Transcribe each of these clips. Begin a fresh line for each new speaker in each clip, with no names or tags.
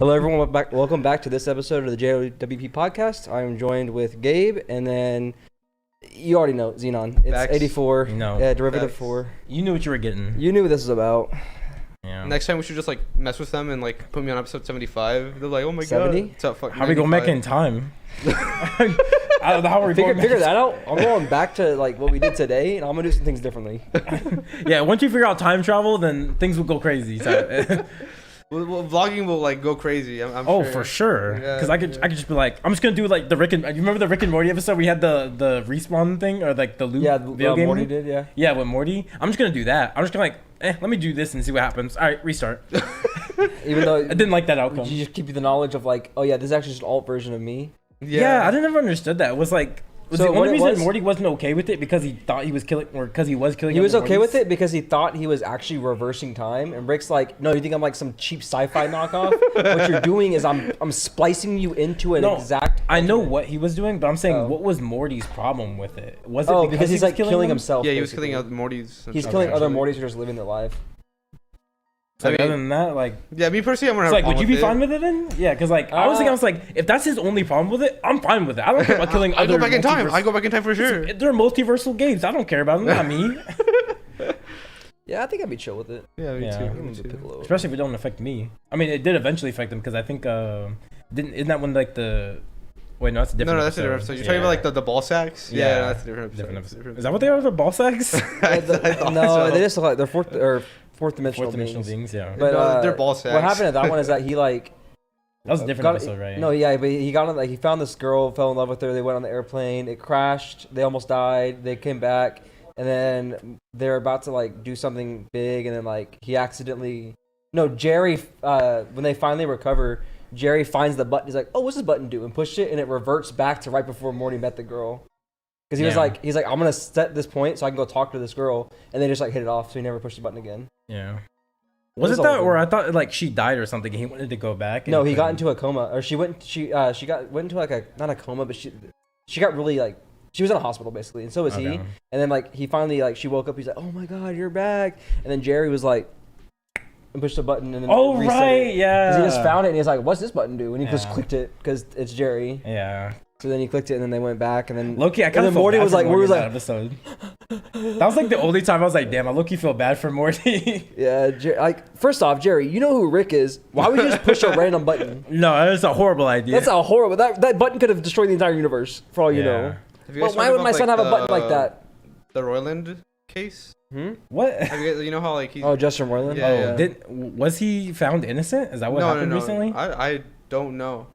Hello, everyone. Welcome back to this episode of the JWP podcast. I'm joined with Gabe, and then you already know Xenon. It's
Facts.
84.
No.
Yeah, derivative
Facts.
4.
You knew what you were getting.
You knew what this was about.
Yeah.
Next time we should just like mess with them and like put me on episode 75. They're like, oh my
70?
god. So, fuck,
How are we going back
95.
in time? I don't know how we're
Figure
going back.
that out. I'm going back to like what we did today, and I'm gonna do some things differently.
Yeah, once you figure out time travel, then things will go crazy. So.
Well, vlogging will like go crazy. I'm
Oh,
sure.
for sure.
Yeah,
Because I could just be like, I'm just gonna do like the Rick and. You remember the Rick and Morty episode? We had the respawn thing or like the loop.
Yeah,
video game
Morty
loop?
did. Yeah.
Yeah, with Morty. I'm just gonna do that. I'm just gonna let me do this and see what happens. All right, restart.
Even though
I didn't like that outcome.
you just keep you the knowledge of like, oh yeah, this is actually just an alt version of me.
Yeah, I never understood that. It was like. Was
So
the
what
only
it
reason
was-
Morty wasn't okay with it because he thought he was killing, or because he was killing?
He was
other
okay with
Mortys?
it because he thought he was actually reversing time, and Rick's like, no, you think I'm like some cheap sci-fi knockoff? What you're doing is I'm splicing you into an exact.
I know what he was doing, but I'm saying,
Oh.
what was Morty's problem with it? Was it
Oh,
because
because he's
he was
like killing
them?
himself.
Yeah, he was
basically.
killing out Morty's.
He's
stuff,
killing other
actually.
Mortys who are just living their life.
So
I mean-
other than that, like,
Yeah, me personally, I'm gonna
it's
have
like, would you be
with
fine with it then? Yeah, because like, I was thinking, I was like, if that's his only problem with it, I'm fine with it. I don't care about killing
I
other.
go back in time.
multiverse-
I go back in time for sure.
They're multiversal games. I don't care about them. Not me.
Yeah, I think I'd be chill with it.
Yeah, me
Yeah.
too.
Give
Me
him the
too.
Piccolo.
Especially if it don't affect me. I mean, it did eventually affect them because I think isn't that when like the wait, no, that's a different.
No, that's a different episode. You're talking about like the ball sacks?
Yeah.
Yeah, that's a different episode.
different
That's a
episode.
different
Is that what they are? The ball sacks?
I thought
No,
so.
they just look like they're fourth dimensional
Fourth-dimensional
beings.
beings. Yeah.
But
No, they're ball sacks.
what happened at that one is that he like
That was a different
got-
episode, right?
No, yeah, but he got on like he found this girl, fell in love with her. They went on the airplane. It crashed. They almost died. They came back, and then they're about to like do something big, and then like he accidentally. No, Jerry. When they finally recover, Jerry finds the button. He's like, "Oh, what's this button do?" And pushed it, and it reverts back to right before Morty met the girl. Because he was
Yeah.
like, I'm gonna set this point so I can go talk to this girl, and they just like hit it off, so he never pushed the button again.
Yeah.
was
Was it
all
that,
good.
or I thought like she died or something? And he wanted to go back. And
No, he got into a coma, or she went into like a not a coma, but she got really like she was in a hospital basically, and so was he.
Okay.
And then like he finally like she woke up. He's like, "Oh my god, you're back!" And then Jerry was like, and pushed the button and then
Oh
reset
right,
it.
yeah.
'Cause he just found it and he's like, "What's this button do?" And he just
Yeah.
clicked it because it's Jerry.
Yeah.
So then he clicked it and then they went back and then
Loki, I
and
kind
then
of
Morty was like,
Morty
was
in that
like,
episode. That was like the only time I was like, damn, I low-key feel bad for Morty.
yeah, like first off, Jerry, you know who Rick is. Why would you just push a random button?
No, that was a horrible idea.
That's a horrible. That button could have destroyed the entire universe for all you know.
Have you
Well,
guys
why
heard
would my
about,
son
like,
have a button like that?
The Roiland case?
What?
Have you guys, you know how like he's
Oh, Justin Roiland.
Yeah, yeah.
Was he found innocent? Is that what happened recently?
I don't know.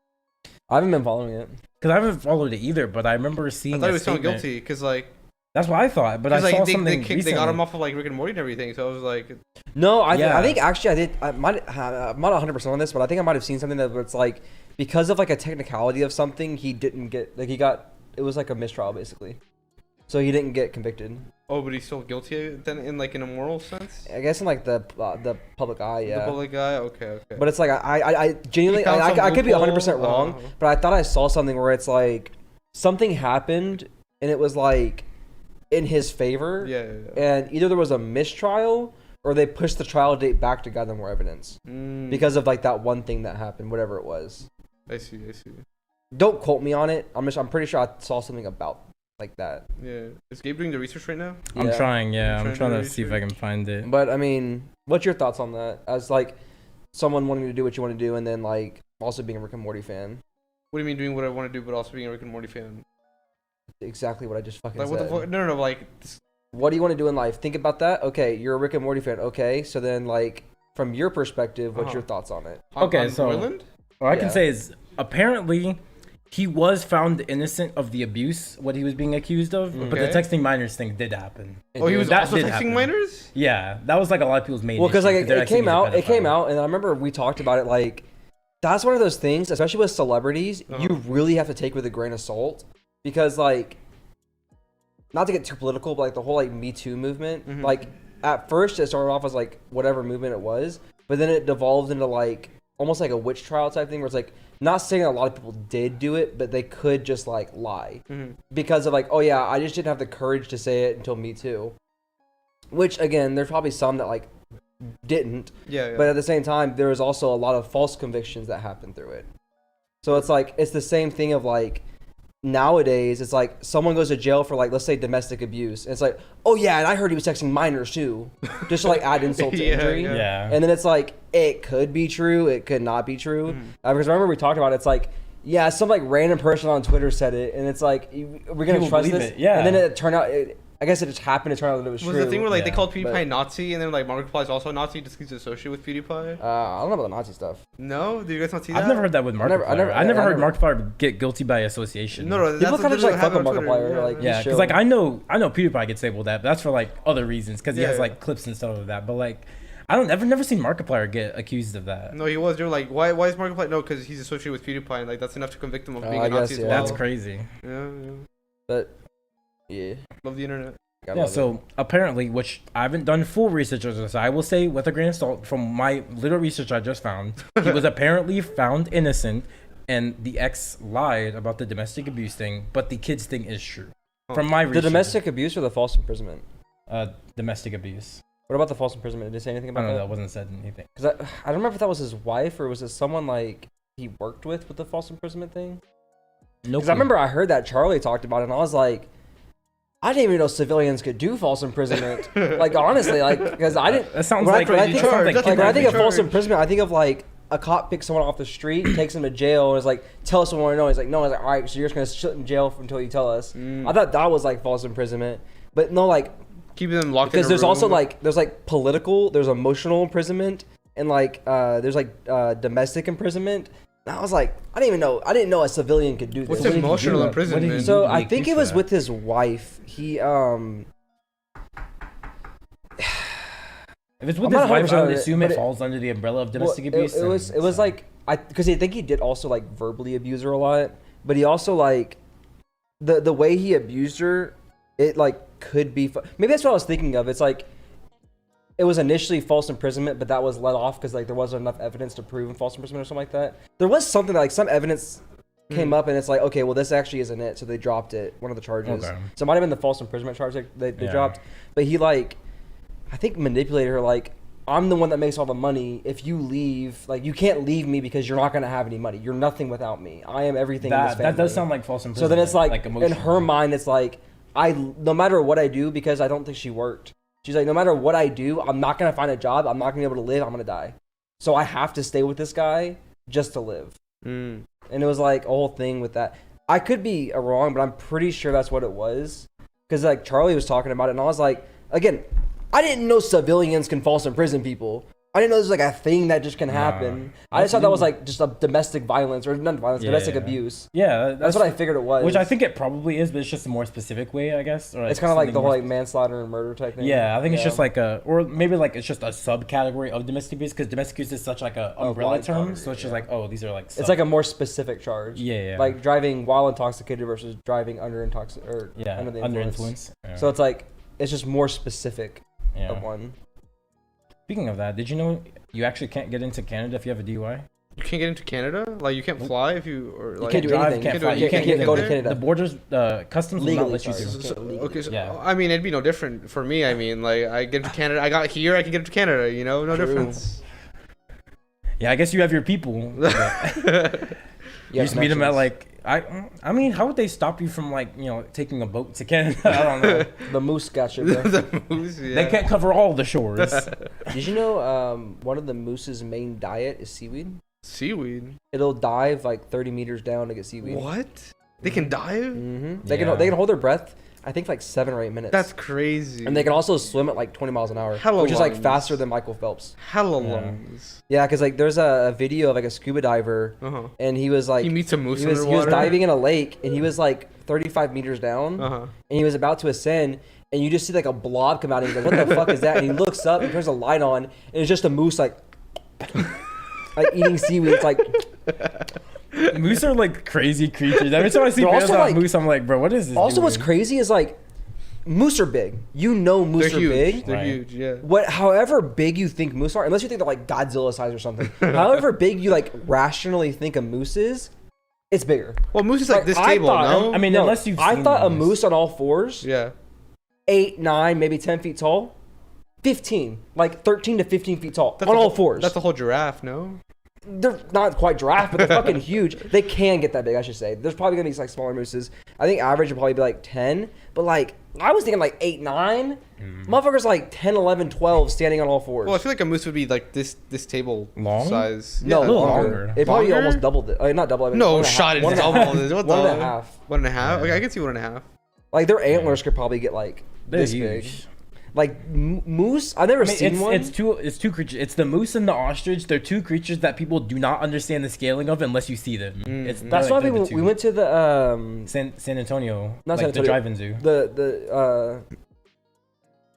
I haven't been following it.
Because I haven't followed it either, but I remember seeing.
I thought
a
he was found
statement.
guilty because like
That's what I thought, but I
like
saw
they
something
they got him
recently.
off of like Rick and Morty and everything. So I was like,
No, I
Yeah.
think actually I did. I'm not 100% on this, but I think I might have seen something that it's like because of like a technicality of something, he didn't get like it was like a mistrial basically, so he didn't get convicted.
oh, but he's still guilty then in like in a moral sense.
I guess in like the public eye, yeah.
The public guy. Okay.
But it's like I genuinely
He found some
I could be 100%
loophole,
wrong, but I thought I saw something where it's like something happened and it was like in his favor.
Yeah. Yeah.
And either there was a mistrial or they pushed the trial date back to gather more evidence because of like that one thing that happened, whatever it was.
I see.
Don't quote me on it. I'm pretty sure I saw something about like that.
Yeah. Is Gabe doing the research right now?
I'm
Yeah.
trying, yeah.
I'm
I'm
trying
trying
to
to see if I can find it.
But I mean, what's your thoughts on that? As like someone wanting to do what you want to do and then like also being a Rick and Morty fan.
What do you mean doing what I want to do, but also being a Rick and Morty fan?
Exactly what I just fucking
Like what
said.
the fuck? No. Like
What do you want to do in life? Think about that. Okay, you're a Rick and Morty fan. Okay, so then like from your perspective, what's your thoughts on it?
Okay, so-
Roiland?
All I
Yeah.
can say is apparently he was found innocent of the abuse, what he was being accused of, but the
Okay.
texting minors thing did happen.
Oh, he was
That
also
did
texting
happen.
minors.
Yeah, that was like a lot of people's main
Well, because
issue,
like
they're
it
actually
came
he's a
out,
pedophile.
and I remember we talked about it. Like that's one of those things, especially with celebrities, you really have to take with a grain of salt because like, not to get too political, but like the whole like Me Too movement, like at first it started off as like whatever movement it was, but then it devolved into like almost like a witch trial type thing where it's like not saying a lot of people did do it, but they could just like lie because of like, oh yeah, I just didn't have the courage to say it until Me Too. Which again, there's probably some that like didn't.
Yeah.
But at the same time, there was also a lot of false convictions that happened through it. So it's like, it's the same thing of like, nowadays, it's like someone goes to jail for like, let's say domestic abuse. And it's like, oh yeah, and I heard he was texting minors too. Just to like add insult to injury.
Yeah.
And then it's like, it could be true, it could not be true. Because remember we talked about it, it's like, yeah, some like random person on Twitter said it. And it's like, we're going to trust this?
It, yeah.
And then it turned out, I guess it just happened to turn out that it was true.
Was the thing where like they called PewDiePie
but-
Nazi and then like Markiplier is also a Nazi just because he's associated with PewDiePie?
I don't know about the Nazi stuff.
No? Did you guys not see that?
I've never heard that with Markiplier. I never heard Markiplier get guilty by association.
No,
People
that's
kind of just like fuck with
happened on
Markiplier.
Twitter,
Like,
Yeah, because like I know PewDiePie gets labeled that, but that's for like other reasons because he has like clips and stuff of that. But like, I've never seen Markiplier get accused of that.
No, he was. They were like, why is Markiplier? No, because he's associated with PewDiePie, and like that's enough to convict him of being
I
a Nazi
guess,
as
yeah.
well.
That's crazy.
Yeah.
But yeah,
Love the internet.
Yeah, so apparently, which I haven't done full research on this, I will say with a grain of salt from my little research I just found, he was apparently found innocent, and the ex lied about the domestic abuse thing, but the kids thing is true. From my research,
the domestic abuse or the false imprisonment?
domestic abuse.
What about the false imprisonment? Did it say anything
I
about
don't know.
that?
That wasn't said anything.
Because I don't remember if that was his wife or was it someone like he worked with the false imprisonment thing.
No.
Because I remember I heard that Charlie talked about it, and I was like, I didn't even know civilians could do false imprisonment. Like honestly, like because I didn't.
That sounds
when
like
when
crazy charge.
like, when I think of false
charge.
imprisonment, I think of like a cop picks someone off the street, takes him to jail, and is like, "Tell us what you want to know." He's like, "No." I was like, "All right, so you're just gonna sit in jail until you tell us." I thought that was like false imprisonment, but no, like
Keeping them locked
because
in a
there's
room.
also like political, there's emotional imprisonment, and like there's like domestic imprisonment. And I was like, I didn't know a civilian could do this.
What's
What did he
emotional
do?
imprisonment?
What did he
So
do?
I think it was
That?
with his wife. He
If it's with
I'm
his
not
wife, I
100%
would assume it
but
falls under the umbrella of
well,
domestic abuse.
it was like because I think he did also like verbally abuse her a lot, but he also like the way he abused her, it like could be maybe that's what I was thinking of. It's like it was initially false imprisonment, but that was let off because like there wasn't enough evidence to prove false imprisonment or something like that. There was something like some evidence came up, and it's like, okay, well this actually isn't it, so they dropped it, one of the charges.
Okay.
So it might have been the false imprisonment charge they
Yeah.
dropped, but he like I think manipulated her like, I'm the one that makes all the money. If you leave, like you can't leave me because you're not gonna have any money. You're nothing without me. I am everything in this family.
That does sound like false imprisonment.
So then it's like in
emotional.
her mind, it's like no matter what I do, because I don't think she worked. She's like, no matter what I do, I'm not gonna find a job. I'm not gonna be able to live. I'm gonna die. So I have to stay with this guy just to live. And it was like a whole thing with that. I could be wrong, but I'm pretty sure that's what it was. Because like Charlie was talking about it, and I was like, again, I didn't know civilians can false imprison people. I didn't know this was like a thing that just can happen. I just thought that was like just a domestic violence, or not violence, domestic abuse.
Yeah,
That's what I figured it was.
Which I think it probably is, but it's just a more specific way, I guess. Or
It's kind of like
something
the whole
more
like manslaughter and murder type thing.
Yeah, I think it's just like or maybe like it's just a subcategory of domestic abuse because domestic abuse is such like a umbrella
wide
term,
category,
so it's just like, oh, these are like.
It's like a more specific charge.
Yeah.
Like driving while intoxicated versus driving under under the
under
influence.
influence. Yeah.
So it's like it's just more specific
yeah.
of one.
Speaking of that, did you know you actually can't get into Canada if you have a DUI?
You can't get into Canada? Like you can't fly if you or like
can't do
drive,
anything.
Can't fly.
You can't
go to
there?
Canada.
The borders, customs will
Legally,
not let you
sorry.
through.
Okay, so
Yeah.
I mean, it'd be no different for me. I mean, like I get to Canada, I got here, I can get to Canada. You know, no
True.
difference.
Yeah, I guess you have your people. You just meet them at like I mean, how would they stop you from like taking a boat to Canada? I don't know.
The moose got you, bro.
The moose, yeah.
They can't cover all the shores.
Did you know one of the moose's main diet is seaweed?
Seaweed.
It'll dive like 30 meters down to get seaweed.
What? They can dive?
Mm-hmm. They
Yeah.
can hold their breath. I think like 7 or 8 minutes.
That's crazy.
And they can also swim at like 20 miles an hour,
Hella
which is like
lungs.
faster than Michael Phelps.
hella
Yeah.
lungs.
Yeah, because like there's a video of like a scuba diver, and he was like
He meets a moose
he was
underwater.
diving in a lake, and he was like 35 meters down, and he was about to ascend, and you just see like a blob come out, and he's like, "What the fuck is that?" And he looks up and turns a light on, and it's just a moose like like eating seaweed. It's like
Moose are like crazy creatures. Every time I see
They're
videos
also,
about
like-
moose, I'm like, bro, what is this?
also what's
doing?
crazy is like moose are big. You know moose
They're
are
huge.
big.
They're
Right.
huge, yeah.
However big you think moose are, unless you think they're like Godzilla size or something, however big you like rationally think a moose is, it's bigger.
Well, moose is like this
I
table,
thought-
no?
I mean, unless you've
I
seen
thought a
moose.
moose on all fours,
yeah.
8, 9, maybe 10 feet tall, 15, like 13 to 15 feet tall on all fours.
That's a whole giraffe, no?
They're not quite giraffe, but they're fucking huge. They can get that big, I should say. There's probably gonna be like smaller mooses. I think average would probably be like 10, but like I was thinking like 8, 9. Motherfuckers like 10, 11, 12 standing on all fours.
Well, I feel like a moose would be like this table
Long?
size.
No,
a little
longer.
longer.
It probably
Longer?
almost doubled it. Not double. I mean,
No,
1.5.
shot it.
One and a half.
Double. What
One
the?
and a half.
1.5? Okay, I can see 1.5.
Like their antlers could probably get like
They're
this
huge.
big. Like moose, I've never seen one.
It's two creatures. It's the moose and the ostrich. They're two creatures that people do not understand the scaling of unless you see them.
That's why we went to the
San Antonio,
not
like
San Antonio,
the drive-in zoo.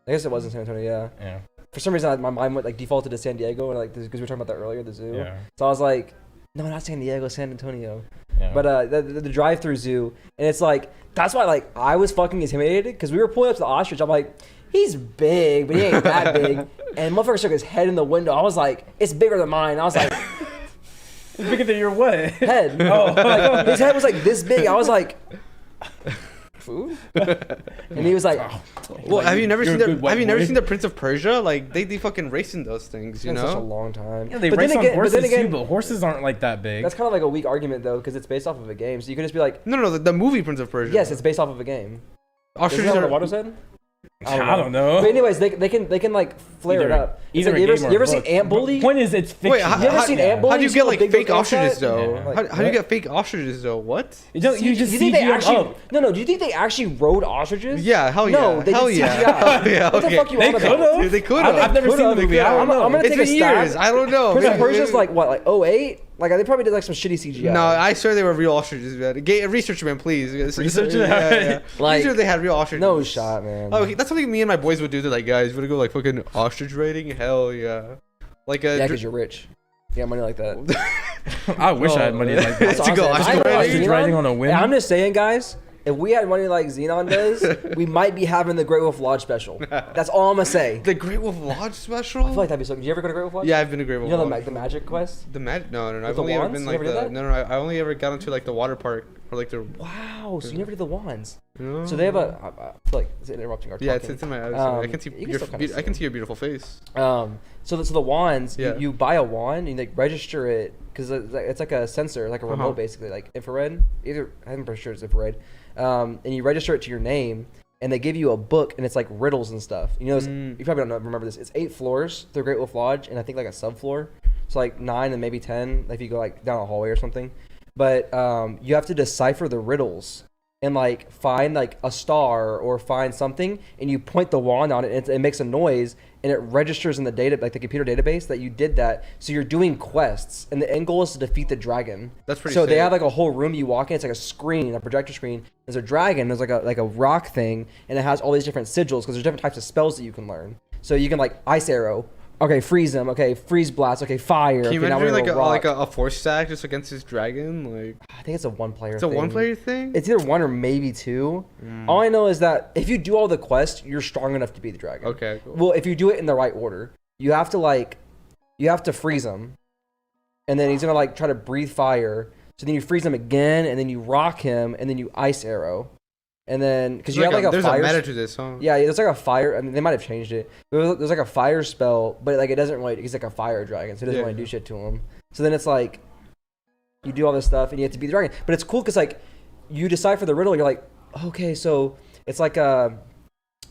I guess it was in San Antonio, yeah.
Yeah.
For some reason, my mind went like defaulted to San Diego, and like because we were talking about that earlier, the zoo.
Yeah.
So I was like, no, not San Diego, San Antonio.
Yeah.
But the drive-through zoo, and it's like that's why like I was fucking intimidated because we were pulling up to the ostrich. I'm like, he's big, but he ain't that big. And motherfucker stuck his head in the window. I was like, it's bigger than mine. I was like,
It's bigger than your what?
head. Oh, like, his head was like this big. I was like, food? And he was like,
Well, have you never
you're
seen
a good white boy.
the Prince of Persia? Like they fucking race in those things, you
it's such a
know?
long time.
Yeah, they
But
race
then
on
again-
horses
but then again,
too, but horses aren't like that big.
that's kind of like a weak argument though, because it's based off of a game. So you could just be like,
No, the movie Prince of Persia.
yes, it's based off of a game. Isn't
Ostriches
that what the
are.
water said?
I don't know.
But anyways, they can like flare it up. It's
Either
like,
a game or
you
a
ever seen
book.
Ant Bully?
Point is, it's fiction.
Wait,
You ever seen Ant Bully?
How do you
see
get
what
like
big
fake
those ants
ostriches
at?
though?
Yeah.
Like,
How do you
what?
get fake ostriches though? What?
You don't. You just
you think
CG
they
them
actually?
up.
No. Do you think they actually rode ostriches?
Yeah, hell yeah.
No, they
hell
did
yeah.
CGI.
Yeah,
What the
okay.
fuck you
They
on about?
could've.
Dude, they could have.
I've never seen the movie. I don't know.
I'm gonna
It's
take a
been
stab.
years. I don't know.
Prince of
Maybe-
Persia's like what, like 08? Like they probably did like some shitty CGI.
No, I swear they were real ostriches, man. Research, man, please.
Research it.
Yeah.
Like,
Research they had real ostriches.
no shot, man.
Oh, okay, that's something me and my boys would do. They're like, guys, you wanna go like fucking ostrich raiding? Hell yeah. Like a.
Yeah, because you're rich. You got money like that.
I wish I had money like that.
That's
To go
awesome.
ostrich
I know
riding?
Xenon-
Riding on a wind.
And I'm just saying, guys, if we had money like Xenon does, we might be having the Great Wolf Lodge special. That's all I'm gonna say.
The Great Wolf Lodge special?
I feel like that'd be something. Did you ever go to Great Wolf Lodge?
Yeah, I've been to Great Wolf
You know
Lodge.
the Magic Quest?
The magic? No.
With
I've
the
only ever
wands?
been
You
like
ever did
the.
that?
No. I only ever got into like the water park or like the.
Wow, so you never did the wands.
No.
So they have a. I feel like is it interrupting our
Yeah,
talking?
it's in my eyes. I can see
you can
your.
still kinda
I can
see
see your beautiful face.
So the wands,
Yeah.
you buy a wand and you like register it because it's like a sensor, like a remote basically, like infrared. I'm pretty sure it's infrared. And you register it to your name, and they give you a book, and it's like riddles and stuff. You know, you probably don't remember this. It's 8 floors through Great Wolf Lodge, and I think like a subfloor. So like 9 and maybe 10 if you go like down a hallway or something. But you have to decipher the riddles and like find like a star or find something, and you point the wand on it, and it makes a noise, and it registers in the data, like the computer database, that you did that. So you're doing quests, and the end goal is to defeat the dragon.
That's pretty
So they
sick.
have like a whole room you walk in. It's like a screen, a projector screen. There's a dragon. There's like a rock thing, and it has all these different sigils because there's different types of spells that you can learn. So you can like ice arrow. Okay, freeze them. Okay, freeze blast. Okay, fire.
Can you
okay, now
imagine
we're
like
gonna rock.
a force stack just against this dragon? Like
I think it's a one-player.
it's a one player thing.
It's either one or maybe 2. All I know is that if you do all the quests, you're strong enough to beat the dragon.
Okay, cool.
Well, if you do it in the right order, you have to freeze him, and then he's gonna like try to breathe fire. So then you freeze him again, and then you rock him, and then you ice arrow, and then because you have like a
there's
fire.
a meta to this, huh?
Yeah, there's like a fire. I mean, they might have changed it. There's like a fire spell, but like it doesn't really. He's like a fire dragon, so it doesn't really do shit to him. So then it's like you do all this stuff, and you have to beat the dragon. But it's cool because like you decipher the riddle. You're like, okay, so it's like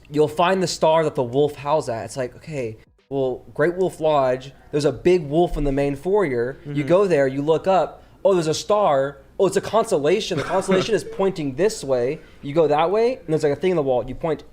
you'll find the star that the wolf howls at. It's like, okay, well, Great Wolf Lodge. There's a big wolf in the main foyer. You go there, you look up. Oh, there's a star. Oh, it's a constellation. The constellation is pointing this way. You go that way, and there's like a thing in the wall. You point.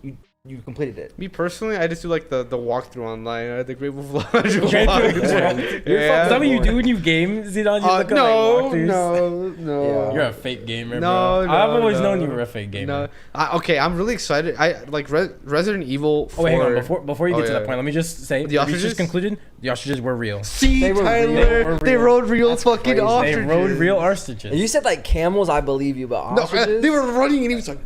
You completed it.
Me personally, I just do like the walkthrough online. I had the Great Wolf Lodge walkthrough.
Is that what you do when you game, Xenon? You look at,
no,
like, walkthroughs?
no.
Yeah.
You're a fake gamer,
No,
bro. I've always
no.
known you were a fake gamer.
No, okay, I'm really excited. I like Resident Evil 4.
Oh, wait, hang on. Before you get to
yeah.
that point, let me just say
The
research
ostriches?
concluded. The ostriches were real.
See,
They were
Tyler,
real.
they rode real fucking
crazy. They
ostriches.
They rode real ostriches.
And you said like camels, I believe you, but
No,
ostriches?
they were running and he was like,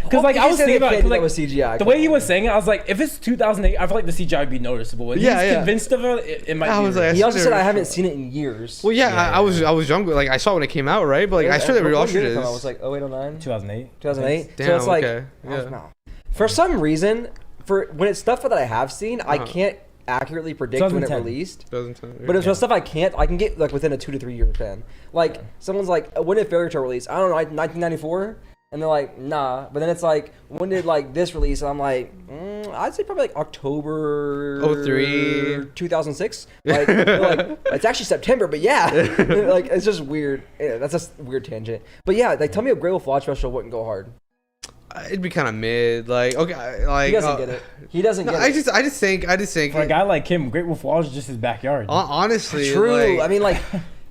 Because like I was thinking about
that
like
was CGI.
the way he was saying it, I was like, if it's 2008, I feel like the CGI would be noticeable. When
Yeah,
he's
yeah.
convinced of it, it might
I
be
was
real.
like,
He also said I
Sure.
haven't seen it in years.
well, yeah,
Yeah,
I was younger. Like I saw it when it came out, right? But like I swear they were real
What year did it
ostriches.
come out? It was like 08, 09?
2008.
2008.
Damn,
So it's like,
okay.
I don't
Yeah.
know. For some reason, for when it's stuff that I have seen, I can't accurately predict when it
2010.
released.
Doesn't.
But it's stuff I can get like within a 2 to 3 year span. Like someone's like, when did Fairy Tail release? I don't know, 1994. And they're like, nah. But then it's like, when did like this release? And I'm like, I'd say probably like October
03.
2006. Like, they're like, it's actually September, but yeah. Like, it's just weird. Yeah, that's just a weird tangent. But yeah, like, tell me a Great Wolf Lodge special wouldn't go hard.
It'd be kind of mid. Like, okay, like
He doesn't get it. He doesn't get it.
I just think.
For a guy like him, Great Wolf Lodge is just his backyard.
Honestly,
True.
like,
I mean, like,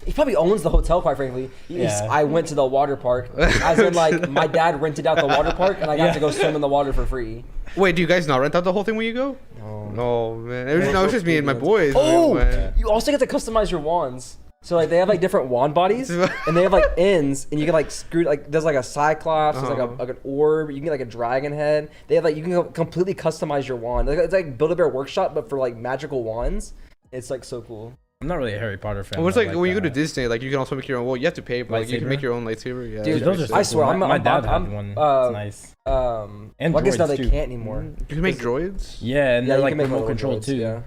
he probably owns the hotel, quite frankly. I went to the water park. As in, like, my dad rented out the water park, and I got to go swim in the water for free.
Wait, do you guys not rent out the whole thing when you go? No, man. It was just me and my boys.
Oh,
man.
you also get to customize your wands. So like they have like different wand bodies, and they have like ends, and you can like screw like there's like a cyclops, there's like an orb, you can get like a dragon head. They have like you can completely customize your wand. It's like Build-A-Bear Workshop, but for like magical wands. It's like so cool.
I'm not really a Harry Potter fan.
Well, it's like when you go to Disney, like you can also make your own. Well, you have to pay, but like you can make your own lightsaber. Yeah,
Dude,
those are so
I swear,
cool.
I'm
my dad had
I'm,
one. It's nice.
And well, I guess now they
droids, too.
can't anymore.
You can make droids.
Yeah, and
Yeah,
they're
you
like
can make
remote
little
control
droids,
too.
Yeah.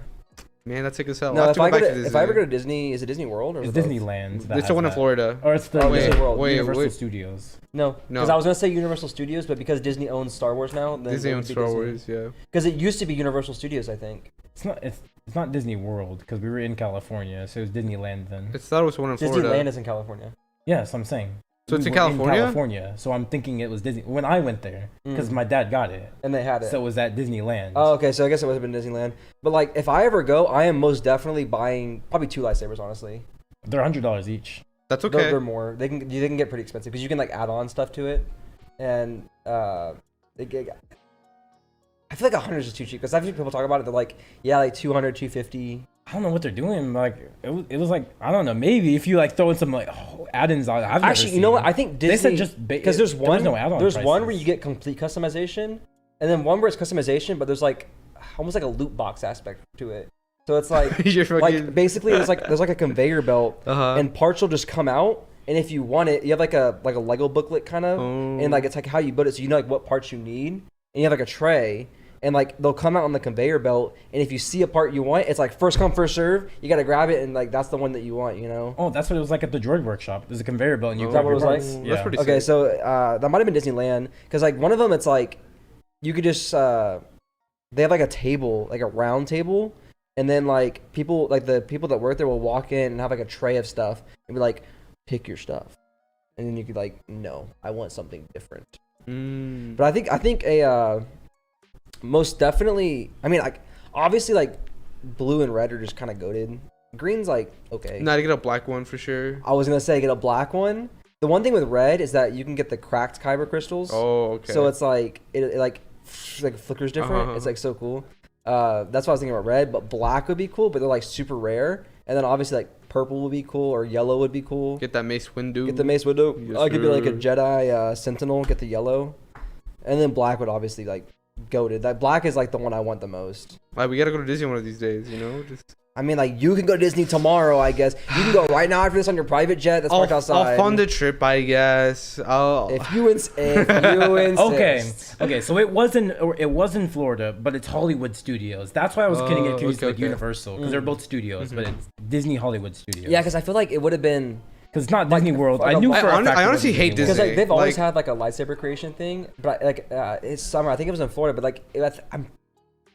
Man, that's sick as hell.
No, if I ever go
to
to Disney, is it Disney World or
It's
both?
Disneyland.
it's the one in Florida.
Or it's the
Disney World.
Universal Studios.
No, because I was gonna say Universal Studios, but because Disney owns Star Wars now, then
Disney owns Star Wars, yeah.
Because it used to be Universal Studios, I think.
It's not Disney World because we were in California, so it was Disneyland then.
I thought it was the one in Florida.
Disneyland is in California.
Yeah, so I'm saying.
So it's
We
in
were
California?
California, so I'm thinking it was Disney when I went there because my dad got it,
And they had it.
so it was at Disneyland.
Oh, okay. So I guess it would have been Disneyland. But like, if I ever go, I am most definitely buying probably 2 lightsabers. Honestly,
They're $100 each.
That's okay.
They're more. They can get pretty expensive because you can like add on stuff to it, and they get. I feel like 100 is just too cheap because I've seen people talk about it. They're like, yeah, like 200, 250.
I don't know what they're doing. Like it was like I don't know. Maybe if you like throw in some like add-ins on. I've never
Actually, you know what? I think Disney.
They said just
because there's one.
no add-on
there's one where
prices.
you get complete customization, and then one where it's customization, but there's like almost like a loot box aspect to it. So it's like
You're fucking-
like basically there's like a conveyor belt, and parts will just come out. And if you want it, you have like a Lego booklet kind of, and like it's like how you build it, so you know like what parts you need, and you have like a tray. And like they'll come out on the conveyor belt, and if you see a part you want, it's like first come first serve. You gotta grab it, and like that's the one that you want, you know.
Oh, that's what it was like at the Droid Workshop. There's a conveyor belt, and you
Is
grab
that what
your
it was
parts.
like?
Yeah.
That's pretty
Okay,
sick.
so that might have been Disneyland, because like one of them, it's like you could just they have like a table, like a round table, and then like the people that work there will walk in and have like a tray of stuff and be like, pick your stuff, and then you could like, no, I want something different. But I think a most definitely, I mean, like obviously like blue and red are just kind of goated. Green's like okay.
Nah, to get a black one for sure.
I was gonna say get a black one. The one thing with red is that you can get the cracked kyber crystals.
Oh, okay.
So it's like it like flickers different. It's like so cool. That's what I was thinking about red, but black would be cool, but they're like super rare. And then obviously like purple would be cool or yellow would be cool.
Get that Mace Windu.
Get the Mace Windu.
Yes,
I could be like a
sir.
Jedi Sentinel. Get the yellow, and then black would obviously like goated. That black is like the one I want the most.
Like, we gotta go to Disney one of these days, you know? Just
I mean, like you can go to Disney tomorrow. I guess you can go right now after this on your private jet. That's parked outside.
I'll fund the trip, I guess.
If you insist.
Okay, so it was in Florida, but it's Hollywood Studios. That's why I was getting confused with Universal because they're both studios, but it's Disney Hollywood Studios.
Yeah, because I feel like it would have been.
because it's not Disney World.
like
I knew
a-
for a fact
I
it
honestly
wasn't
hate
Disney
Because
World.
like they've always
Like-
had like a lightsaber creation thing, but like it's summer. I think it was in Florida, but like I'm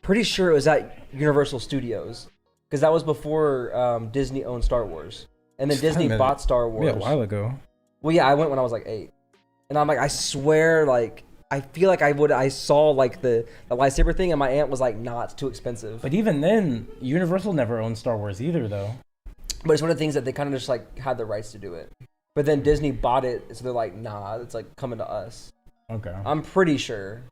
pretty sure it was at Universal Studios because that was before Disney owned Star Wars, and then Disney
minute.
bought Star Wars.
Yeah, a while ago.
Well, yeah, I went when I was like 8, and I'm like, I swear, like I feel like I saw like the lightsaber thing, and my aunt was like, nah, it's too expensive.
But even then, Universal never owned Star Wars either, though.
But it's one of the things that they kind of just like had the rights to do it. But then Disney bought it, so they're like, nah, it's like coming to us.
Okay.
I'm pretty sure.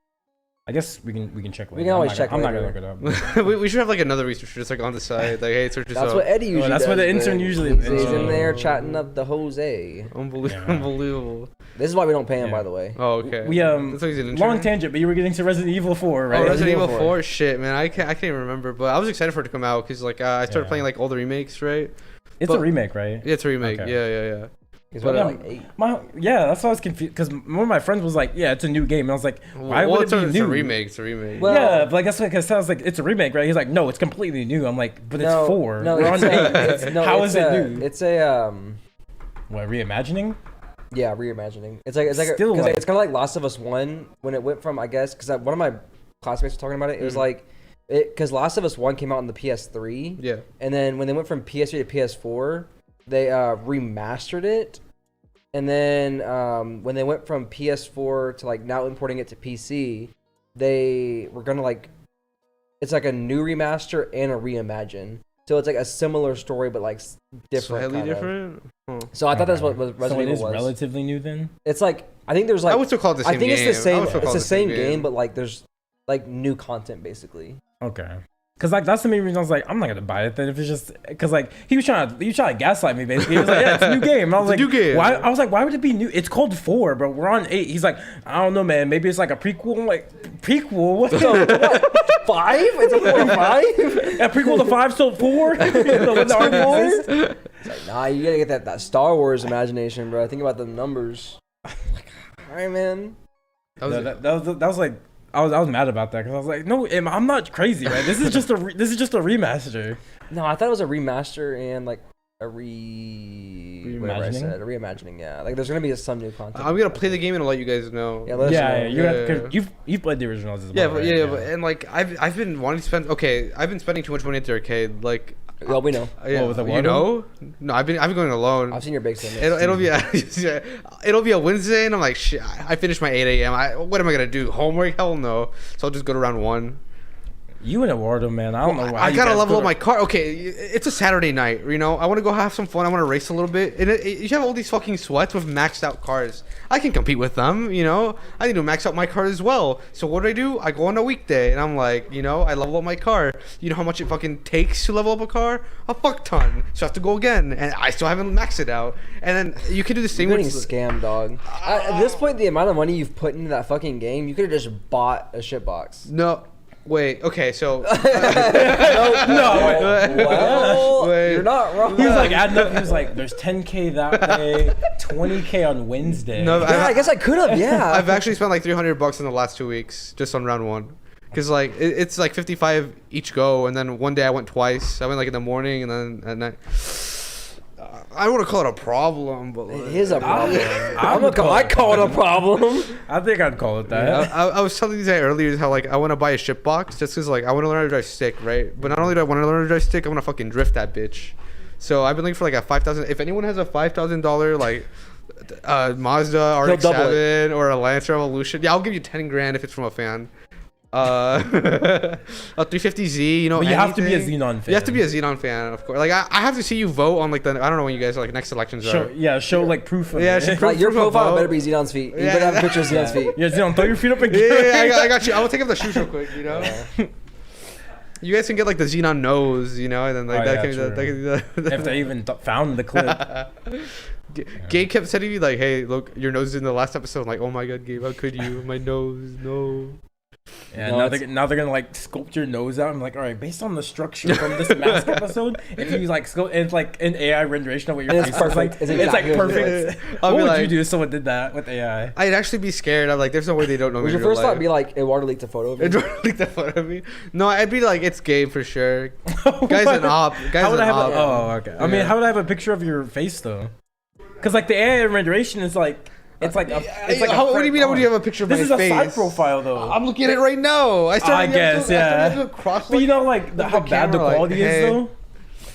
I guess we can check.
We can always check
I'm not
later.
gonna look it up.
we should have like another researcher just like on the side. Like, hey, search this
That's
up.
what Eddie usually
that's
does.
what the intern
man.
usually
He's
does.
in there chatting up the Jose.
Unbelievable.
This is why we don't pay him,
Yeah.
by the way.
Oh, okay.
We
That's why he's an intern?
long tangent, but you were getting to Resident Evil 4, right?
Oh, Resident Evil
4.
4? Shit, man. I can't even remember. But I was excited for it to come out because like I started
Yeah.
playing like all the remakes, right?
It's a remake, right?
Yeah, it's a remake.
Okay.
Yeah.
He's
But,
only like 8.
That's why I was confused because one of my friends was like, "Yeah, it's a new game," and I was like, "Why
well,
would it be
it's
new?"
a remake. It's a remake.
Well-
Yeah, but like that's what it sounds like. It's a remake, right? He's like, "No, it's completely new." I'm like, "But it's 4.
No,
We're
it's
on 8. How
it's
is it
a-
new?"
It's a
What, reimagining?
yeah, reimagining. It's like
Still,
cause
like-
it's kind of like Last of Us 1 when it went from, I guess, because one of my classmates were talking about it. It was like because Last of Us 1 came out on the PS3.
Yeah.
And then when they went from PS3 to PS4, they remastered it. And then when they went from PS4 to like now importing it to PC, they were gonna like, it's like a new remaster and a reimagine. So it's like a similar story, but like different.
Slightly
kinda.
different. Huh.
So I thought that's what
So
Resident
it is
Evil was.
relatively new then.
It's like I think there's like
I would still call it the same
I think
game.
it's the
I
same.
would still
It's
call
the
it
same game, but like there's like new content basically.
Okay. Cause like that's the main reason I was like, I'm not gonna buy it then if it's just cause like he was trying to gaslight me basically. He was like, yeah, it's a new game. And I was like,
new game.
why? I was like, why would it be new? It's called 4, but we're on 8. He's like, I don't know, man. Maybe it's like a prequel. I'm like, prequel? What?
So what? 5? It's a 4 or 5?
A prequel to 5, so 4. When the argument exists?
It's like, nah, you gotta get that Star Wars imagination, bro. Think about the numbers. Like, all right, man.
That was like. I was mad about that because I was like, no, I'm not crazy, right? This is just a remaster.
No, I thought it was a remaster and like a whatever I said, a reimagining. Yeah, like there's gonna be some new content.
I'm gonna play the game and I'll let you guys know.
Yeah, let us know.
You've played the originals as well.
Yeah,
right?
but and like I've been wanting to spend. Okay, I've been spending too much money at the arcade. Like,
Well, we know.
yeah,
with the
you
water?
know? No, I've been going alone.
I've seen your big sim.
It'll be a Wednesday, and I'm like, shit. I finished my 8 a.m. What am I gonna do? Homework? Hell no. So I'll just go to round 1.
You and Eduardo, man. I don't know why.
I
you
gotta
guys
level
go
up my car. Okay, it's a Saturday night. You know, I want to go have some fun. I want to race a little bit. And you have all these fucking sweats with maxed out cars. I can compete with them. You know, I need to max out my car as well. So what do? I go on a weekday, and I'm like, you know, I level up my car. You know how much it fucking takes to level up a car? A fuck ton. So I have to go again, and I still haven't maxed it out. And then you can do the same
You're
with
getting scammed, dog. At this point, the amount of money you've put into that fucking game, you could have just bought a shitbox.
No. Wait, okay, so
No, wait.
Well,
Wait.
you're not wrong.
He was like adding up. He was like, "There's 10K that day, 20K on Wednesday."
No,
yeah, I guess I could have. Yeah,
I've actually spent like $300 in the last 2 weeks just on round 1. Cause like it's like 55 each go, and then one day I went twice. I went like in the morning and then at night. I don't want to call it a problem, but
it is a problem.
I
I call it a problem.
I think I'd call it that.
Yeah, I was telling you that earlier how like I want to buy a ship box just because like I want to learn how to drive stick, right? But not only do I want to learn how to drive stick, I want to fucking drift that bitch. So I've been looking for like a $5,000. If anyone has a $5,000 like Mazda RX-7 or a Lance Revolution, yeah, I'll give you 10 grand if it's from a fan. A 350Z, you know.
But you have to be a
anything.
Xenon fan.
You have to be a Xenon fan, of course. Like I have to see you vote on like the I don't know when you guys are like next elections are.
Show like proof of
Yeah,
it.
should
Like, your
proof of
profile
vote.
better be Xenon's feet. You
Yeah.
better have a picture of Xenon's feet.
Yeah, Xenon, throw your feet up and
Yeah, I got you. I will take off the shoes real quick, you know. You guys can get like the Xenon nose, you know, and then like
Oh,
that,
yeah,
can be the, that can be the
if they even found the clip.
Gabe kept sending me like, "Hey, look, your nose is in the last episode." I'm like, "Oh my god, Gabe, how could you? My nose, no."
Yeah,
No,
now they're gonna like sculpt your nose out. I'm like, all right, based on the structure from this mask episode, if you like sculpt, it's like an AI renderation of what your
And
face
it's
is like.
perfect. It's
It's like
exactly what it
perfect.
I'll
What
be
would
like-
you do if someone did that with AI?
I'd actually be scared. I'm like, "There's no way they don't know
Would
me."
your
in real
first thought
life.
be like, Eduardo leaked a photo of you?
Eduardo leaked that photo of me? No, I'd be like, "It's Gabe for sure." Guy's an op. Guy's
How would
an
I have?
op.
Oh, okay. I mean,
Yeah.
how would I have a picture of your face though? Because like the AI renderation is like, it's like a. It's like
What do you mean? How would you have a picture of
This
my
is a
face?
side profile though.
I'm looking at it right now. I
guess, yeah. But you know, like how bad the quality is though.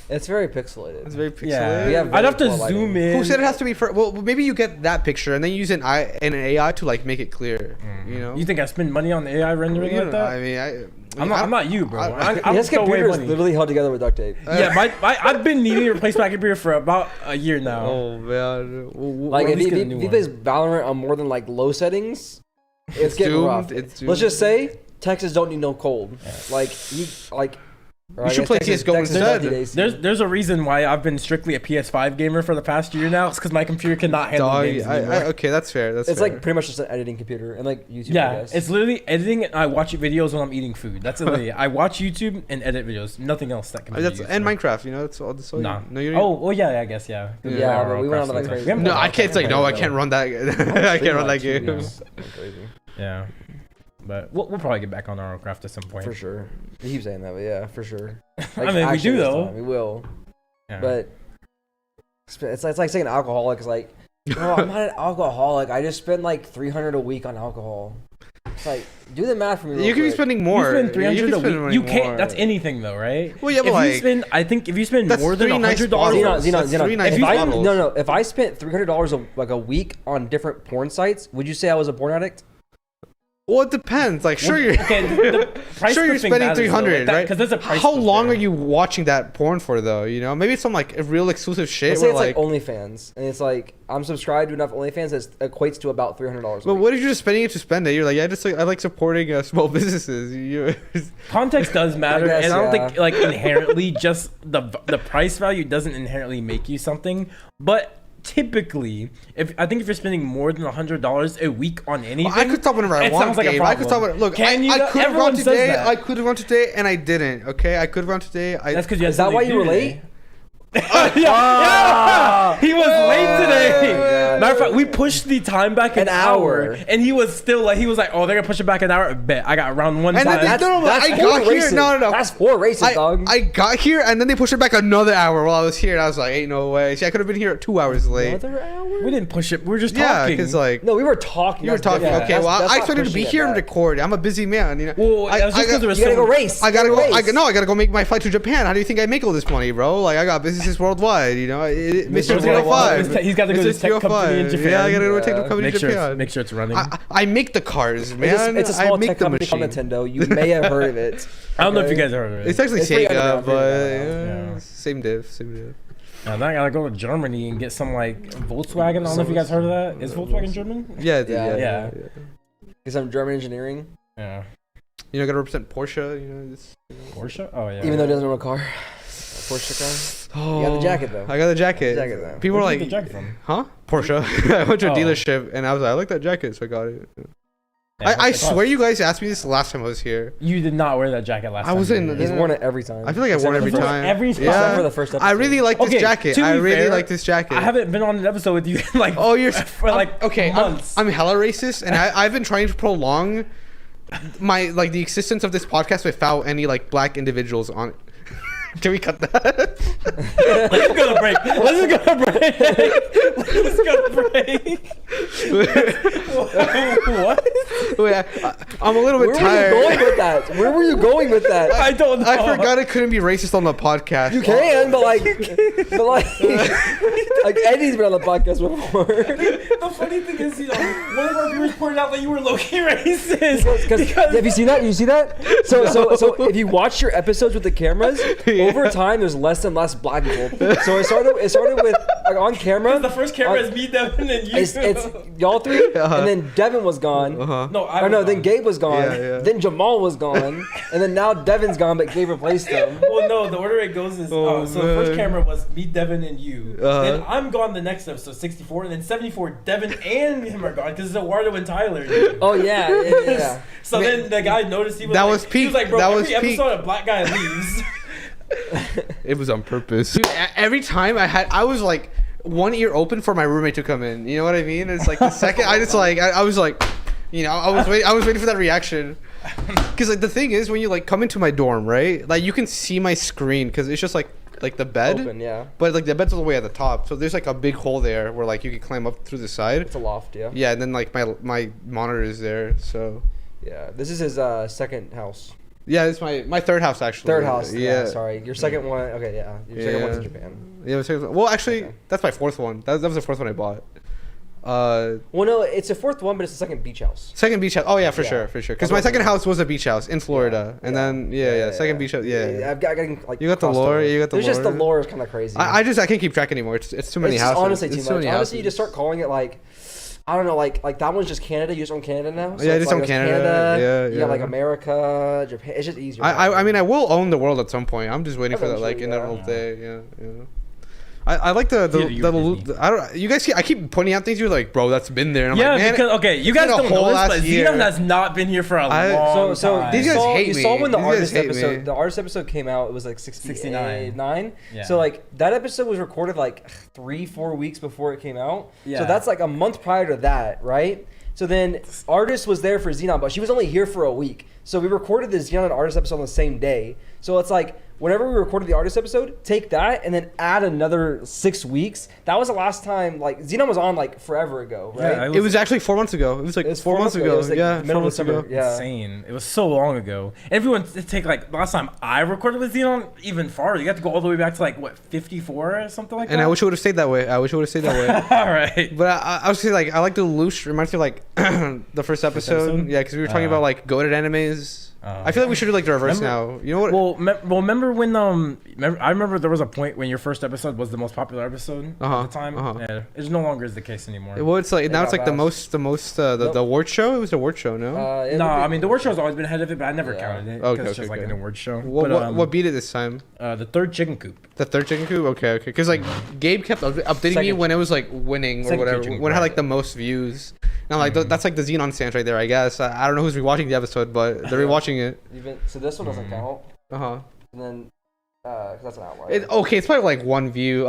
It's very pixelated.
It's very pixelated.
Yeah,
We have
I'd have to
very poor
zoom
lighting.
in.
Who said it has to be for? Well, maybe you get that picture and then you use an AI to like make it clear. You know.
You think I spend money on the AI rendering
You
like
know,
that?
I mean,
I'm not you, bro. I'm
His
throw away
computer is
money.
literally held together with duct tape.
Yeah, I've been needing to replace my computer for about a year now.
Oh man.
Like
Or at
if
least
he,
get a
if
new
he
one.
plays Valorant on more than like low settings, it's getting
doomed.
rough.
It's
Let's
doomed.
just say Texas don't need no cold. Like you like Or
You
I
should
guess
play
Texas-
CS:GO
Texas
instead.
LTDC.
There's a reason why I've been strictly a PS5 gamer for the past year now. It's because my computer cannot handle
Dog,
games anymore.
okay, that's fair. That's
It's
fair.
like pretty much just an editing computer and like YouTube. I
Yeah,
guess.
it's literally editing. And I watch videos when I'm eating food. That's literally. I watch YouTube and edit videos. Nothing else that can. Be
That's
used
and
for.
Minecraft. You know, that's all. That's all.
Nah.
No, you.
Oh, well, yeah, I guess yeah.
Yeah, but we went on to, like, crazy-
haven't
No,
done
I
that
can't. It's like no, I
though.
can't run that. I can't run that game.
Crazy.
Yeah, but we'll probably get back on Craft at some point.
For sure. You keep saying that, but yeah, for sure.
I mean, we
actually
do
this
though.
time, we will.
Yeah.
But it's like saying an alcoholic is like, no, I'm not an alcoholic. I just spend like $300 a week on alcohol. It's like, do the math for me.
You could be spending more.
You spend 300
can
a
spend
week. You
more.
can't. That's anything though, right?
Well, yeah, but
if
like,
you spend, I think if you spend
that's
more than
three nice
$100,
bottles.
Xenon,
That's three nice
if I,
bottles.
no, if I spent $300 like a week on different porn sites, would you say I was a porn addict?
Well, it depends. Like, sure, you're
okay, the price
sure
per
you're
thing
spending
matters, though,
300,
like
right?
Because there's a price.
How
per
long
there.
are you watching that porn for, though? You know, maybe it's some like real exclusive shit.
Let's say
Where,
it's like OnlyFans, and it's like I'm subscribed to enough OnlyFans that equates to about $300.
But what if you're just spending it to spend it? You're like, yeah, I like supporting small businesses. You,
Context does matter,
guess,
and I don't
yeah.
think like inherently just the price value doesn't inherently make you something, but. Typically, if you're spending more than $100 a week on anything,
I could stop whenever I
it
want.
sounds like a
Gabe. I could stop.
problem.
Look,
Can you?
I could have
Everyone
run
says
today.
that.
I could have run today, and I didn't. Okay, I could have run today.
That's because you had
Is that
something
why
to
you
do
were
today.
late?
Yeah, he was late today.
God.
Matter of fact, we pushed the time back an hour, and he was still like, oh, they're gonna push it back an hour. Bet I got round one
And
time.
then they-
That's
I
four
got here.
races.
No.
That's 4 races, dog.
I got here, and then they pushed it back another hour while I was here. And I was like, ain't no way. See, I could have been here 2 hours late.
Another hour?
we didn't push it. We were just
Yeah,
talking.
because like.
No, we were talking.
You were
That's
talking.
different.
Okay,
That's-
well,
that's
I
not
expected to
pushing
be
it
here and
back.
record. I'm a busy man, you know.
Well, that's just because there was
You gotta
so
go race.
I gotta
You
go.
race.
I gotta go make my flight to Japan. How do you think I make all this money, bro? Like, I got businesses worldwide. You know, Mr.
Mr.
305.
He's got to go to
Mr.
this tech company in
305.
Japan.
Yeah, I gotta go to a
Yeah.
tech company in Japan.
Make sure it's running.
I make the cars, man.
It's a small
I make
tech
the
company called
machine.
Nintendo. You may have heard of it.
I don't know if you
Okay?
guys heard of it.
It's actually
It's pretty
Sega,
underground,
but
Yeah.
same div.
Yeah, then I gotta go to Germany and get some like Volkswagen. I don't know if you guys heard of that. Is Volkswagen German?
Yeah,
Yeah.
Get some German engineering,
Yeah.
You know, gotta represent Porsche. You know,
Porsche? Oh yeah.
even though it doesn't own a car. A Porsche car.
Oh,
You got the jacket, though.
I got the jacket.
Jacket, though.
People were
Where'd
like,
you get the jacket from?
huh? Porsche. I went to a
Oh.
dealership and I was like, I like that jacket, so I got it.
Yeah,
I
what's it
swear
cost?
you guys asked me this last time I was here.
You did not wear that jacket last
I
time.
was
did
in-
you?
He's worn it every time.
I feel like I wore it every
Except for-
time.
Every
Except
Yeah.
for the first episode.
I really like this
Okay,
jacket.
to
I
be
really
fair,
like this jacket.
I haven't been on an episode with you in like
Oh, you're
for like
okay.
months.
I'm hella racist, and I've been trying to prolong my like the existence of this podcast without any like black individuals on it. Can we cut that?
Let's go to break. Let's go to break. Let's go to break. What?
Wait, I'm a little bit
Where were you
tired.
going with that? Where were you going with that?
I don't know.
I forgot it couldn't be racist on the podcast.
You can, but like Eddie's been on the podcast before.
The funny thing is, one of our viewers pointed out that you were low-key racist.
Because have you seen that? You see that? So if you watch your episodes with the cameras, over time there's less and less black people. So it started with like on camera.
The first camera is me, Devin, and you.
It's y'all three,
Uh-huh.
and then Devin was gone.
No, I
Or no,
was
then
on.
Gabe was gone.
Yeah.
Then Jamal was gone, and then now Devin's gone, but Gabe replaced him.
Well, no, the order it goes is
Oh,
so the first
man.
camera was me, Devin, and you.
Uh-huh.
Then I'm gone the next episode, 64, and then 74, Devin and him are gone because it's Eduardo and Tyler.
Oh yeah.
So then the guy noticed he was
That
like,
was
he
peak.
was like, bro,
That
every
was peak.
episode a black guy leaves.
It was on purpose. Dude, every time I was like one ear open for my roommate to come in. You know what I mean? It's like the second I just like I was like, you know, I was waiting for that reaction. Because like the thing is, when you like come into my dorm, right? Like you can see my screen because it's just like the bed.
Open, yeah.
But like the bed's all the way at the top, so there's like a big hole there where like you can climb up through the side.
It's a loft, yeah.
Yeah, and then like my monitor is there, so
Yeah. This is his second house.
yeah, it's my third house actually.
Third house. Yeah. Sorry. Your second one. Okay. Yeah. Your second one's in Japan.
Yeah, well, actually,
Okay.
that's my fourth one. That was the fourth one I bought. Uh,
Well, no, it's a fourth one, but it's the second beach house.
second beach house. Oh yeah, for
Yeah.
sure, for sure. Because
I'll
my
go
second
with that.
house was a beach house in Florida, and then second beach house. Yeah.
I've got like.
You got the
crossed
lore,
over.
you got the
There's just the
lore.
lore is kind of crazy.
I can't keep track anymore. It's too many
It's
houses.
honestly
It's
too
so
much.
many
Honestly, you just
houses.
start calling it like. I don't know, like that one's just Canada. You just own Canada now.
Yeah,
it's
just own
there's
Canada. Yeah,
You got like
yeah.
America, Japan. It's just easier.
I mean, I will own the world at some point. I'm just waiting for that, like,
Eventually,
inevitable
yeah.
day. Yeah. I like the I don't. You guys, I keep pointing out things. You're like, bro, that's been there. And I'm
Yeah,
like, man,
because okay, you
it's
guys
been a
don't know
whole
this,
last
but
year.
Xenon has not been here for a long
So
time.
These guys hate
you
me.
saw when the
These guys
artist
hate me.
episode, the artist episode came out. It was like
69.
Yeah. So like that episode was recorded like 3-4 weeks before it came out.
Yeah.
So that's like a month prior to that, right? So then artist was there for Xenon, but she was only here for a week. So we recorded the Xenon and artist episode on the same day. So it's like whenever we recorded the artist episode, take that and then add another 6 weeks. That was the last time like Xenon was on like forever ago, right?
Yeah,
It was actually 4 months ago. It was like
It was
4 months ago.
It was like
Yeah,
middle
4
of
months
December.
ago.
Yeah.
Insane. It was so long ago. Everyone take like last time I recorded with Xenon even farther. You have to go all the way back to like what 54 or something like
And
that.
I wish it would have stayed that way. All
right.
But I was saying, like, I like the Lelouch. Reminds me of like the first episode.
episode?
Yeah, because we were talking about like goated animes. I feel like we should do like the reverse now. You know what?
Well, remember when I remember there was a point when your first episode was the most popular episode at the time. Yeah, it no longer is the case anymore.
Well, it's like now
got
it's like
fast.
the award show. It was the award show, no?
No, I mean the award show's always been ahead of it, but I never counted it because
Okay,
it's just like an award show.
What beat it this time?
The third chicken coop.
The third chicken coop. Okay. Because like Gabe kept updating me
Second-
when it was like winning or
second
whatever.
chicken
When it had
coop.
like the most views. And I'm like, that's like the Xenon stance right there, I guess. I don't know who's rewatching the episode, but they're rewatching it.
So this one doesn't count.
Uh-huh.
And then 'cause that's an outlier.
Okay, it's probably like one view.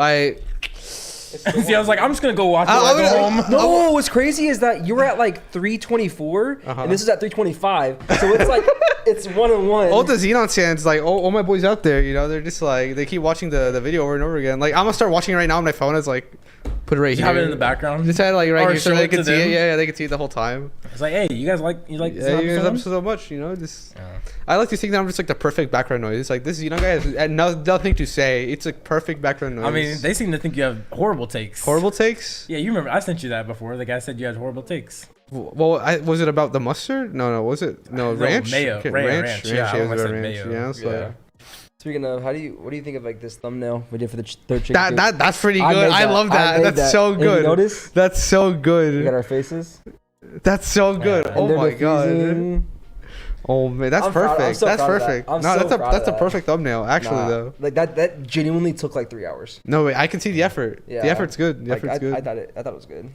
See, I was like, I'm just gonna go watch it when I go home.
No, what's crazy is that you were at like 324, and this is at 325. So it's like it's 1 and 1.
All the Xenon stands, like all my boys out there, you know, they're just like they keep watching the video over and over again. Like I'm gonna start watching it right now on my phone. It's like put it right
You
here.
have it in the background.
Just had it like right
Or
here so
show
they
it
can
to
see it.
them.
Yeah, they can see it the whole time.
It's like, hey, you guys like
Yeah,
this
you guys
episode?
episode so much, you know. Just I like to think that I'm just like the perfect background noise. It's like this Xenon guy has nothing to say. It's a perfect background noise.
I mean, they seem to think you have horrible takes.
horrible takes.
Yeah, you remember I sent you that before. The guy said you had horrible takes.
Well, was it about the mustard? No, was it? No, ranch.
mayo.
Okay,
Ranch. Yeah, I
it was
almost
about
said
ranch.
mayo.
Yeah, so
Yeah.
Speaking of, what do you think of like this thumbnail we did for the third chicken?
that's pretty
I
good.
made
I
that.
love
I
that.
made
That's
that.
so
And you
good.
notice?
That's so
We got
good.
our faces.
That's so good.
Yeah.
Oh
And they're
my god.
diffusing.
Oh man, that's
I'm proud- I'm
perfect.
so
That's
proud of that.
perfect.
I'm
No,
so proud of
that's a
that.
perfect thumbnail. Actually,
Nah,
though.
like that genuinely took like 3 hours.
No way, I can see the effort.
Yeah.
The effort's good. The
Like,
effort's good.
I thought it was good.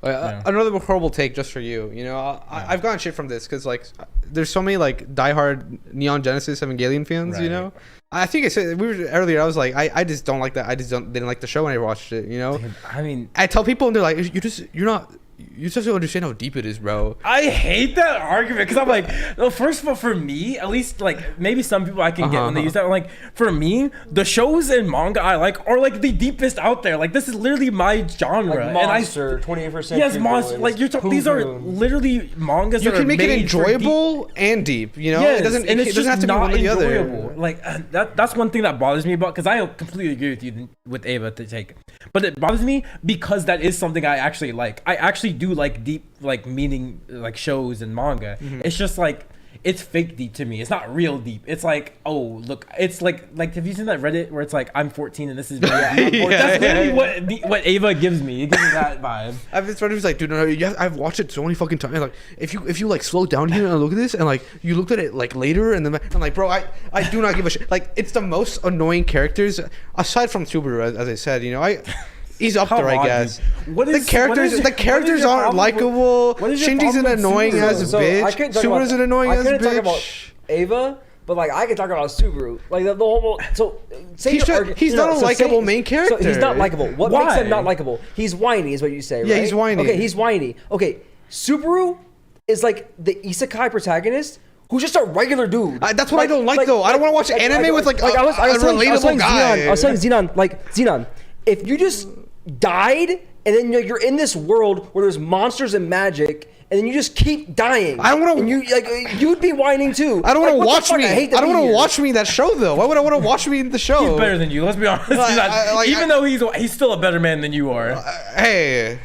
Another horrible take just for you. You know, I've gotten shit from this because like there's so many like diehard Neon Genesis Evangelion fans. You
Right.
know, I think I said earlier. I was like, I just don't like that. I just didn't like the show when I watched it. You know,
I mean,
I tell people and they're like, you just don't understand how deep it is, bro.
I hate that argument because I'm like, well, first of all, for me, at least, like maybe some people I can get when they use that. Like for me, the shows and manga I like are like the deepest out there. Like this is literally my genre.
Like Monster, 28%.
Yes, monster. Like you're talking. These are literally mangas.
You
that
can
are
make it
made for deep-
enjoyable and deep. You know,
Yes,
it doesn't.
and
It
it's
doesn't have
just
to be one
not
or the other.
enjoyable. Like that's one thing that bothers me about because I completely agree with you with Ava to take, but it bothers me because that is something I actually like. I actually do like deep, like meaning, like shows and manga. It's just like it's fake deep to me. It's not real deep. It's like, oh look, it's like have you seen that Reddit where it's like I'm 14 and this is me. That's literally what Ava gives me. It gives me that vibe.
I've been friend who's like, dude, no, I've watched it so many fucking times. Like, if you like slow down here and look at this, and like you looked at it like later, and then I'm like, bro, I do not give a shit. Like, it's the most annoying characters aside from Subaru, as I said. You know, he's up there, I guess. The characters aren't likable. Shinji's an annoying ass bitch. Subaru's an annoying ass
I couldn't talk about
bitch.
Ava, but like I could talk about Subaru. Like the whole. So
He's not a likable main character.
So he's not likable. What makes
Why?
him not likable? He's whiny, is what you say, right?
Yeah, he's whiny.
Okay, he's whiny. Okay, Subaru is like the isekai protagonist who's just a regular dude.
That's what I don't like, though. I don't want to watch anime with like a relatable guy.
I was telling Xenon, Xenon, if you just died and then you're in this world where there's monsters and magic. And then you just keep dying.
I don't want to.
You'd be whining too.
I don't want to
what the
watch
fuck?
me. I don't want to watch me that show though. Why would I want to watch me in the show?
He's better than you. Let's be honest. Even though he's still a better man than you are.
Hey,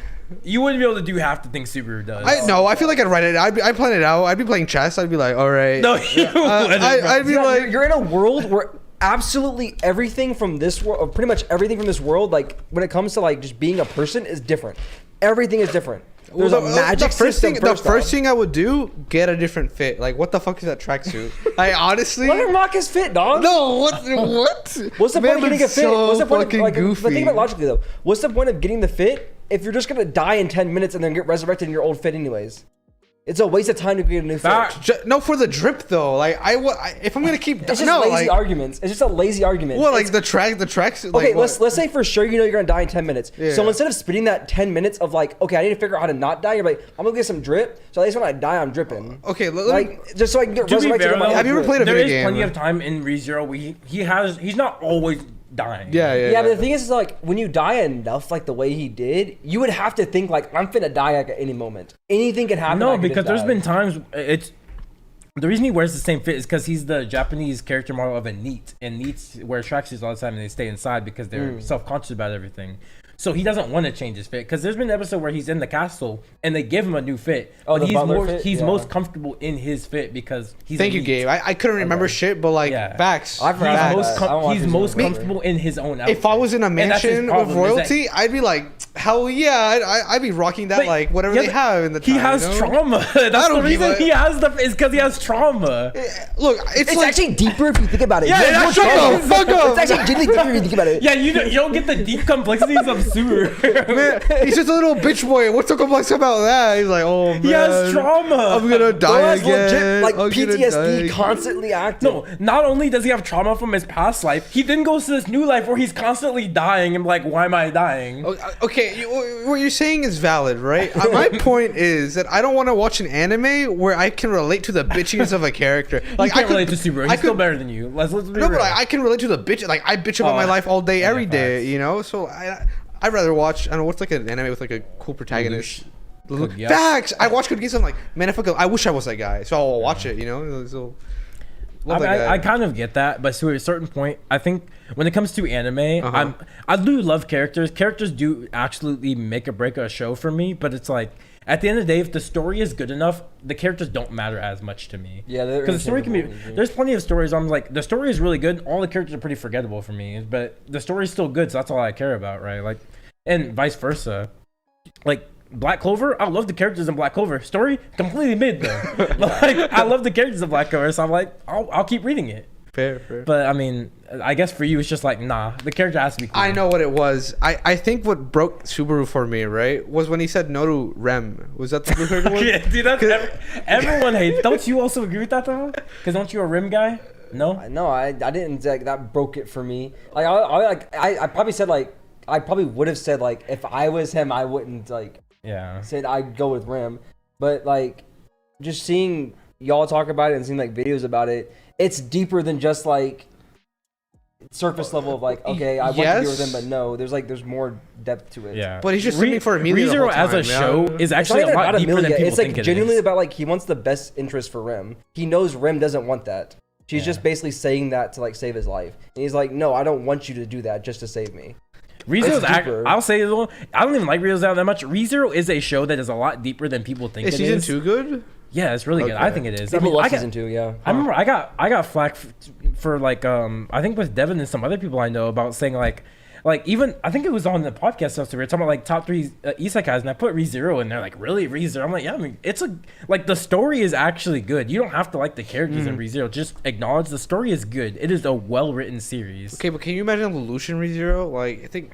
You wouldn't be able to do half the things Subaru does.
I feel like I'd write it. I'd plan it out. I'd be playing chess. I'd be like, all right.
No, you wouldn't, bro.
I'd be like,
you're in a world where absolutely everything from this world, or pretty much everything from this world, like when it comes to like just being a person, is different. Everything is different. There's a magic system.
The first thing I would do, get a different fit. Like, what the fuck is that tracksuit? I honestly.
Let him rock his fit, dog.
No, what?
What's the point of getting a fit?
So
What's the point of, like,
goofy.
but think about it logically though. What's the point of getting the fit if you're just gonna die in 10 minutes and then get resurrected in your old fit anyways? It's a waste of time to get a new fit.
No, for the drip though. Like if I'm gonna keep,
it's just lazy arguments. It's just a lazy argument.
Well, like the tracks.
Okay,
like,
let's say for sure you know you're gonna die in 10 minutes.
Yeah.
So instead of spending that 10 minutes of like, okay, I need to figure out how to not die, you're like, I'm gonna get some drip. So at least when I die, I'm dripping.
Okay,
like just so I can get resurrected.
Have you ever played a video game?
There is plenty of time in ReZero where he's not always dying.
Yeah, but the thing is like when you die enough like the way he did, you would have to think like I'm finna die like, at any moment. Anything can happen.
No, because there's been times it's the reason he wears the same fit is because he's the Japanese character model of a NEET, and NEETs wear tracksuits all the time and they stay inside because they're self-conscious about everything. So he doesn't want to change his fit because there's been an episode where he's in the castle and they give him a new fit.
Oh,
but he's most comfortable in his fit because he's.
Thank you, Gabe. I couldn't remember shit, but like facts.
He's most comfortable in his own outfit.
If I was in a mansion with royalty, I'd be like, hell yeah, I'd be rocking that, but like whatever they have in the time.
He has trauma. That's the reason he has is because he has trauma.
Look, it's like,
actually deeper if you think about it.
Yeah,
shut the fuck up. It's actually genuinely deeper if you think about it.
Yeah, you don't get the deep complexities of Subaru.
Man, he's just a little bitch boy. What's so complex about that? He's like, oh man,
he has trauma.
I'm gonna die again.
Legit, like PTSD constantly active.
No, not only does he have trauma from his past life, he then goes to this new life where he's constantly dying and like, why am I dying?
Okay, what you're saying is valid, right? My point is that I don't want to watch an anime where I can relate to the bitchiness of a character. Like,
I can't relate to Subaru. He's still better than you. Let's be real.
But I can relate to the bitch. Like I bitch about my life all day, every day. You know, so I'd rather watch. I don't know what's like an anime with like a cool protagonist. Facts. I watch Code Geass. I'm like, man, I wish I was that guy. So I'll watch it. You know. So,
I kind of get that, but to a certain point, I think when it comes to anime, I do love characters. Characters do absolutely make or break a show for me, but it's like at the end of the day, if the story is good enough, the characters don't matter as much to me. Yeah, because the story can be. There's plenty of stories. I'm like, the story is really good. All the characters are pretty forgettable for me, but the story is still good, so that's all I care about, right? Like, and vice versa. Like Black Clover, I love the characters in Black Clover. Story completely mid though. Like, I love the characters in Black Clover, so I'm like, I'll keep reading it.
Fair.
But I mean, I guess for you, it's just like, nah, the character has to be cool.
I know what it was. I think what broke Subaru for me, right, was when he said no to Rem. Was that the blue haired one?
Yeah, dude, that's everyone hates. Don't you also agree with that though? Because don't you a Rem guy? No.
No, I didn't. Like, that broke it for me. Like I probably said like I probably would have said like if I was him, I wouldn't like. Yeah. Said I'd go with Rem, but like just seeing y'all talk about it and seeing like videos about it, it's deeper than just like surface level of like, okay, I want to be with him, but no, there's more depth to it.
Yeah. But he's just looking for Amelia.
ReZero as a show is actually a lot deeper than people
it's
think
like genuinely about like he wants the best interest for Rem. He knows Rem doesn't want that. She's just basically saying that to like save his life, and he's like, no, I don't want you to do that just to save me.
ReZero's I'll say it, I don't even like ReZero's that much. ReZero is a show that is a lot deeper than people think it is.
Is season 2 good?
Yeah, it's really good. I think it is.
People love season 2, yeah.
I remember I got flack for like I think with Devin and some other people I know about saying like even I think it was on the podcast stuff. So we were talking about like top 3 isekais, and I put ReZero in there. Like, really, ReZero? I'm like, yeah. I mean, it's like the story is actually good. You don't have to like the characters in ReZero. Just acknowledge the story is good. It is a well written series.
Okay, but can you imagine Lelouch in ReZero? Like, I think.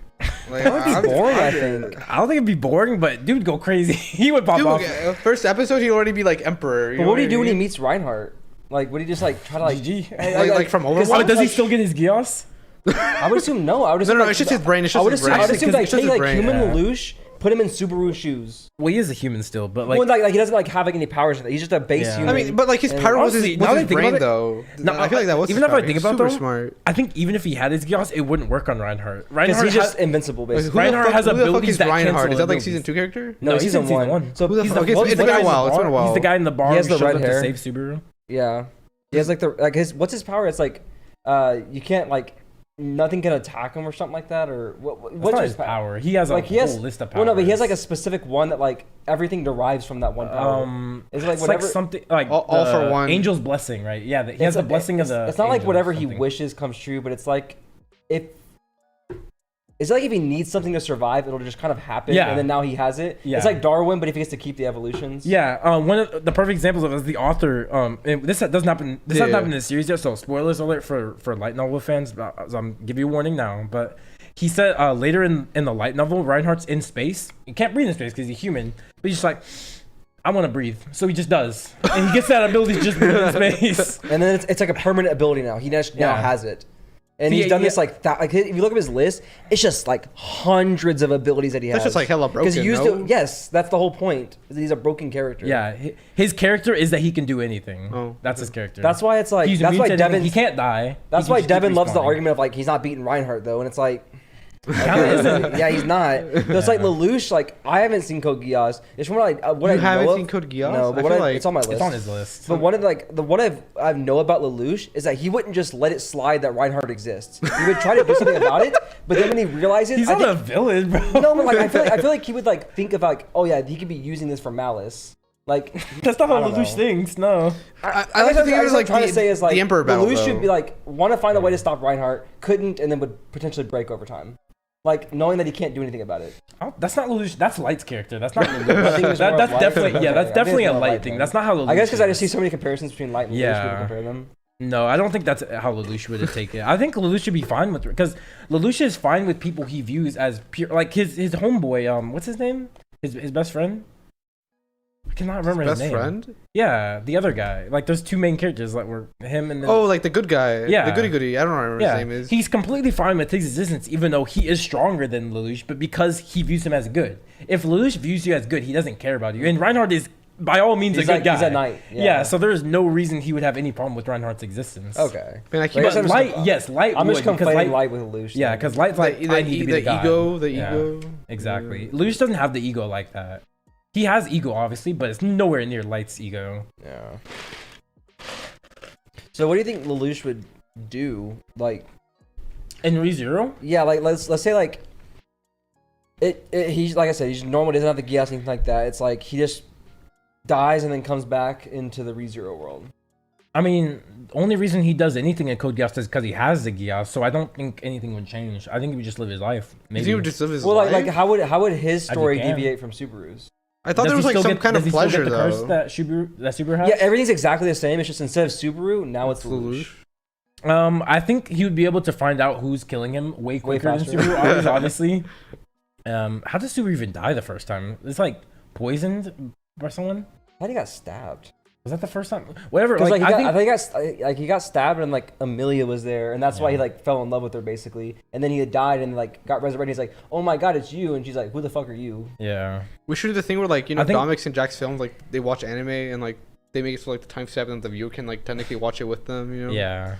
Like,
that would be boring. I think.
I don't think it'd be boring, but dude, go crazy. He would pop off.
First episode, he'd already be like emperor.
But what do you do when he meets Reinhardt? Like, would he just like try to like
GG?
Like from Overwatch?
Oh, does he still get his Gios?
I would assume no. I would assume
no. It's just his brain. It's just his brain.
I would assume like take like human Lelouch, put him in Subaru's shoes.
Well, he is a human still, but like,
well, like he doesn't like have like any powers. He's just a base human.
I mean, but like his power was his brain though.
No,
I feel like that was
even if I think about it,
smart.
I think even if he had his Gios, it wouldn't work on Reinhardt.
Because he's just invincible, basically.
Reinhardt has abilities that
Reinhardt? Is that like season 2 character?
No, season 1.
So it's been a while. It's been a while.
He's the guy in the bar.
He has the red hair
to save Subaru.
Yeah, he has like his what's his power? It's like you can't like. nothing can attack him or something like that, or what's
not his power? He has a whole list of powers.
Well, no, but he has like a specific one that like everything derives from that one power.
Is it like whatever? Like something like
all for one.
Angel's blessing, right? Yeah, he has the blessing of the.
It's not like whatever he wishes comes true, but it's like if. It's like if he needs something to survive, it'll just kind of happen, and then now he has it. Yeah. It's like Darwin, but if he gets to keep the evolutions.
Yeah, one of the perfect examples of it is the author. And this doesn't happen. This hasn't happened in the series yet, so spoilers alert for light novel fans. So I'm give you a warning now. But he said later in the light novel, Reinhardt's in space. He can't breathe in space because he's human, but he's just like, I want to breathe, so he just does, and he gets that ability to just breathe in space.
And then it's like a permanent ability now. He now has it. And he's done this like if you look at his list, it's just like hundreds of abilities that he has.
That's just like hella broken. Because he used it.
Yes, that's the whole point. He's a broken character.
Yeah, his character is that he can do anything. Oh, that's his character.
That's why it's like that's why Devin
he can't die.
That's why Devin loves the argument of like he's not beating Reinhardt though, and it's like. Yeah, he's not. No, it's like Lelouch. Like I haven't seen Code Geass. It's from what I haven't
seen Code Geass.
No, but it's on my list.
It's on his list.
But what I know about Lelouch is that he wouldn't just let it slide that Reinhardt exists. He would try to do something about it, but then when he realizes
he's not a villain, bro.
No, but like I feel like he would like think of like, oh yeah, he could be using this for malice. Like
that's not how Lelouch thinks. No,
I like to think it was like
trying to say is like
the Emperor battle.
Lelouch should be like want to find a way to stop Reinhardt, couldn't, and then would potentially break over time. Like knowing that he can't do anything about it.
Oh, that's not Lelouch. That's Light's character. That's not Lelouch. That's definitely that's definitely a Light thing. That's not how Lelouch.
I guess because I just see so many comparisons between Light and Lelouch. People compare them.
No, I don't think that's how Lelouch would have taken it. I think Lelouch should be fine with it because Lelouch is fine with people he views as pure. Like his homeboy. What's his name? His best friend. I cannot remember his name.
Best friend?
Yeah, the other guy. Like, there's two main characters. Like, were him and
like the good guy.
Yeah,
the goody. I don't remember his name is.
He's completely fine with his existence, even though he is stronger than Lelouch. But because he views him as good. If Lelouch views you as good, he doesn't care about you. And Reinhardt is by all means a good guy.
He's a knight.
Yeah, so there's no reason he would have any problem with Reinhardt's existence.
Okay.
But Light, Light.
I'm just conflating Light with Lelouch.
Yeah, because Light's like
the ego.
Exactly. Lelouch doesn't have the ego like that. He has ego, obviously, but it's nowhere near Light's ego.
Yeah. So what do you think Lelouch would do, like
in ReZero?
Yeah, like let's say like he's like I said, he's normal, doesn't have the Geass, anything like that. It's like he just dies and then comes back into the ReZero world.
I mean, the only reason he does anything in Code Geass is because he has the Geass, so I don't think anything would change. I think he would just live his life. Maybe
he would just live his life.
Well, like how would his story deviate from Subaru's?
I thought there was like some kind of pleasure though.
Curse that Subaru has?
Yeah, everything's exactly the same. It's just instead of Subaru, now it's Lelouch.
I think he would be able to find out who's killing him way quicker than Subaru, obviously. How does Subaru even die the first time? It's like poisoned by someone?
I thought he got stabbed.
Was that the first time? Whatever.
Like, I think he got stabbed and like Amelia was there, and that's why he like fell in love with her basically. And then he had died and like got resurrected. He's like, "Oh my god, it's you!" And she's like, "Who the fuck are you?"
Yeah.
We should do the thing where like Domix and Jack's films like they watch anime and like they make it so like the timestamp and the viewer can like technically watch it with them. You know?
Yeah.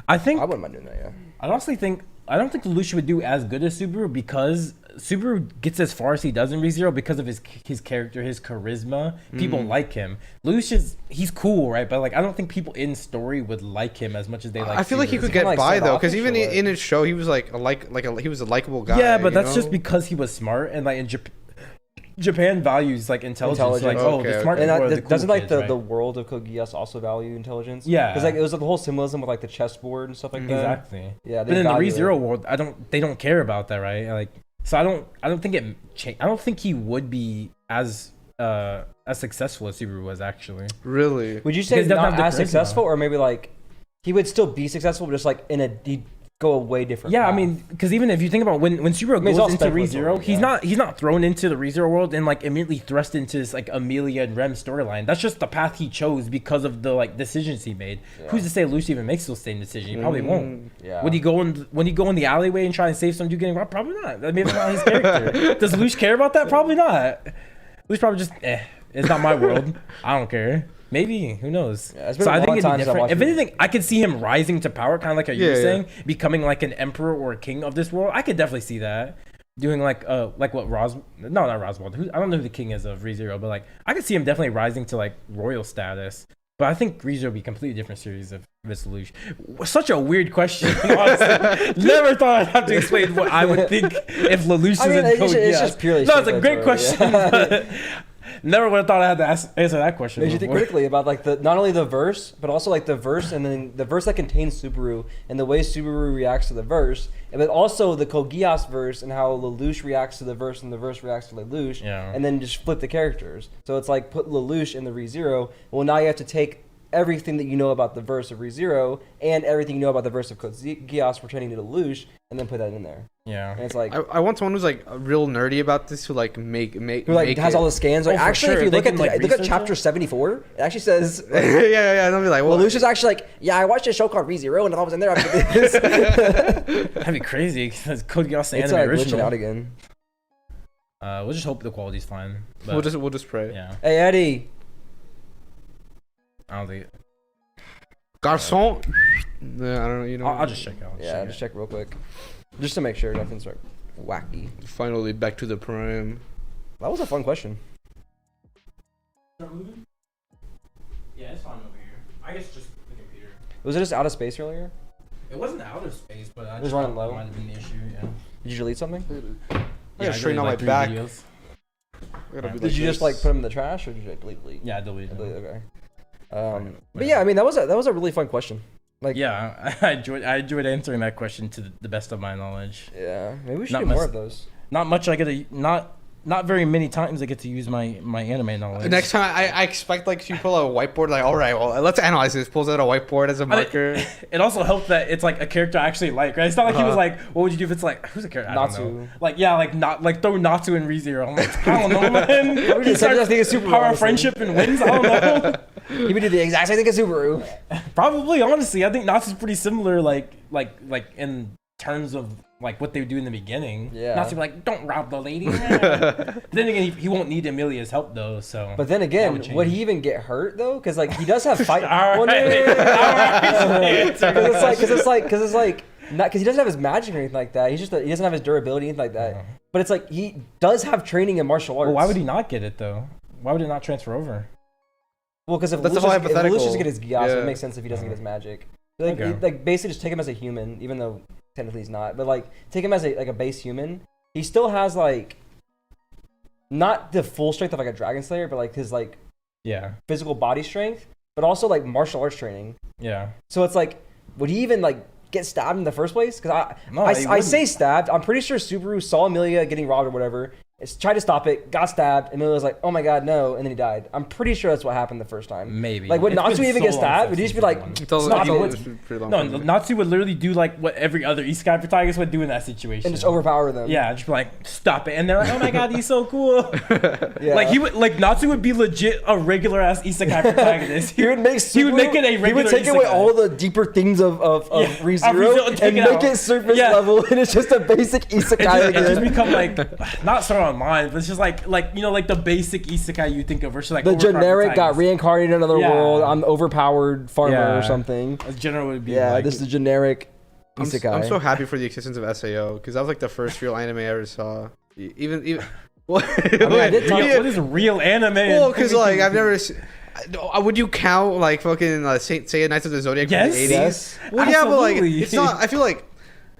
I wouldn't mind doing that. Yeah. I honestly think I don't think Lelouch would do as good as Subaru because Subaru gets as far as he does in ReZero because of his character, his charisma. People like him. Lelouch he's cool, right? But like I don't think people in story would like him as much as they like.
I feel like he could get by though, because even in his show, he was like he was a likable guy.
Yeah, but that's just because he was smart and like in Japan values like intelligence. Like the smart people are the cool
doesn't like
kids, right?
the world of Code Geass also value intelligence?
Yeah,
because like it was like the whole symbolism with like the chessboard and stuff like that.
Exactly.
Yeah,
but in the ReZero world, they don't care about that, right? Like. So I don't think he would be as successful as Subaru was actually.
Really?
Would you say not as successful, or maybe like he would still be successful, but just like he'd go a way different path?
I mean, because even if you think about when Subaru goes into ReZero, he's not thrown into the ReZero world and like immediately thrust into this like Amelia and Rem storyline. That's just the path he chose because of the like decisions he made. Yeah. Who's to say Lelouch even makes those same decisions? He probably won't. Yeah. Would he go in the alleyway and try and save some dude getting robbed? Probably not. Maybe that's not his character. Does Lelouch care about that? Probably not. Lelouch probably just it's not my world. I don't care. Maybe, who knows? Yeah, so I think it'd be different. If anything, I could see him rising to power, kind of like you were saying, becoming like an emperor or a king of this world. I could what Roswald? No, not Roswald. I don't know who the king is of ReZero, but like I could see him definitely rising to like royal status. But I think ReZero would be a completely different series if it's Lelouch. Such a weird question, honestly. Never thought I'd have to explain what I would think if Lelouch is in Code
it's just purely.
No, it's a great
straightforward,
question.
yeah.
But never would have thought I had to answer that question.
Makes you think
before.
critically about like the not only the verse, but also like the verse and then the verse that contains Subaru and the way Subaru reacts to the verse, but also the Code Geass verse and how Lelouch reacts to the verse and the verse reacts to Lelouch, and then just flip the characters. So it's like put Lelouch in the ReZero. Well, now you have to take everything that you know about the verse of ReZero and everything you know about the verse of Code Geass pertaining to Lelouch, and then put that in there.
Yeah,
and it's like
I want someone who's like real nerdy about this who like make
who like has all the scans. Like actually, if you look at chapter 74, it actually says like,
yeah. They'll be like, well,
Lelouch is actually like, yeah, I watched a show called ReZero and I was in there after this.
That'd be crazy because Code Geass the
it's
anime
like
original.
glitching out again.
We'll just hope the quality's fine. But,
we'll just pray.
Yeah.
Hey Eddie.
I don't think.
Garçon. Yeah, I don't know. You know.
I'll just check out.
Just check real quick, just to make sure nothing's like wacky.
Finally back to the prime.
That was a fun question.
Start moving? Yeah, it's fine over here. I guess just the computer.
Was it just out of space earlier?
It wasn't out of space, but I
just running low.
Might have been the issue. Yeah.
Did you delete something?
I gotta straighten out my back.
Did you just like put them in the trash or did you delete?
Yeah, I deleted them.
Okay. But yeah, I mean that was a really fun question. Like
yeah, I enjoyed answering that question to the best of my knowledge.
Yeah, maybe we should do more of those.
Not much. I get to not very many times I get to use my anime knowledge.
Next time I expect like you pull a whiteboard like, all right, well let's analyze this. Pulls out a whiteboard as a marker.
It also helped that it's like a character I actually like. Right? It's not like he was like, what would you do if it's like who's a character? I don't
Natsu.
know. Like yeah, like throw Natsu in ReZero. I'm like I don't know, man. He starts
I think it's super
power of friendship and wins. I don't know.
He would do the exact same thing as Subaru.
Probably, honestly, I think Natsu's pretty similar, like in terms of like what they would do in the beginning.
Yeah.
Natsu like, don't rob the lady. Then again, he won't need Emilia's help though. So.
But then again, would he even get hurt though? Because like he does have fight.
All right.
Because it's like not because he doesn't have his magic or anything like that. He doesn't have his durability or anything like that. But it's like he does have training in martial arts.
Well, why would he not get it though? Why would it not transfer over?
Well, because if
that's the whole hypothetical.
Lelouch doesn't get his Geass, it makes sense if he doesn't get his magic. Like basically just take him as a human, even though technically he's not. But like take him as a base human. He still has like not the full strength of like a Dragon Slayer, but like his like physical body strength, but also like martial arts training.
Yeah.
So it's like, would he even like get stabbed in the first place? Because I say stabbed. I'm pretty sure Subaru saw Emilia getting robbed or whatever. Tried to stop it, got stabbed, and Emilia was like, "Oh my god, no!" And then he died. I'm pretty sure that's what happened the first time.
Maybe.
Like, would Natsu even get stabbed? Would he just be like, "Stop it"?
No, Natsu would literally do like what every other isekai protagonist would do in that situation,
and just overpower them.
Yeah, just be like, "Stop it!" And they're like, "Oh my god, he's so cool." Like Natsu would be legit a regular ass isekai protagonist. He would make it a regular.
He would take
isekai.
away all the deeper things of ReZero and make it surface level, and it's just a basic isekai again.
It just become like not Sword Online, but it's just like the basic isekai you think of versus like
the generic got reincarnated in another world. I'm overpowered farmer or something.
A general would be
this is the generic isekai.
I'm so happy for the existence of SAO because that was like the first real anime I ever saw. Even what
is real anime?
Well, because like I've never. Would you count like fucking Saint Seiya Knights of the Zodiac from the 80s?
Yes.
Well, yeah, but like it's not. I feel like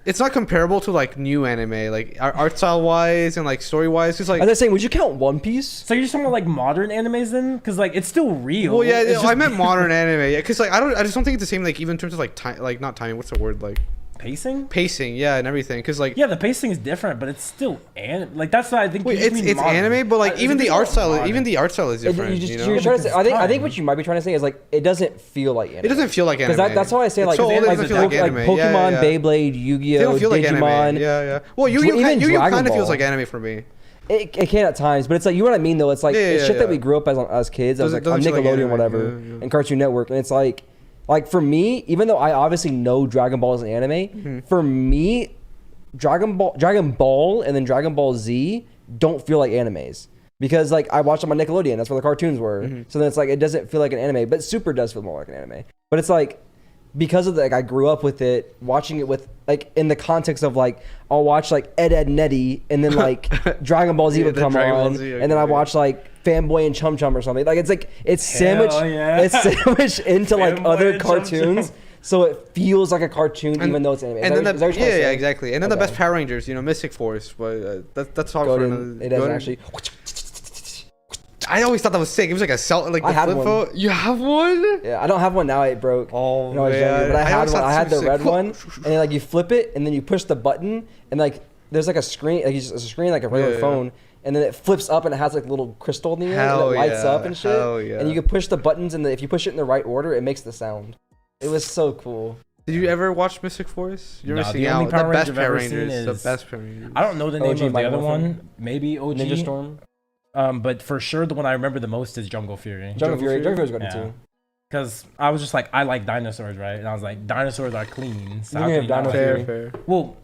it's not comparable to like new anime, like art style wise and like story wise. Because like,
as I was saying, would you count One Piece?
So you're just talking about like modern animes then? Because like it's still real.
Well, yeah, I meant modern anime. Yeah, because like I just don't think it's the same. Like even in terms of like time, like not timing. What's the word like? Pacing, yeah, and everything. Because like
the pacing is different, but it's still anime. Like that's what I think.
Wait, it's anime, but like even the art style, is different.
You're trying to say, I think what you might be trying to say is like it doesn't feel like anime.
It doesn't feel like anime.
Because that's why I say like Pokemon, Beyblade, Yu-Gi-Oh,
they don't feel
Digimon.
Like anime. Yeah. Well, Yu-Gi-Oh kind of feels like anime for me.
It can at times, but it's like, you know what I mean though. It's like it's shit that we grew up as kids. I was like on Nickelodeon or whatever, and Cartoon Network, and it's like for me, even though I obviously know Dragon Ball is an anime, for me, Dragon Ball and then Dragon Ball Z don't feel like animes. Because like I watched them on Nickelodeon, that's where the cartoons were. So then it's like it doesn't feel like an anime, but Super does feel more like an anime. But it's like because of like I grew up with it, watching it with like in the context of like I'll watch like Ed, Ed and Eddie, and then like Dragon Ball Z would come on, and then I watch like Fanboy and Chum Chum or something. Like it's sandwiched,
yeah.
it's sandwiched into like
Fanboy
other
and Chum Chum.
cartoons, so it feels like a cartoon even though it's animated.
And then
yeah,
exactly. And then the best Power Rangers, Mystic Force, but that's all for another.
It doesn't actually.
I always thought that was sick. It was like a cell, like
I
the
had
flip
one.
phone. You have one?
Yeah, I don't have one now. It broke.
Oh
when I was younger,
man!
but I had
always
one.
thought
I had
it
the
was
red
sick.
one, and then like you flip it, and then you push the button, and like there's like a screen, like it's a screen like a regular phone, and then it flips up, and it has like a little crystal in the end, and it lights up and shit.
Hell yeah.
And you can push the buttons, and if you push it in the right order, it makes the sound. It was so cool.
Did you ever watch Mystic Force? You're missing
the only
out.
Power
The best
Ranger I've
Power
ever seen
Rangers. The
is-
best Power Rangers.
I don't know the name
OG
of the
Mighty
other
Morphin.
one. Maybe OG.
Ninja Storm,
But for sure, the one I remember the most is Jungle Fury.
Jungle Fury. Jungle Fury's good
Yeah.
too.
Because I was just like, I like dinosaurs, right? And I was like, dinosaurs are clean. So
You
how
can
can
have
you not
Dino
like-
Fury.
Fair.
Well,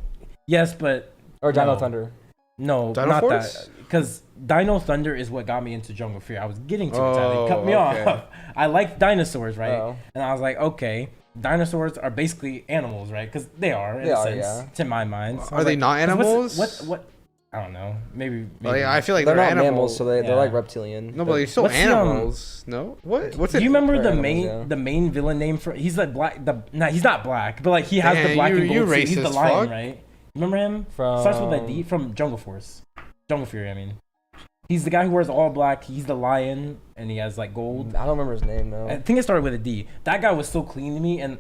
yes, but
Or Dino
No.
Thunder.
no,
Dino
not
Force?
that. Because Dino Thunder is what got me into Jungle Fury. I was getting to it.
Oh,
They cut me
okay.
off. I like dinosaurs, right?
Oh.
And I was like, okay, dinosaurs are basically animals, right? Because they are, in
They
a
are,
sense,
yeah.
to my mind. So I
Are
was
they
like,
not
'cause
animals?
What? I don't know. Maybe.
Like, I feel like
They're
they're
not
animals.
mammals, so they're
Yeah.
like reptilian.
No, but they're still
What's the,
animals. No? What? What's
Do
it?
you remember
They're
the
animals,
the main villain name for? He's like black. Nah, he's not black, but like he has
Man,
the black and
you
gold suit. He's the
racist
lion,
fuck.
right? Remember him?
From
Starts with a D from Jungle Force, Jungle Fury. I mean, he's the guy who wears all black. He's the lion, and he has like gold.
I don't remember his name though.
I think it started with a D. That guy was so clean to me, and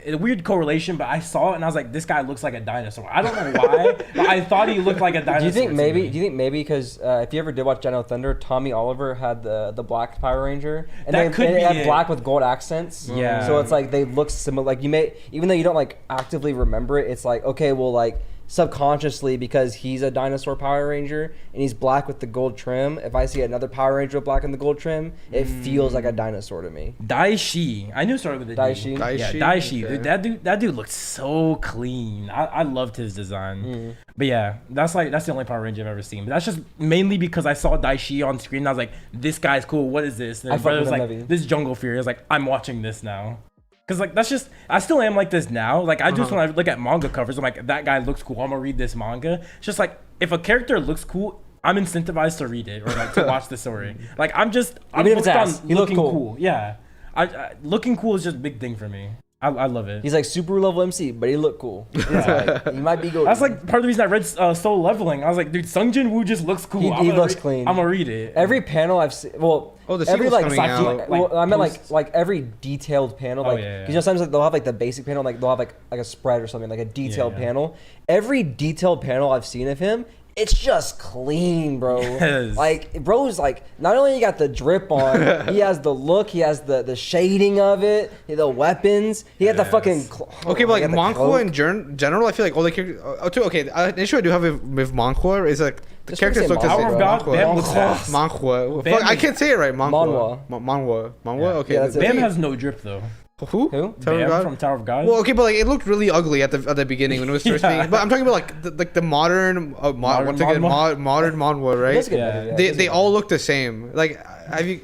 a weird correlation, but I saw it and I was like, this guy looks like a dinosaur. I don't know why, but I thought he looked like a dinosaur.
Do you think
to
maybe?
me.
Do you think maybe because if you ever did watch Dino Thunder, Tommy Oliver had the black Power Ranger, and
That could
they
be
had
it.
black with gold accents.
Yeah.
So it's like they look similar. Like you may, even though you don't like actively remember it, it's like okay, well like subconsciously because he's a dinosaur Power Ranger and he's black with the gold trim. If I see another Power Ranger with black and the gold trim, it feels like a dinosaur to me.
Daishi. I knew it started with a D.
Daishi?
Yeah,
Daishi?
Daishi.
Okay.
Dude, that dude looked so clean. I loved his design. But yeah, that's the only Power Ranger I've ever seen. But that's just mainly because I saw Daishi on screen and I was like, this guy's cool. What is this? And
I
my
fuck
brother
with
was
him
like,
heavy.
this is Jungle Fury. I was like, I'm watching this now. Cause like that's just I still am like this now. Like I just when I look at manga covers, I'm like that guy looks cool. I'm gonna read this manga. It's just like if a character looks cool, I'm incentivized to read it or like to watch the story. Like I'm
Even if
hooked
it's ass,
on
he looked
looking
cool.
cool. Yeah, I looking cool is just a big thing for me. I love it.
He's like Subaru level MC, but he looked cool. It's like, he might be good.
That's like part of the reason I read Soul Leveling. I was like, dude, Sung Jin Woo just looks cool.
He looks clean.
I'm gonna read it.
Every panel I've seen, well,
Oh, the
every
sequel's
like,
coming out.
well, I meant
posts.
like every detailed panel, like,
yeah, yeah.
because sometimes like, they'll have like the basic panel, like they'll have like a spread or something, like a detailed
yeah.
panel. Every detailed panel I've seen of him, it's just clean, bro.
Yes.
Like, bro's like, not only you got the drip on, he has the look, he has the shading of it, the weapons, he had the
Yes.
fucking.
Okay, but like
he had the
Manhwa
cloak.
in general, I feel like all the characters. Okay, an issue I do have with Manhwa is like the
Just
characters
wanna
look
say
the same.
Power of God, Bam looks fast.
Manhwa.
Bam
Fuck, I
is-
can't say it right. Manhwa.
Manhwa.
Manhwa. Okay.
Yeah, that's it.
Bam has no drip though.
Who?
Who?
Tower of
Bam
God?
from Tower of God.
Well, okay, but like it looked really ugly at the beginning when it was first
Yeah.
being. But I'm talking about like the modern,
Modern
once again,
Manhwa?
modern Manhwa,
It
right?
does get
Yeah.
better,
They
it does
they
get
all look the same. Like have you?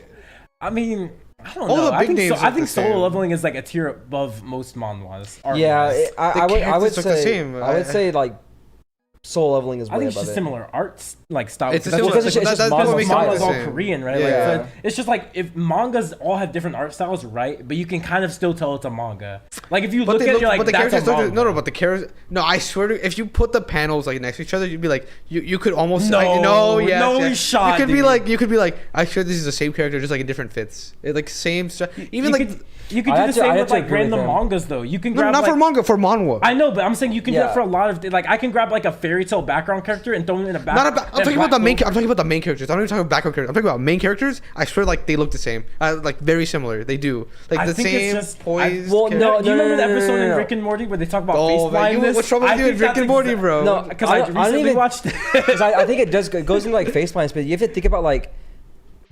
I mean, I don't
All
know.
the big names
I
look
think
the
Solo
same.
Leveling is like a tier above most manhwas.
Yeah,
art-wise.
I would
characters look the
say
same.
I would say like Soul Leveling is way
I think it's
above
just
it.
similar arts like style.
It's a
That's
similar.
because it's just
That's
manga
what makes it
style.
look
manga's
the
all
same.
Korean, right?
Yeah.
Like, so it's just like if mangas all have different art styles, right? But you can kind of still tell it's a manga. Like if you
But
look at it, you're like,
but the
that's a
characters look
manga.
no, but the characters. No, I swear to, if you put the panels like next to each other, you'd be like, you could almost
No,
like, no, yes,
no,
yes.
we shot,
You could be
dude.
like, I sure this is the same character, just like in different fits. Like same stuff. Even
you
like
you could
I
do
had
the
to- I
same
had
with
to
like
agree with
random
him.
mangas though. You can
no,
grab
not
like,
for manga, for manhwa.
I know, but I'm saying you can do
Yeah.
that for a lot of like I can grab like a fairy tale background character and throw it in a back.
Not about, I'm talking about the main. I'm talking about the main characters. I'm not even talking about background characters. I'm talking about main characters. I swear, like they look the same. Like very similar. They do. Like
I
the
think it's
same
just-
poise.
well,
character.
no,
Do you remember the episode
no.
in Rick and Morty where they talk about
Oh,
face
man,
blindness?
what's wrong with you
I
and
think
Rick and
that's
Morty, bro?
No,
Because
I
I
don't
recently
even-
watched it.
Because I think it goes into like face blindness, but you have to think about like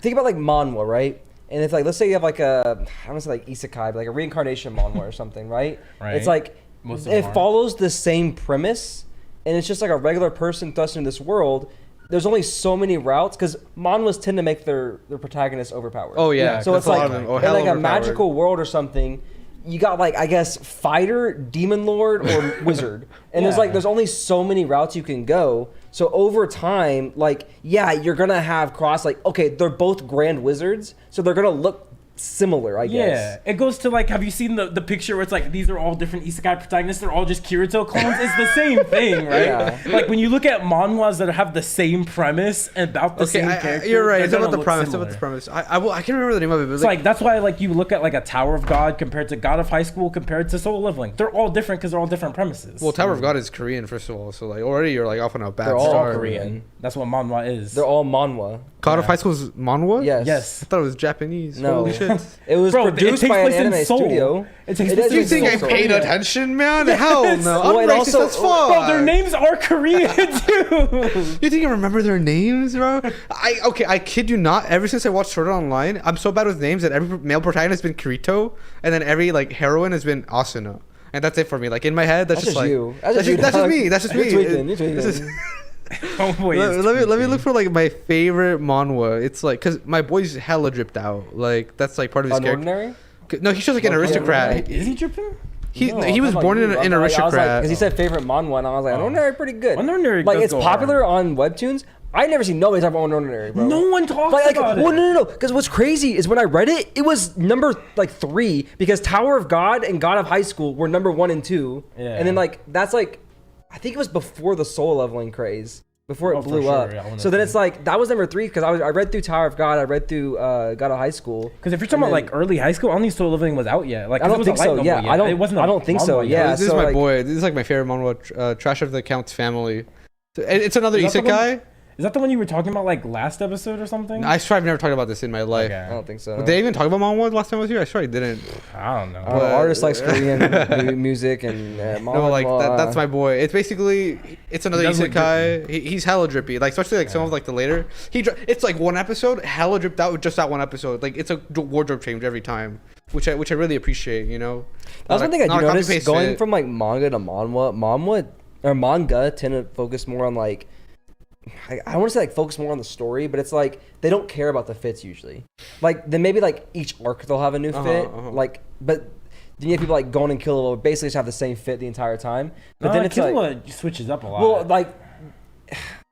manhwa, right? And it's like let's say you have like a I don't want to say like isekai, but like a reincarnation manhwa or something, right?
Right.
It's like
Most of
it
them are.
follows the same premise, and it's just like a regular person thrust into this world. There's only so many routes because manhwas tend to make their protagonists overpowered.
Oh yeah.
So
that's
it's
a lot
like
of them. Oh,
in
hell
like a
overpowered.
magical world or something. You got like I guess fighter, demon lord, or wizard, and
Yeah.
there's only so many routes you can go. So over time, like, yeah, you're gonna have cross. Like, okay, they're both grand wizards, so they're gonna look similar, I guess.
Yeah, it goes to like, have you seen the picture where it's like these are all different isekai protagonists? They're all just Kirito clones. It's the same thing, right?
Yeah.
Like when you look at manhwas that have the same premise and about the same character.
You're right. It's
they're
about the
gonna
premise.
look
It's about the premise. I can't remember the name of it. But
It's like that's why like you look at like a Tower of God compared to God of High School compared to Solo Leveling. They're all different because they're all different premises.
well, Tower of God is Korean, first of all. So like already you're like off on a bad
They're all
start.
Korean.
That's what manhwa is.
They're all manhwa.
God of High School is manhwa?
Yes.
Yes.
I thought it was Japanese.
No.
Holy shit.
It was
Bro, it
produced
takes
by an
place in
anime
Seoul.
studio.
It takes
It
place
does
in
You think I
Seoul.
paid attention, man? Hell no. I'm
Well, it
racist
also-
as fuck.
Bro, their names are Korean too.
You think I remember their names, bro? I kid you not. Ever since I watched Sword Art Online, I'm so bad with names that every male protagonist has been Kirito, and then every like heroine has been Asuna, and that's it for me. Like in my head, that's,
That's
just
just
like
you.
That's just me. That's just me.
You're tweaking. You're
This is-
tweaking.
let me look for like my favorite manhwa. It's like because my boy's hella dripped out. Like that's like part of his character.
Unordinary?
No, he's just like an aristocrat.
Is he dripping?
He
No,
he was
I'm talking
born
about
in
you.
an
I was like,
aristocrat.
because he said favorite manhwa, and I was like, Unordinary, pretty good.
Unordinary
Like
does
it's
go
popular on webtoons. I never seen nobody talk about Unordinary, bro.
No one talks
Like,
about
well,
it.
no. Because what's crazy is when I read it, it was number like 3 because Tower of God and God of High School were number 1 and 2.
Yeah.
And then like that's like, I think it was before the soul leveling craze. Before it
Oh, for
blew
sure,
up.
yeah, I wanna
So then
see.
it's like, that was number 3 because I read through Tower of God, I read through God of High School.
Because if you're talking about like early high school, I don't think Solo Leveling was out yet. Like
I
'cause it
don't
was
think
a light
so,
novel
yeah.
yet.
I don't-
It wasn't
I don't think so,
manhwa yet.
yeah.
This is
so,
my
like-
boy. This is like my favorite manhwa. Trash of the Count's Family. It's another
Is that the one-
isekai.
Is that the one you were talking about like last episode or something?
I swear I've never talked about this in my life.
I don't think so.
Did they even talk about manhwa last time I was here? I swear I didn't.
I don't know.
I don't know, artist likes Korean music and
No, like that's my boy. It's basically another
does look
isekai. He's hella drippy. Like especially like some of like the later. It's like one episode hella dripped out with just that one episode. Like it's a wardrobe change every time, which I really appreciate. You know.
That's one thing I
Not
do
a
notice
copy-paste
going
fit.
from like manga to manga tend to focus more on like, I want to say like focus more on the story, but it's like they don't care about the fits usually. Like then maybe like each arc they'll have a new fit, like but then you have people like Gon and Killua basically just have the same fit the entire time. But then it's
Killua
like,
switches up a lot.
well, like.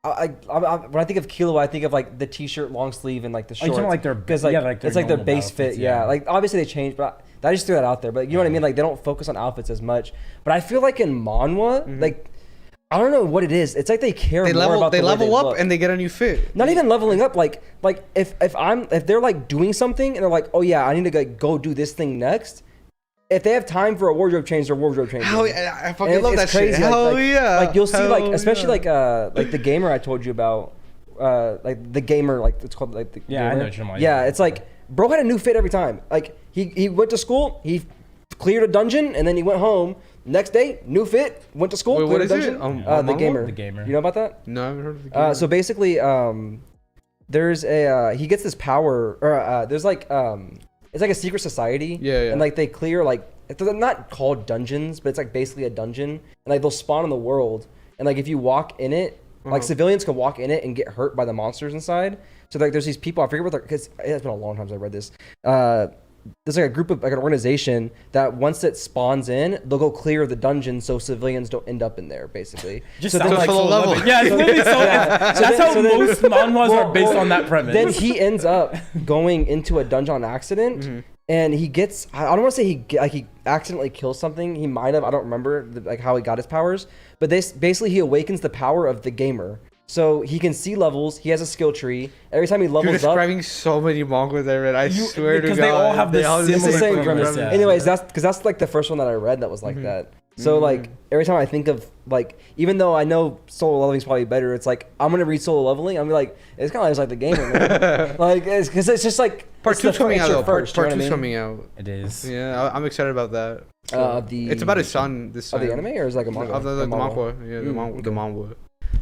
When I think of Killua, I think of like the t-shirt, long sleeve, and like the
Oh, you
shorts.
talking like their-
because like,
yeah, like their
it's like their
normal
base fit.
outfits,
Yeah.
yeah.
Like obviously they changed, but I just threw that out there. But you know what I mean? Like they don't focus on outfits as much. But I feel like in manhwa, like I don't know what it is. It's like they care
They
more
level
about
they
the way
level
they
up
look.
and they get a new fit.
Not even leveling up. Like if they're like doing something and they're like, oh yeah, I need to like, go do this thing next. If they have time for a wardrobe change, they're wardrobe changing.
Hell yeah, I fucking
And
love
it's
that shit.
crazy.
Hell
like,
yeah.
Like you'll see like
Hell
especially
yeah.
like the gamer I told you about, like the gamer, like it's called like the
Yeah, I
gamer.
know what you're talking about.
Yeah, it's like bro had a new fit every time. Like he went to school, he cleared a dungeon, and then he went home. Next day, new fit, went to school,
Wait,
cleared
what
a
is it?
dungeon.
Manhwa?
The gamer.
The gamer.
You know about that?
No, I haven't heard of the game.
So basically, there's a he gets this power, or there's like it's like a secret society.
Yeah.
And like they clear like they're not called dungeons, but it's like basically a dungeon, and like they'll spawn in the world, and like if you walk in it, like civilians can walk in it and get hurt by the monsters inside. So like there's these people, I forget what they're, because it's been a long time since I read this. There's like a group of like an organization that once it spawns in, they'll go clear the dungeon so civilians don't end up in there, basically.
Just
so
sounds
then,
like
Solo
Solo
Leveling.
Leveling. Yeah, it's literally so. That's
then-
how
so then-
most manhwas are based on that premise.
Then he ends up going into a dungeon on accident, and he gets. I don't want to say he accidentally kills something. He might have. I don't remember like how he got his powers. But this basically he awakens the power of the gamer. So he can see levels. He has a skill tree. Every time he
You're
levels up,
describing so many mangas I read. I swear to
because
God.
they all have the
it's the same premise.
Yeah.
Anyways, that's like the first one that I read that was like that. So like every time I think of like, even though I know Solo Leveling is probably better, it's like I'm gonna read Solo Leveling. I'm like it's kind of just like the gamer, man. Like it's because it's just like
Part
it's
2's
the
coming out
feature
though. Part
first, you know
2's
what I mean?
coming out.
It is.
Yeah, I'm excited about that.
The
It's about his son. This
of
time.
the anime or is it like a manga?
Of the
manga?
manhwa. Yeah, the manhwa.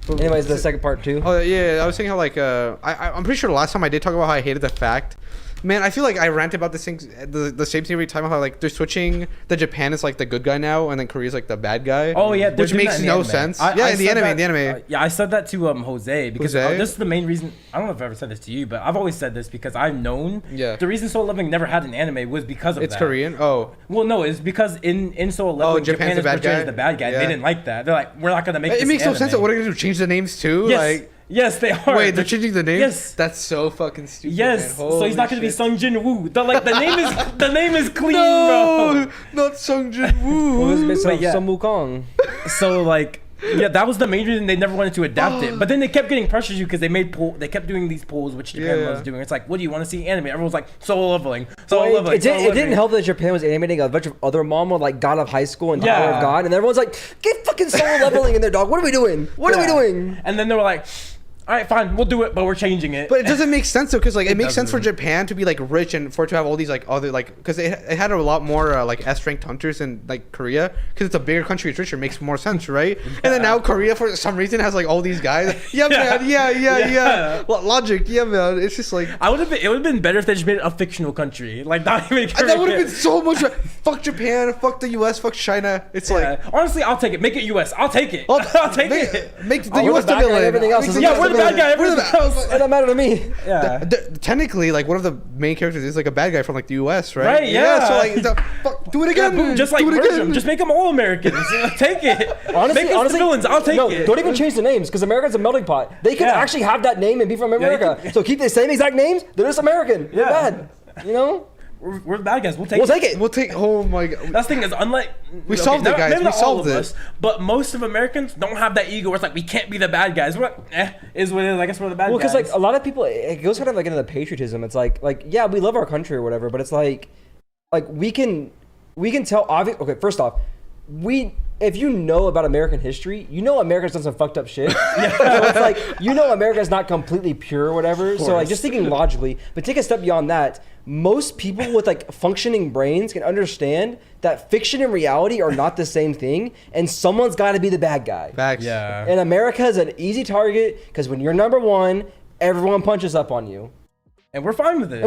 Anyways, the second part too.
Oh yeah, I was saying how like I'm pretty sure the last time I did talk about how I hated the fact Man, I feel like I rant about this thing, the same thing every time. How like they're switching the Japan is like the good guy now, and then Korea's like the bad guy.
Oh yeah,
which makes no sense. In the anime.
Yeah, I said that to Jose because this is the main reason. I don't know if I've ever said this to you, but I've always said this because I've known the reason Solo Leveling never had an anime was because of that.
It's Korean. Oh.
Well, no, it's because in Solo Leveling, Japan is portrayed as the bad guy. They didn't like that. They're like, we're not gonna make. It
makes
no
sense. What are they gonna do? Change the names too?
Yes.
Like.
Yes, they are.
Wait, they're changing the name?
Yes.
That's so fucking stupid.
Yes. So he's not gonna be Sung Jin Woo. The name is clean,
no,
bro.
not Sung Jin Woo.
Well, it's based
But
off
yeah.
Sun Wukong.
So like, yeah, that was the main reason they never wanted to adapt it. But then they kept getting pressured because they kept doing these polls, which Japan loves doing. It's like, what do you want to see anime? Everyone's like, Solo Leveling, Solo Leveling.
It didn't help that Japan was animating a bunch of other manga like God of High School and Power of God, and everyone's like, get fucking Solo Leveling in there, dog. What are we doing? What are we doing?
And then they were like, all right, fine, we'll do it, but we're changing it.
But it doesn't make sense though, because like it makes sense for Japan to be like rich and for it to have all these like other like because it had a lot more like S-ranked hunters in like Korea because it's a bigger country, it's richer, makes more sense, right? Yeah. And then now Korea for some reason has like all these guys. Yeah, man. Yeah. Well, logic. Yeah, man. It's just like
it would have been better if they just made it a fictional country, like not even.
That would have been so much. Fuck Japan. Fuck the U.S. Fuck China. It's like
honestly, I'll take it. Make it U.S. I'll take it. I'll take it.
Make the U.S. the villain.
Everything else is
we're the bad guy. Everything else.
It doesn't matter to me.
Yeah.
Technically, like one of the main characters is like a bad guy from like the U.S. Right?
Right. Yeah.
So like, do it again.
Yeah, just like merge them. Just make them all Americans. Take it. Honestly, the villains. I'll take it.
Don't even change the names because America's a melting pot. They can actually have that name and be from America. So keep the same exact names. They're just American. They're bad. You know.
We're the bad guys. We'll take it.
We'll take. Oh my god.
That's the thing is, unlike
we solved it, guys.
Maybe
we
not
solved
all of
it.
us, but most of Americans don't have that ego where it's like we can't be the bad guys. We're like, is what it is. I guess we're the bad guys.
Well, because like a lot of people, it goes kind of like into the patriotism. It's like yeah, we love our country or whatever, but it's like we can tell. Okay, first off, if you know about American history, you know America's done some fucked up shit. So it's like, you know America's not completely pure or whatever. So like just thinking logically, but take a step beyond that. Most people with like functioning brains can understand that fiction and reality are not the same thing, and someone's got to be the bad guy.
Facts.
Yeah.
And America is an easy target because when you're number one, everyone punches up on you.
And we're fine with it.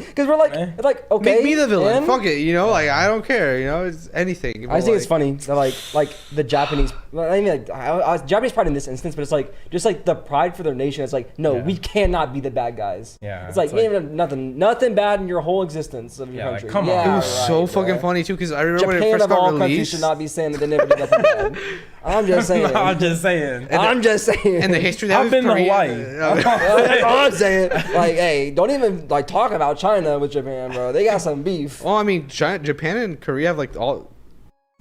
Because we're like, it's like, okay.
Make me the villain.
and
Fuck it. You know, like I don't care. You know, it's anything.
I think it's funny that like the Japanese, I mean, like Japanese pride in this instance, but it's like just like the pride for their nation. It's like, no, we cannot be the bad guys.
Yeah.
It's like, you ain't nothing bad in your whole existence of your country.
Like, come on.
It was so fucking funny too, because I remember when it
Japan
first
of all
got
countries
released.
should not be saying that they never did nothing bad. I'm just saying.
I'm just saying.
I'm just saying.
And the history that
I've been to Hawaii.
That's all I'm saying. Like, hey, don't even like talk about China with Japan, bro. They got some beef.
Well, I mean, Japan and Korea have like all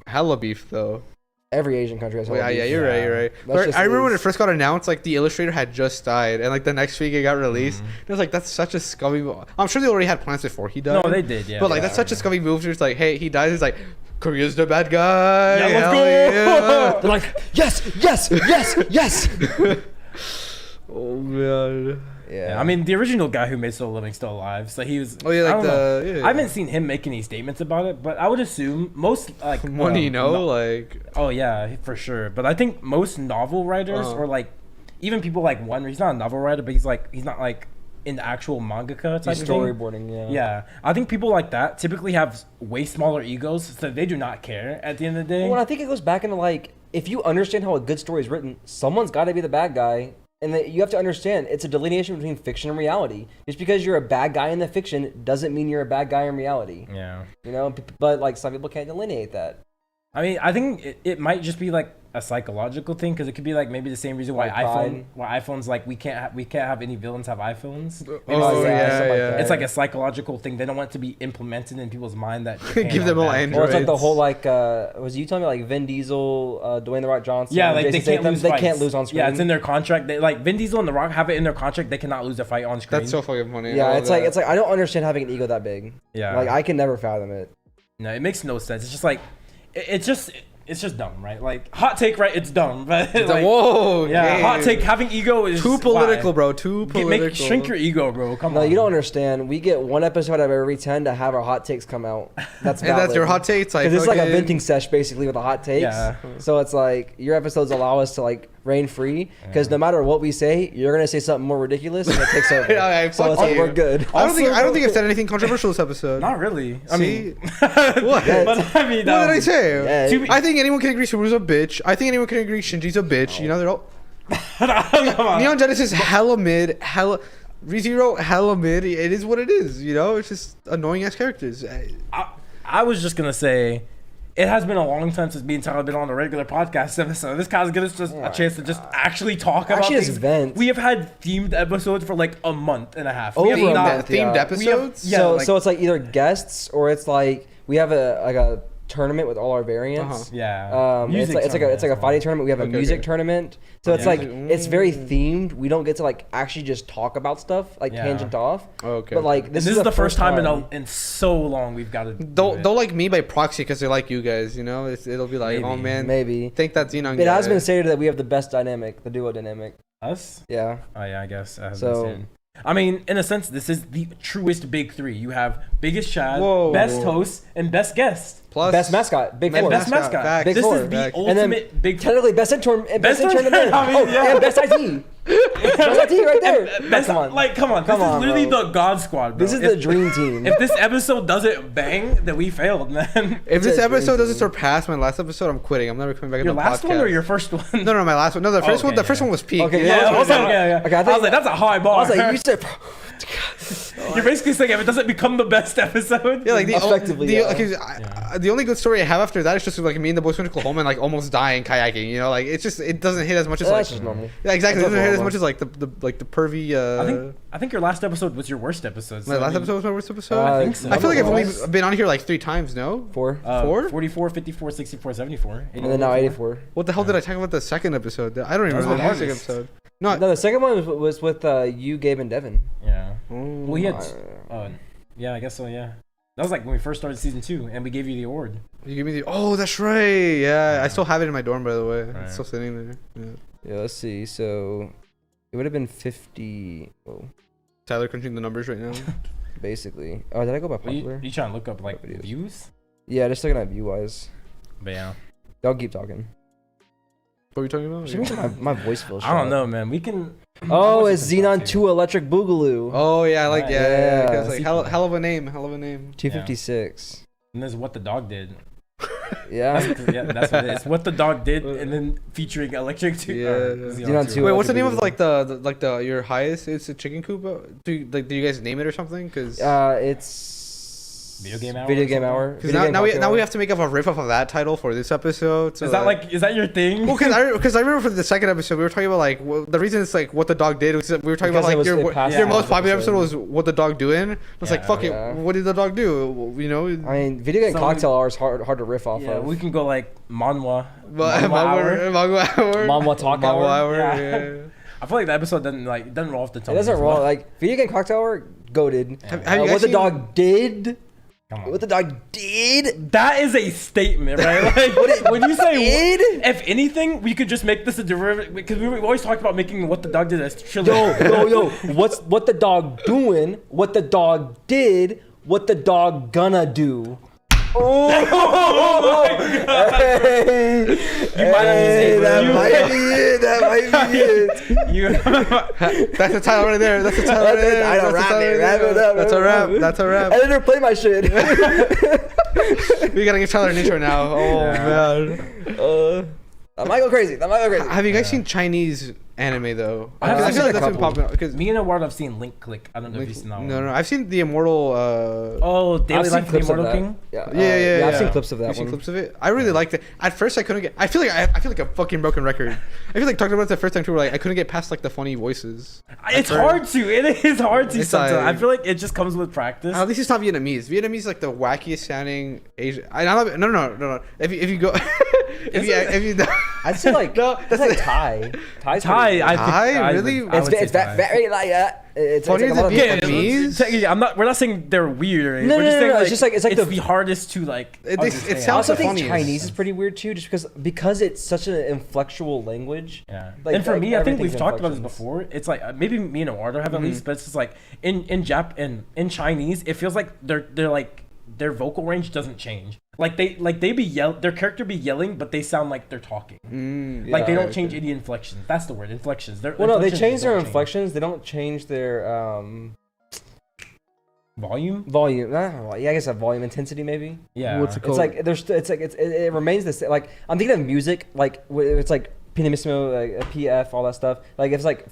hella beef though.
Every Asian country has.
Yeah,
beef.
you're right. But I remember when it first got announced, like the illustrator had just died, and like the next week it got released. It was like, that's such a scummy. I'm sure they already had plans before he died.
No, they did, yeah.
But like that's such a scummy move. It's like, hey, he dies. It's like, Korea's the bad guy.
Yeah, let's
hell
go.
Yeah.
They're like, yes.
Oh man.
Yeah, I mean the original guy who made Solo Leveling still alive, so he was.
Oh yeah, like
I haven't seen him make any statements about it, but I would assume most like
like.
Oh yeah, for sure. But I think most novel writers or like even people like One, he's not a novel writer, but he's not like in the actual mangaka type
He's
of thing.
storyboarding, yeah.
Yeah, I think people like that typically have way smaller egos, so they do not care at the end of the day.
Well, I think it goes back into like, if you understand how a good story is written, someone's got to be the bad guy. And you have to understand, it's a delineation between fiction and reality. Just because you're a bad guy in the fiction doesn't mean you're a bad guy in reality.
Yeah.
You know, but like some people can't delineate that.
I mean, I think it might just be like a psychological thing, because it could be like maybe the same reason why iPhones like we can't have any villains have iPhones. It's like a psychological thing. They don't want it to be implemented in people's mind that
give them all Androids.
Or it's like the whole like was you telling me like Vin Diesel, Dwayne the Rock Johnson?
Yeah, like
Jason Statham, they can't lose on screen.
Yeah, it's in their contract. They, like Vin Diesel and the Rock have it in their contract. They cannot lose a fight on screen.
That's so fucking funny.
Yeah, it's like I don't understand having an ego that big.
Yeah,
like I can never fathom it.
No, it makes no sense. It's just like it's just dumb, right? Like hot take, right? It's dumb, but like,
whoa,
yeah, hot take. Having ego is
too political, bro. Too political.
Shrink your ego, bro. Come on.
No, you don't understand. We get one episode out of every 10 to have our hot takes come out. That's valid.
And that's your hot takes, like
because it's like a venting sesh basically with the hot takes.
Yeah.
So it's like your episodes allow us to like reign free because no matter what we say, you're gonna say something more ridiculous and it takes over.
Yeah,
so it's like we're good.
I don't think I've said anything controversial this episode.
Not really. I
See?
mean,
What?
but I mean,
What did I say?
Yeah.
I think anyone can agree Subaru's a bitch. I think anyone can agree Shinji's a bitch. You know, they're all Neon Genesis hella mid, hella ReZero hella mid. It is what it is. You know, it's just annoying ass characters.
I was just gonna say, it has been a long time since me and Tyler have been on a regular podcast episode. This guy's giving us just a chance to just actually talk about
Actually,
things.
vent.
We have had themed episodes for like a month and a half.
Over
We have
a
not-
month,
themed
yeah.
episodes.
Yeah,
so
like-
so it's like either guests or it's like we have a tournament with all our variants.
Yeah.
It's like a fighting tournament. We have a
Okay,
music
okay.
tournament. So it's
Yeah.
like it's very themed. We don't get to like actually just talk about stuff like
Yeah.
tangent off.
Okay.
But like
This is the first time in so long we've got to.
Don't like me by proxy because they like you guys. You know, it'll be like,
Maybe.
oh man,
Maybe
think that's Xenon.
it has been stated that we have the best dynamic, the duo dynamic.
Us.
Yeah.
Oh yeah, I guess.
So-
I mean, in a sense, this is the truest big three. You have biggest Chad,
Whoa.
best host, and best guest.
Plus
Best mascot, big
And
four.
Best mascot.
Facts.
Big
This
four.
is the
Facts.
And then
ultimate big.
Technically, best intern, best intern in there.
I mean, yeah.
And best IT. Best IT right there.
Best,
Come on.
Like, come on.
Come
This
on,
is literally
bro.
the God Squad, bro.
This is the dream team.
If this episode doesn't bang, then we failed, man.
If this
It's a
episode
dream
doesn't
team.
surpass my last episode, I'm quitting. I'm never coming back.
Your
on the
last
podcast.
one or your first one?
No, my last one. No, the first one.
okay,
The first
yeah.
one was peak.
Okay,
Yeah.
yeah.
I was like, yeah.
Okay, I
I was like, that's a high bar.
I was like, you said.
You're basically saying if it doesn't become the best episode,
Yeah, like
Effectively, yeah.
the only good story I have after that is just like me and the boys went to Oklahoma and like almost dying kayaking. You know, like it's just it doesn't hit as much as
That's
like
just normal.
yeah, exactly. It
That's
doesn't hit as
Oklahoma.
much as like the pervy.
I think your last episode was your worst episode. So
My
I
last
mean,
episode was my worst episode.
I
think so.
I feel like I've only
otherwise-
been on here like 3 times. No,
Four.
4?
44, 54, 64, 74.
And then now 84.
What the hell did I talk about the second episode? I don't even
That was
remember
the
the second
hardest.
episode. No,
No, the second one was with you, Gabe, and Devin.
Yeah.
Oh,
Well, he had.
I-
Yeah, I guess so. Yeah. That was like when we first started season 2, and we gave you the award.
you give me the. Oh, that's right. Yeah, I still have it in my dorm, by the way.
Right.
It's still sitting there. Yeah.
Yeah, let's see. So it would have been 50. Oh,
Tyler crunching the numbers right now.
basically. Oh, did I go by
Well,
popular?
you trying to look up like
Videos.
views?
Yeah, just looking at view wise.
But yeah.
Y'all keep talking.
What are you talking
For some reason,
about?
my voice feels.
I don't
shot.
know, man. We can.
Oh,
How much
it's
is it
Xenon
to?
2 Electric Boogaloo.
Oh yeah, I like
Right.
yeah.
Yeah.
Cause like hell of a name, hell of a name.
256.
And this is what the dog did.
Yeah.
Yeah, that's what it is. What the dog did, and then featuring Electric 2.
Yeah.
Xenon 2.
Wait, what's the name of
Electric
like the your highest? It's a chicken coop. Do you guys name it or something? Cause
It's
Video Game Hour
Video
or
Game
something?
Hour.
Because
Video Game
now we
Cocktail Hour.
have to make up a riff off of that title for this episode. So
Is that your thing?
Well, because I remember for the second episode we were talking about like the reason it's like what the dog did was that we were talking
Because
about
it
like
was- it passed
your
the
most
last
popular episode
episode.
was what the dog doing. I was like,
Yeah.
fuck
Yeah.
it, what did the dog do? You know.
I mean, Video Game
So
Cocktail Hour is hard to riff off
Yeah,
of.
we can go like Manhwa.
But
Manhwa Hour.
Manhwa hour.
Manhwa Talk Hour.
Yeah.
Yeah. I feel like the episode doesn't roll off the
It
tongue.
doesn't
as
roll.
well.
Like, Video Game Cocktail Hour, goated.
Have
you guys
What the
seen-
dog did.
Come on.
What the dog did.
That is a statement, right? Like, when you say
Did.
if anything, we could just make this a derivative because we always talked about making what the dog did as trilogy.
Yo. What the dog doing? What the dog did? What the dog gonna do? Oh, hey, that might be it. That might be it.
You,
That's the title right there. That's the title right
That's it.
there.
I don't
That's the
wrap
title
it.
right
Wrap
there.
it up.
That's a wrap. That's a wrap.
Editor, play my shit.
We gotta give Tyler an intro now. Oh man.
That might go crazy.
Have you guys seen Chinese anime though?
I have
I feel
seen
like
a
that's been
couple.
popular because
me and Eduardo have seen Link Click. I don't know if you've seen that one.
no, I've seen the Immortal.
Oh, Daily
I've seen
Life of the
clips of
Immortal
that.
King.
Yeah,
Yeah,
I've seen
yeah.
clips of that
I've seen
one.
clips of it. I really liked it. At first, I couldn't get. I feel like a fucking broken record. I feel like talking about it the first time too. Like I couldn't get past like the funny voices.
It's hard to. It is hard to
It's
sometimes.
like-
I feel like it just comes with practice.
At least it's not Vietnamese. Vietnamese is like the wackiest sounding Asian. No. If you go, if you
I'd say like
No,
that's like Thai. Thai's
Thai,
pretty good.
Thai? Really?
It's very like it's
Funnier
like a lot
than
of
Vietnamese?
I'm not. We're not saying they're weird. Or anything.
No,
We're
no,
just
no,
saying
no,
like,
it's just like- it's like
the
the-
hardest to like.
It
understand.
I
sounds
also
the
think
funniest.
Chinese is pretty weird too, just because it's such an inflectual language.
Yeah.
Like,
and for
like,
me, I think
everything's
we've talked about this
inflections.
before. It's like maybe me and Eduardo have at least, but it's just like in Chinese, it feels like their vocal range doesn't change. Like they be their character be yelling, but they sound like they're talking. They don't change any inflections. That's the word, inflections.
No, they change their inflections. They don't change their
volume.
Yeah, I guess volume intensity maybe.
Yeah,
what's it called? It remains the same. Like I'm thinking of music, like it's like pianissimo, like PF, all that stuff. Like it's like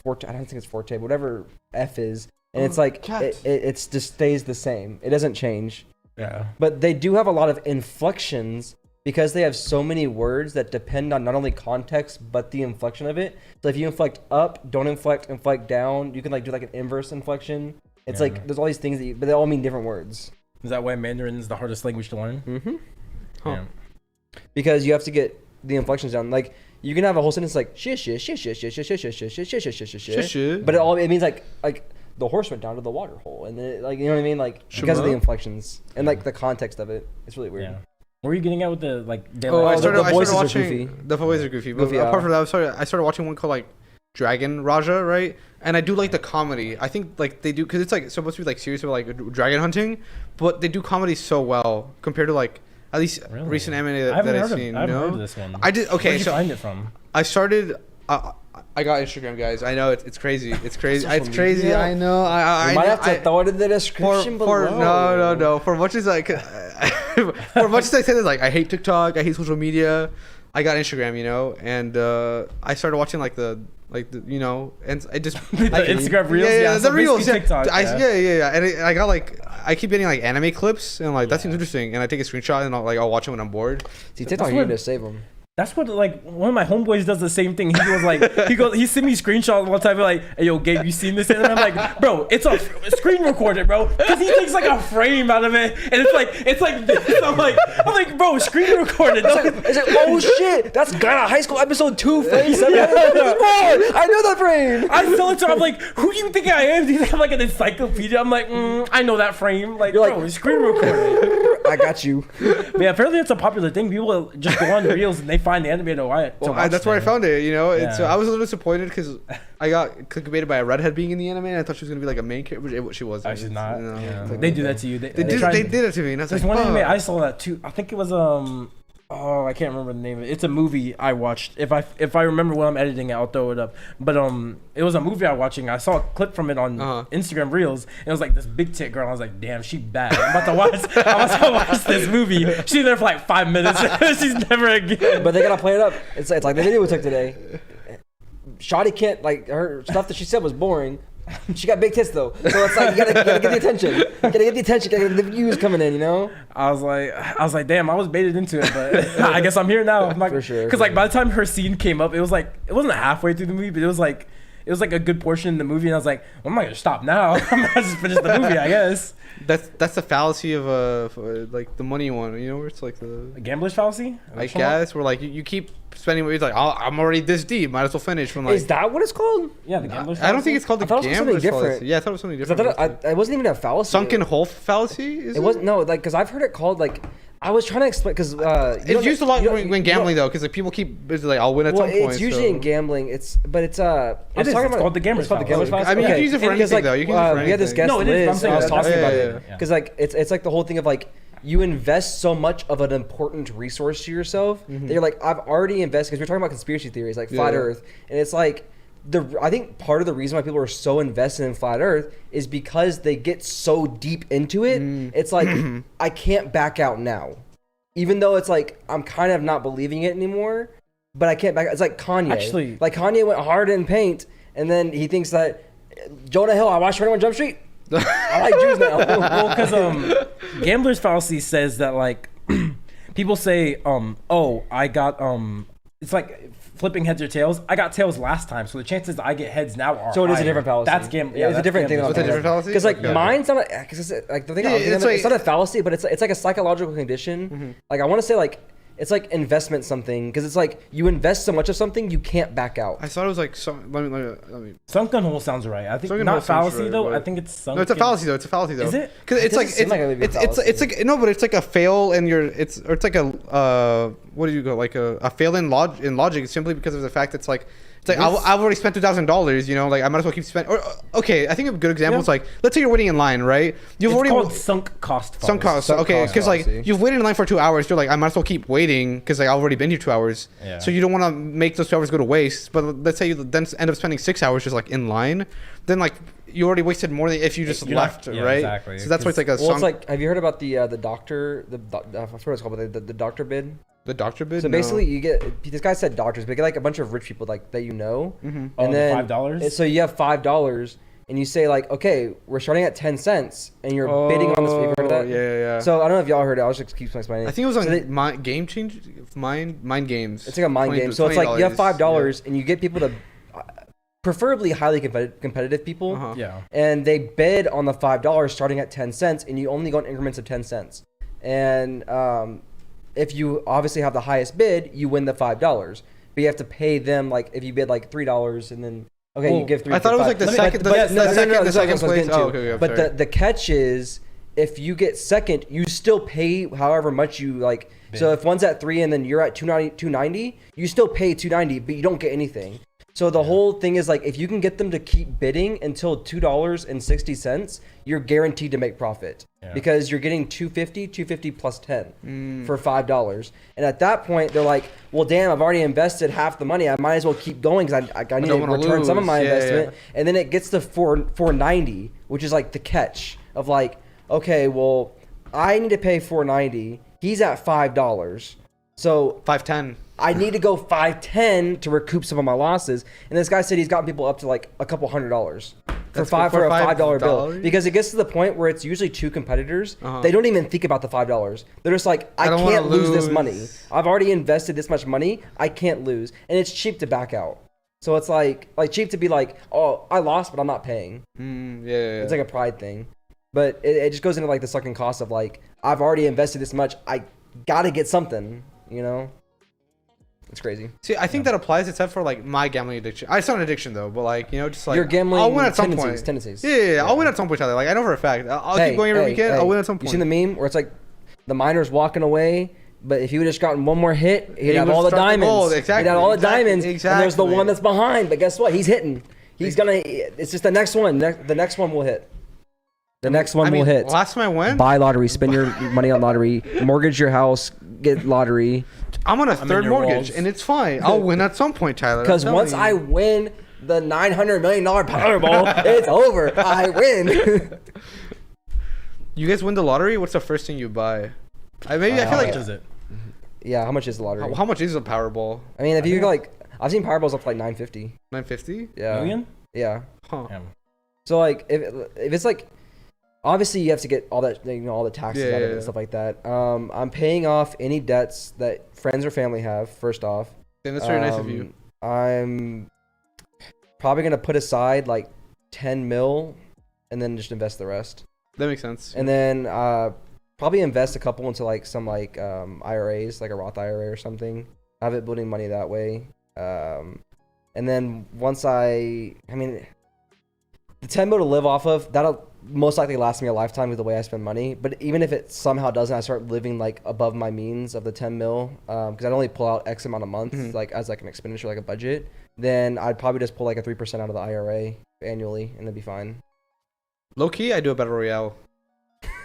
forte. I don't think it's forte, but whatever F is, and it's like it just stays the same. It doesn't change.
Yeah.
But they do have a lot of inflections because they have so many words that depend on not only context but the inflection of it. So if you inflect up, don't inflect down. You can like do like an inverse inflection. It's like there's all these things but they all mean different words.
Is that why Mandarin is the hardest language to learn?
Mm-hmm.
Huh. Yeah.
Because you have to get the inflections down. Like you can have a whole sentence like shish shish shish shish shish shish shish shish shish shish shish, but it means like the horse went down to the water hole, and then like you know what I mean, like because of the inflections and like the context of it. It's really weird.
Yeah. What were you getting at with the like?
I started watching.
Goofy.
The voices are goofy. But apart from that, I started watching one called like Dragon Raja, right? And I do like the comedy. I think like they do because it's like supposed to be like serious about like dragon hunting, but they do comedy so well compared to like at least recent anime that I've seen.
I haven't heard of this one.
I did. Okay,
where did you find it from?
I started. I got Instagram, guys. I know it's crazy. It's crazy. It's crazy.
Media.
I know. I
might have to throw it in the description below.
No. For much as like, for much as I say this, like I hate TikTok. I hate social media. I got Instagram, you know, and I started watching like the you know, and I just
Instagram reels.
Yeah,
so
the reels.
TikTok,
yeah. And I got like I keep getting like anime clips, and like that seems interesting, and I take a screenshot and I'll watch it when I'm bored.
See, TikTok, you need to save them.
That's what like one of my homeboys does the same thing. He goes like he sent me screenshots one time like, hey yo Gabe, you seen this? And I'm like, bro, it's a screen recorded, bro, because he takes like a frame out of it, and it's like this. I'm like, bro, screen recorded.
It's like, oh shit, that's Ghana High School episode 2 frame 7. I know that frame.
I tell it to him, I'm like, who do you think I am? Do you think I'm like an encyclopedia? I'm like, I know that frame. Like,
you're
bro,
like,
screen recorded.
I got you.
But yeah, apparently it's a popular thing. People just go on reels and they find the anime to watch.
That's where I found it. You know, I was a little disappointed because I got clickbaited by a redhead being in the anime, and I thought she was gonna be like a main character, but she wasn't.
She's not.
You know,
yeah. They do that to you. They did
it to me. And I was
there's
like,
one anime I saw that too. I think it was I can't remember the name of it. It's a movie I watched. If I remember when I'm editing it, I'll throw it up. But it was a movie I was watching. I saw a clip from it on Instagram Reels. And it was like this big tit girl. I was like, damn, she bad. I'm about to watch this movie. She's there for like 5 minutes. She's never again.
But they gotta play it up. It's like the video we took today. Shawty can't, like, her stuff that she said was boring. She got big tits though, so it's like you gotta get the attention. You gotta get the attention. You gotta get the views coming in, you know.
I was like, damn, I was baited into it, but I guess I'm here now.
For sure.
Because like by the time her scene came up, it wasn't halfway through the movie, but it was like a good portion in the movie, and I was like, well, I'm not gonna stop now. I'm gonna just finish the movie, I guess.
That's the fallacy of like the money one, you know, where it's like the
gambler's fallacy.
I guess where like you keep spending. It's like I'm already this deep, might as well finish. From like,
is that what it's called?
Yeah, the gambler's fallacy.
I don't think it's called the gambler's fallacy. Yeah, I thought it was something different.
It wasn't even a fallacy.
Sunken hole fallacy.
It wasn't. No, like because I've heard it called like. I was trying to explain because
it's used a lot when gambling though, because like people keep like I'll win at some point.
It's usually in gambling. It's
it's called the gambler's fallacy.
I mean, you can use it for anything though. You can use it for anything.
We had this guest Liz. I was talking about it because like it's like the whole thing of like you invest so much of an important resource to yourself that you're like I've already invested because we're talking about conspiracy theories like flat Earth, and it's like. I think part of the reason why people are so invested in flat Earth is because they get so deep into it. It's like I can't back out now, even though it's like I'm kind of not believing it anymore. But I can't back out. It's like Kanye.
Actually,
like Kanye went hard in paint, and then he thinks that Jonah Hill. I watched 21 Jump Street. I like Jews now.
Well, because gambler's fallacy says that like people say oh I got it's like. Flipping heads or tails. I got tails last time, so the chances I get heads now are.
So it is a different fallacy.
That's gambling.
Yeah, it's a different thing.
It's a different fallacy.
Because like mine's not like the thing. It's not a fallacy, but it's like a psychological condition. Like I want to say like it's like investment something because it's like you invest so much of something you can't back out.
I thought it was like let me.
Sunken hole sounds right. I think
sunken
not fallacy though. I think it's sunken.
No, it's a fallacy though. It's a fallacy though.
Is it?
Because it's like no, but it's like a fail and it's like a what do you go like a fail in logic simply because of the fact it's like It's like I've already spent $2,000. You know, like I might as well keep spending. Or okay, I think a good example is like, let's say you're waiting in line, right?
It's called sunk cost.
Sunk cost. Okay, because like you've waited in line for 2 hours. You're like, I might as well keep waiting because like I've already been here 2 hours.
Yeah.
So you don't want to make those 2 hours go to waste. But let's say you then end up spending 6 hours just like in line, then like you already wasted more than if you just left, right?
Exactly.
So that's why it's like a.
Well, it's like, have you heard about the doctor? I forgot what it's called, but the doctor bid.
The doctor bid.
So basically, you get this guy said doctors, but you get like a bunch of rich people like that you know, and then
$5.
So you have $5, and you say like, okay, we're starting at 10 cents, and you're bidding on this. Have you heard of that?
Yeah.
So I don't know if y'all heard it. I'll just keep explaining.
I think it was on Mind Games.
It's like a mind game. So it's like you have $5, and you get people to, preferably highly competitive people, and they bid on the $5 starting at 10 cents, and you only go in increments of 10 cents, and if you obviously have the highest bid, you win the $5. But you have to pay them like if you bid like $3 and then you give $3.
I thought it was like the second. The second place. Oh, okay,
but the catch is if you get second, you still pay however much you like. Bid. So if one's at 3 and then you're at 290, you still pay 290, but you don't get anything. So the whole thing is like if you can get them to keep bidding until $2.60, you're guaranteed to make profit because you're getting 250 plus 10 for $5. And at that point, they're like, well, damn, I've already invested half the money. I might as well keep going because I need to return some of my investment. And then it gets to 490, which is like the catch of like, okay, well, I need to pay 490. He's at $5. So
510.
I need to go 510 to recoup some of my losses. And this guy said he's gotten people up to like a couple $100 for a $5 bill because it gets to the point where it's usually two competitors. They don't even think about the $5. They're just like, I can't lose this money. I've already invested this much money. I can't lose. And it's cheap to back out. So it's like cheap to be like, oh, I lost, but I'm not paying. It's like a pride thing. But it just goes into like the sucking cost of like, I've already invested this much. I got to get something, you know? It's crazy.
See, I think that applies except for like my gambling addiction. It's not an addiction though, but like, you know, just like
your gambling
I'll win at some
tendencies.
point. Yeah, I'll win at some point, Tyler. Like I know for a fact. I'll keep going every weekend. I'll win at some point.
You seen the meme where it's like the miner's walking away, but if he would have just gotten one more hit, he'd have all the diamonds.
Exactly.
He'd have all the diamonds.
Exactly.
And there's the one that's behind, but guess what? He's hitting. He's gonna. It's just the next one. The next one will hit. The next one will hit.
Last time I went.
Buy lottery. Spend your money on lottery. Mortgage your house. Get lottery.
I'm on a third mortgage, and it's fine. I'll win at some point, Tyler.
Because once I win the $900 million Powerball, it's over. I win.
You guys win the lottery? What's the first thing you buy? I feel like.
How much is it?
Yeah, how much is the lottery?
How much is a Powerball?
I mean, if you like, I've seen Powerballs up to like $950.
$950?
Yeah.
Million?
Yeah.
Huh.
So like, if it's like, obviously you have to get all that, you know, all the taxes out of it and stuff like that. I'm paying off any debts that friends or family have. First off.
And that's very nice of you.
I'm probably gonna put aside like 10 mil, and then just invest the rest.
That makes sense.
And then probably invest a couple into like some like IRAs, like a Roth IRA or something. Have it building money that way. And then once I mean, the 10 mil to live off of, that'll most likely last me a lifetime with the way I spend money. But even if it somehow doesn't, I start living like above my means of the 10 mil, because I'd only pull out X amount a month, like as like an expenditure, like a budget. Then I'd probably just pull like a 3% out of the IRA annually, and it'd be fine.
Low key, I do a battle royale.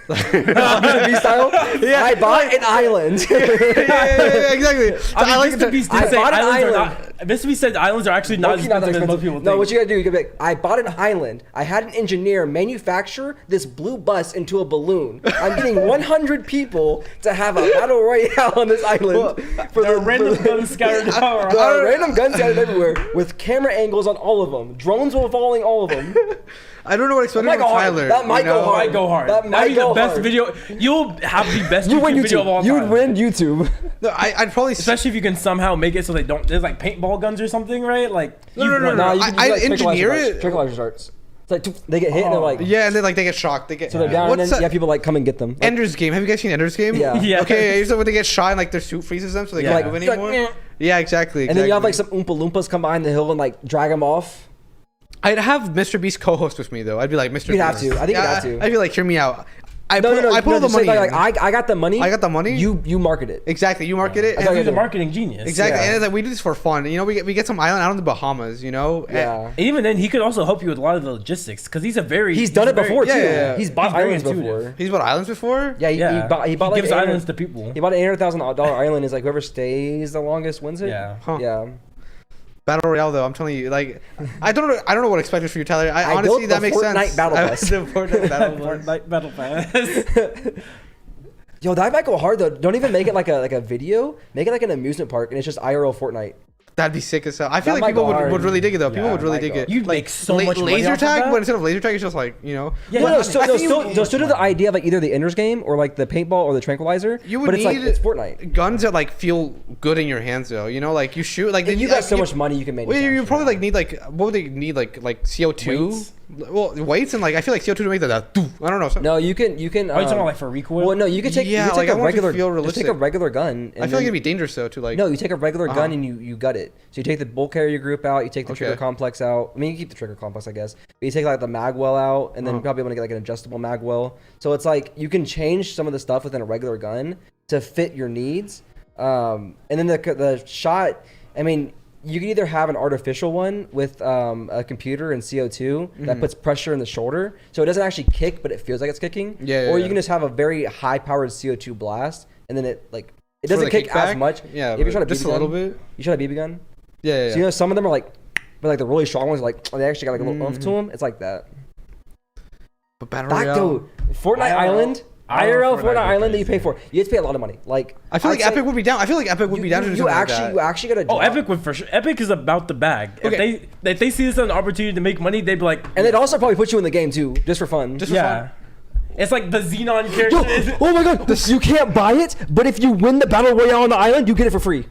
B style? Yeah. I bought an island.
yeah, exactly.
I like Mr. Beast did say Mr. Beast said islands are actually not as expensive as most people think.
No, what you gotta do, you gotta be like, I bought an island. I had an engineer manufacture this blue bus into a balloon. I'm getting 100 people to have a battle royale on this island.
There are random guns scattered around.
There are random guns scattered everywhere with camera angles on all of them. Drones will following all of them.
I don't know what expected from Tyler.
That might go hard.
That might go hard. Best video. You'll have the best YouTube video of all time.
You would win YouTube.
No, I'd probably,
especially if you can somehow make it so they don't. There's like paintball guns or something, right? Like
no. I engineer it.
Tranquilizer darts. It's like they get hit and they're like,
yeah, and then like they get shocked.
So they're down, and then you have people like come and get them.
Ender's Game. Have you guys seen Ender's Game?
Yeah.
Okay. So when they get shot and like their suit freezes them, so they can't move anymore. Yeah, exactly.
And then you have like some Oompa Loompas come behind the hill and like drag them off.
I'd have Mr. Beast co-host with me though. I'd be like, Mr. Beast.
You'd have to. I think you'd have to.
I'd be like, hear me out. I
No,
put all the
just say,
money.
I got the money.
I got the money.
You market it.
Exactly. You market it.
He's
And
a marketing genius.
exactly.
Yeah.
And it's like, we do this for fun. You know, we get some island out in the Bahamas. You know.
Yeah.
And even then, he could also help you with a lot of the logistics because he's
Done it before too.
yeah.
He's bought
very
islands
intuitive.
before.
He's bought islands before.
Yeah, he bought like
gives islands to people.
He bought an $800,000 island. Is like whoever stays the longest wins it.
Yeah.
Huh.
Yeah.
Battle Royale though, I'm telling you, like, I don't know what expected for you, Tyler.
I
Honestly,
built
that
the
makes
Fortnite
sense.
Battle Pass.
The Fortnite Battle Pass.
Fortnite Battle Pass.
Yo, that might go hard though. Don't even make it like a video. Make it like an amusement park, and it's just IRL Fortnite.
That'd be sick as hell. I feel
That
like people
might go
would
hard.
really dig it though. People
Yeah,
would really
might
dig
go.
it.
You'd
like
make so much money
laser
off of
tag,
that.
but instead of laser tag, it's just like, you know.
Yeah,
Well, no,
I
so
think you
still
would
do
make
the idea of like either the Ender's Game or like the paintball or the tranquilizer.
You would
but it's
need
like it's Fortnite.
guns that like feel good in your hands though. You know, like you shoot like
And you got so much money you can make.
Well, you probably like need like what would they need like CO2?
Weights?
Well, weights and like I feel like CO2 to make that. I don't know.
No, you can.
Are you talking about like for recoil?
Well, no, you can take.
Yeah,
you can
like,
take
I
a
want it to
regular.
feel
Just take a
realistic.
regular gun. And
I feel like
then-
it'd be dangerous though to like.
No, you take a regular gun
Uh-huh.
and you gut it. So you take the bulk carrier group out. You take the trigger
Okay.
complex out. I mean, you keep the trigger complex, I guess. But you take like the magwell out, and then
Uh-huh.
you're probably able to get like an adjustable magwell. So it's like you can change some of the stuff within a regular gun to fit your needs. And then the shot. I mean, you can either have an artificial one with a computer and CO2 that puts pressure in the shoulder, so it doesn't actually kick, but it feels like it's kicking.
Yeah,
Or
yeah.
you can just have a very high-powered CO2 blast, and then it
For
doesn't
the
kick as
kickback?
much.
Yeah,
If you
but
shot a
just
BB
a little
gun,
bit.
You shot a BB gun.
Yeah.
So you know some of them are like, but like the really strong ones, are like they actually got like a little oomph to them. It's like that.
But Battle
Back
Royale.
to Fortnite
IRL
Island.
IRL
IRL Fortnite
Fortnite
Island that you
is
pay for. You have to pay a lot of money. Like
I feel like
I'd say
Epic would be down. I feel like Epic would be down to do
you
something
actually
like
you
that.
actually got to.
Oh, Epic would for sure. Epic is about the bag.
Okay.
If they see this as an opportunity to make money, they'd be like,
And they'd also probably put you in the game too, just for fun.
Just for
yeah. It's like the Xenon
Yo,
character.
oh my god, you can't buy it, but if you win the battle royale on the island, you get it for free.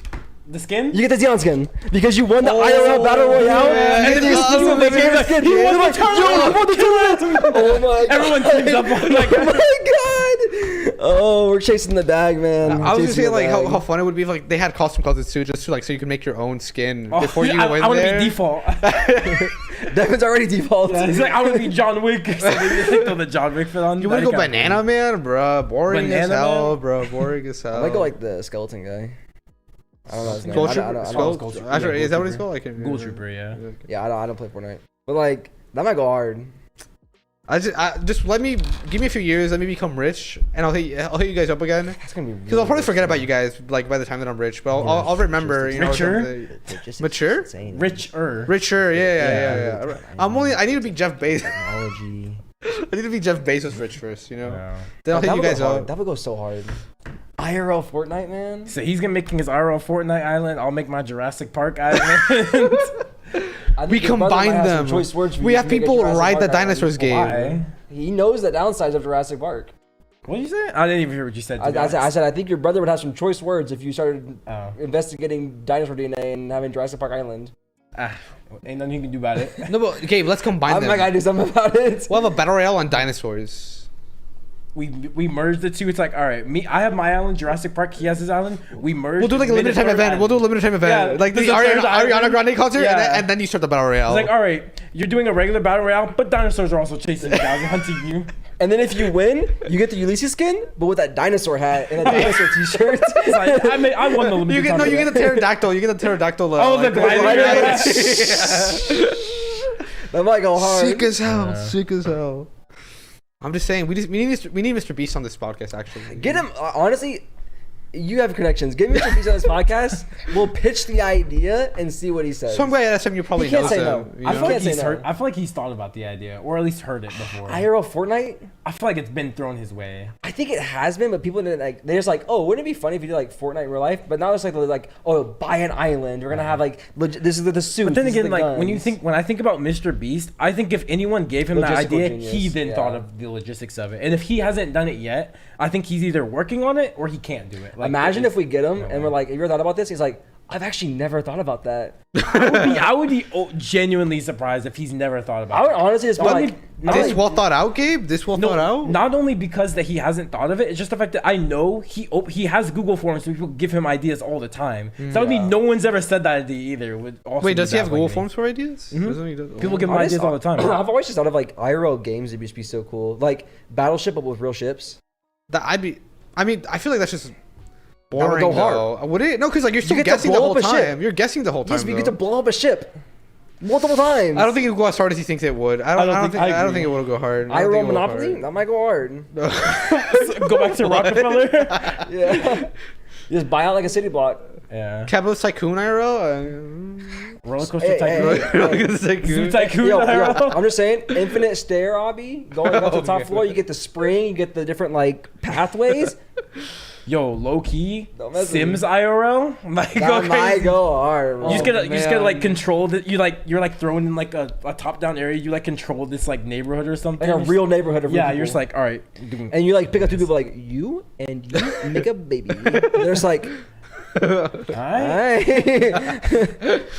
The skin?
You get the Xenon skin because you won the IRL battle royale.
yeah.
You get the
And
exclusive
then
legendary
you
skin.
get-
You're
won
like,
the
yo, you won the tournament. Oh my god.
Everyone teams up on like
Oh my god. Oh, we're chasing the bag, man.
I was
Chasing
just saying
the
like
bag.
how fun it would be if like they had custom clothes too, just to like so you can make your own skin
Oh,
before you
I
win
want to
there.
be default.
Devin's already default.
He's like, I want to be John Wick. So they throw the John Wick fit on.
You want to go banana man, bro? Boring as
Banana
hell,
Man?
bro. Boring as hell.
I might go like the skeleton guy. I don't know his name.
Gold
I
Trooper.
don't
Skull-
know.
Gold Trooper.
Actually,
Yeah,
is that
Gold
what it's
Trooper.
called? I can't
Gold
remember.
Trooper, yeah.
Yeah, I don't play Fortnite. But like that might go hard.
I just give me a few years, let me become rich, and I'll hit you guys up again.
That's gonna be.
Because I'll probably forget about you guys like by the time that I'm rich, but I'll remember. You know,
Richer?
something. Mature?
Richer.
Richer, yeah. I need to be Jeff Bezos.
Technology.
I need to be Jeff Bezos rich first, you know.
Yeah.
Then I'll hit you guys up.
That would go so hard. IRL Fortnite, man.
So he's gonna making his IRL Fortnite island. I'll make my Jurassic Park island.
I think
We
your brother might
combine
have some
them.
choice words for
We
you
have
to make a
people
Jurassic
ride the
Park island.
dinosaurs game.
Why?
He knows the downsides of Jurassic Park.
What did you say? I didn't even hear what you said.
I said I think your brother would have some choice words if you started
Oh.
investigating dinosaur DNA and having Jurassic Park Island.
Ain't nothing you can do about it.
No, but okay, let's combine
I'm
them.
not gonna do something about it.
We'll have a battle royale on dinosaurs.
We merged the two. It's like, all right, I have my island, Jurassic Park. He has his island. We merged.
We'll do like a limited time event. We'll do a limited time event,
Yeah,
like the
there's a third
Ariana
island.
Grande concert,
Yeah.
and then you start the battle royale.
It's like, all right, you're doing a regular battle royale, but dinosaurs are also chasing you down and hunting you.
And then if you win, you get the Ulysses skin, but with that dinosaur hat and that dinosaur T-shirt.
It's like, I won the limited
you get
time
you get
event.
the pterodactyl. You get the pterodactyl.
Oh, the glider.
That might go hard.
Sick as hell.
Yeah.
Sick as hell. I'm just saying, we need Mr. Beast on this podcast. Actually,
Get him. Honestly, you have connections. Get Mr. Beast on this podcast. We'll pitch the idea and see what he says.
some guy at SM you probably
He can't
knows
say
him.
no.
You
I
know?
feel like
Can't say
he's
no.
heard. I feel like he's thought about the idea, or at least heard it before.
IRL Fortnite.
I feel like it's been thrown his way.
I think it has been, but people didn't like. They're just like, oh, wouldn't it be funny if you did like Fortnite in real life? But now it's like, oh, buy an island. We're gonna have like, this is the suit.
But then again, like when I think about Mr. Beast, I think if anyone gave him that
Logistical
idea,
genius,
he then
yeah.
thought of the logistics of it. And if he hasn't done it yet, I think he's either working on it or he can't do it. Like,
imagine
there's
if we get him
no
and
way.
we're like, have you ever thought about this? He's like, I've actually never thought about that.
I would be genuinely surprised if he's never thought about
I would
it.
honestly just be like,
This well thought out, Gabe. This well thought out.
Not only because that he hasn't thought of it, it's just the fact that I know he has Google Forms, so people give him ideas all the time. So that would mean no one's ever said that idea either. Would also
Wait, does he have Google
me.
Forms for ideas?
People give him ideas all the time.
I've always just thought of like IRL games would just be so cool, like Battleship but with real ships.
I mean, I feel like that's just
That would
boring.
go hard.
Though. Would it? No, because like you're still
get to
guessing the
blow
whole
up a ship.
time. You're guessing the whole time.
Yes, but you get
though.
to blow up a ship multiple times.
I don't think it would go as hard as he thinks it would. I don't think it would go hard. I don't
IRL
think it would go
Monopoly?
hard.
That might go hard.
Go back to Rockefeller.
Yeah. You just buy out like a city block.
Yeah.
Capitalist Tycoon IRL.
Roller coaster
Hey,
tycoon. Zoo tycoon.
Yo,
IRL.
I'm just saying, infinite stair obby, going up to the top floor, you get the spring, you get the different like pathways.
Yo, low key,
Don't mess with
Sims IRL. Like,
That
go
might
crazy.
go hard. Bro.
You just gotta
man.
like control that. You're like thrown in like a top down area. You like control this like neighborhood or something.
Like a real neighborhood of real
Yeah,
people.
you're just like, all right.
And you like pick up two people like you and you make a baby. They're just like,
Alright.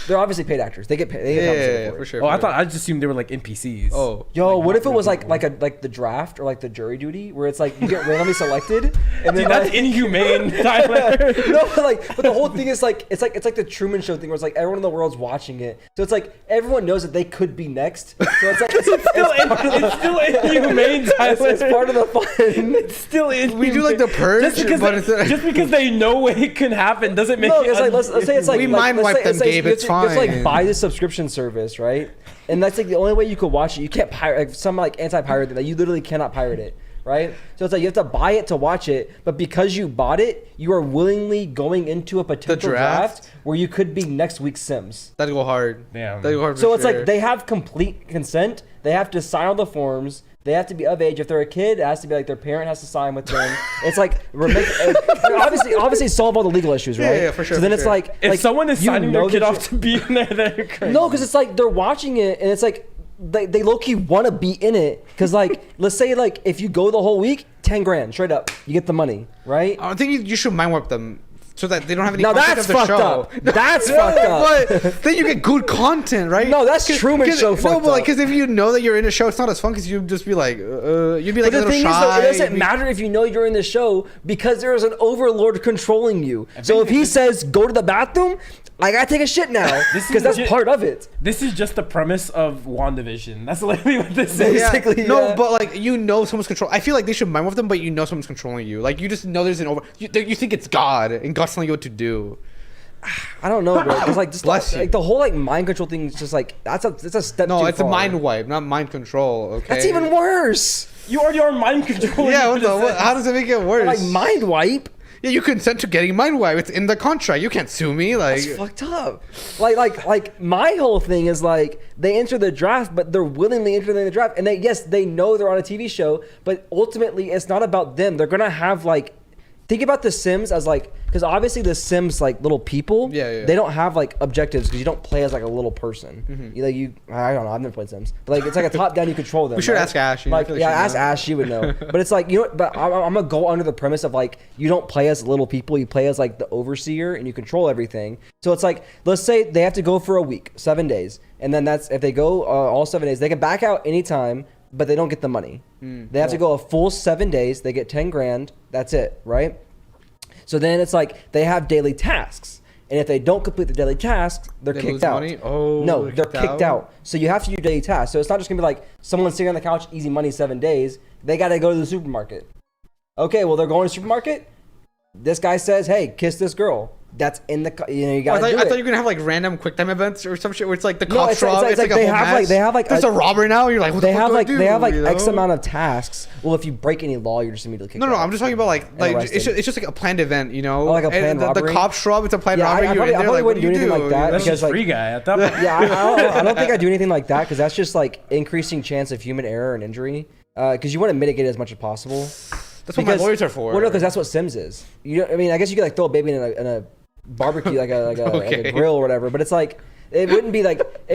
they're obviously paid actors. They get paid. They get compensated
Yeah,
for
for
it.
sure.
Oh, I thought I just assumed they were like NPCs.
Oh,
Yo,
Like,
what
not
if it
real
was like
people.
like the draft or like the jury duty where it's like you get randomly selected and then
Dude, that's
like,
inhumane, Tyler.
no, but the whole thing is like it's like the Truman Show thing where it's like everyone in the world's watching it, so it's like everyone knows that they could be next. So it's like
It's still inhumane, Tyler.
it's part of the fun.
It's still inhumane.
we do like the purge,
just because they know it can happen doesn't make
No,
it.
it's like let's say it's like
We
like,
mind
let's
wipe
say-
them,
let's say
Gabe,
you
it's
have to, like
fine.
buy the subscription service, right? And that's like the only way you could watch it. You can't pirate like some like anti-pirate thing. Like you literally cannot pirate it, right? So it's like you have to buy it to watch it, but because you bought it, you are willingly going into a potential draft where you could be next week's Sims.
that'd go hard.
Damn.
That'd go hard.
So
for
it's
sure.
like they have complete consent. They have to sign all the forms. They have to be of age. If they're a kid, it has to be like their parent has to sign with them. It's like obviously solve all the legal issues, right?
Yeah, for sure,
So then
for
it's
sure.
like
If someone is
you
signing
know
their kid
that
off to be in there, they're crazy.
no, because it's like they're watching it and it's like they low key want to be in it because like let's say like if you go the whole week, 10 grand straight up, you get the money, right?
I think you should mind wipe them so that they don't have any.
Now
content
that's
of the
fucked
show.
up. That's fucked up.
But then you get good content, right?
No, that's Truman Show
No,
fucked
but like,
up.
because if you know that you're in a show, it's not as fun because you'd just be like, you'd be like
But
a
the
little
thing is,
shy.
though, it doesn't
you'd be-
matter if you know you're in the show because there is an overlord controlling you. So if he says go to the bathroom, I gotta take a shit now because that's part of it.
This is just the premise of WandaVision. That's literally what this is.
Yeah.
basically,
No,
yeah.
but like you know someone's control. I feel like they should mind with them, but you know someone's controlling you. Like you just know there's an over. You think it's God and God's telling you what to do.
I don't know, bro. It's like just
Bless you.
like the whole like mind control thing is just like it's a step.
No,
too
it's
far.
a mind wipe, not mind control. Okay.
That's even worse.
You already are mind controlling.
Yeah.
you in a sense.
How does it make it worse?
Like mind wipe.
Yeah, you consent to getting mind wipe. It's in the contract. You can't sue me. Like,
It's fucked up. Like my whole thing is like they enter the draft, but they're willingly entering the draft, and they know they're on a TV show, but ultimately it's not about them. They're gonna have like. Think about the Sims as like, because obviously the Sims like little people.
Yeah.
They don't have like objectives because you don't play as like a little person. I don't know. I've never played Sims, but like it's like a top down. You control them.
We should
right?
ask Ash, you know, I
Like
feel like
yeah,
she'd
ask
know.
Ash. She would know. But it's like But I'm gonna go under the premise of like you don't play as little people. You play as like the overseer and you control everything. So it's like let's say they have to go for a week, 7 days, and then that's if they go all 7 days, they can back out anytime. But they don't get the money. They have to go a full 7 days. They get 10 grand. That's it, right? So then it's like they have daily tasks, and if they don't complete the daily tasks, they're
They
kicked
lose
out.
money? Oh,
no,
they're
they're
kicked
kicked
out?
out. So you have to do daily tasks. So it's not just gonna be like someone sitting on the couch, easy money, 7 days. They got to go to the supermarket. Okay, well they're going to the supermarket. This guy says, "Hey, kiss this girl." That's in the you got to
I
do
thought
it.
you were gonna have like random quick time events or some shit where it's like the
No,
cops
it's
show
like-
up.
it's
It's
like
like a
they
whole
have, like-
mess.
they have, like,
there's a robber now. You're like, what the
they
fuck
have
do I
like
do?
they have like
you
X
know?
amount of tasks. Well, if you break any law, you're just immediately kicked
No,
out.
I'm just talking about like
arrested.
it's just like a planned event, you know?
Oh, like a
And
planned
the
robbery?
cops show up. It's a planned
Yeah, I
robbery. You're
probably-
in
I
there,
probably
like, what
wouldn't
do you
do anything
do?
like that
That's
because,
just
like-
free guy at that point.
Yeah, I don't think I do anything like that because that's just like increasing chance of human error and injury. Because you want to mitigate it as much as possible.
That's what my lawyers are for.
Well, no, because that's what Sims is. I mean, I guess you could like throw a baby in a barbecue, like a
Okay.
grill or whatever. But it's like it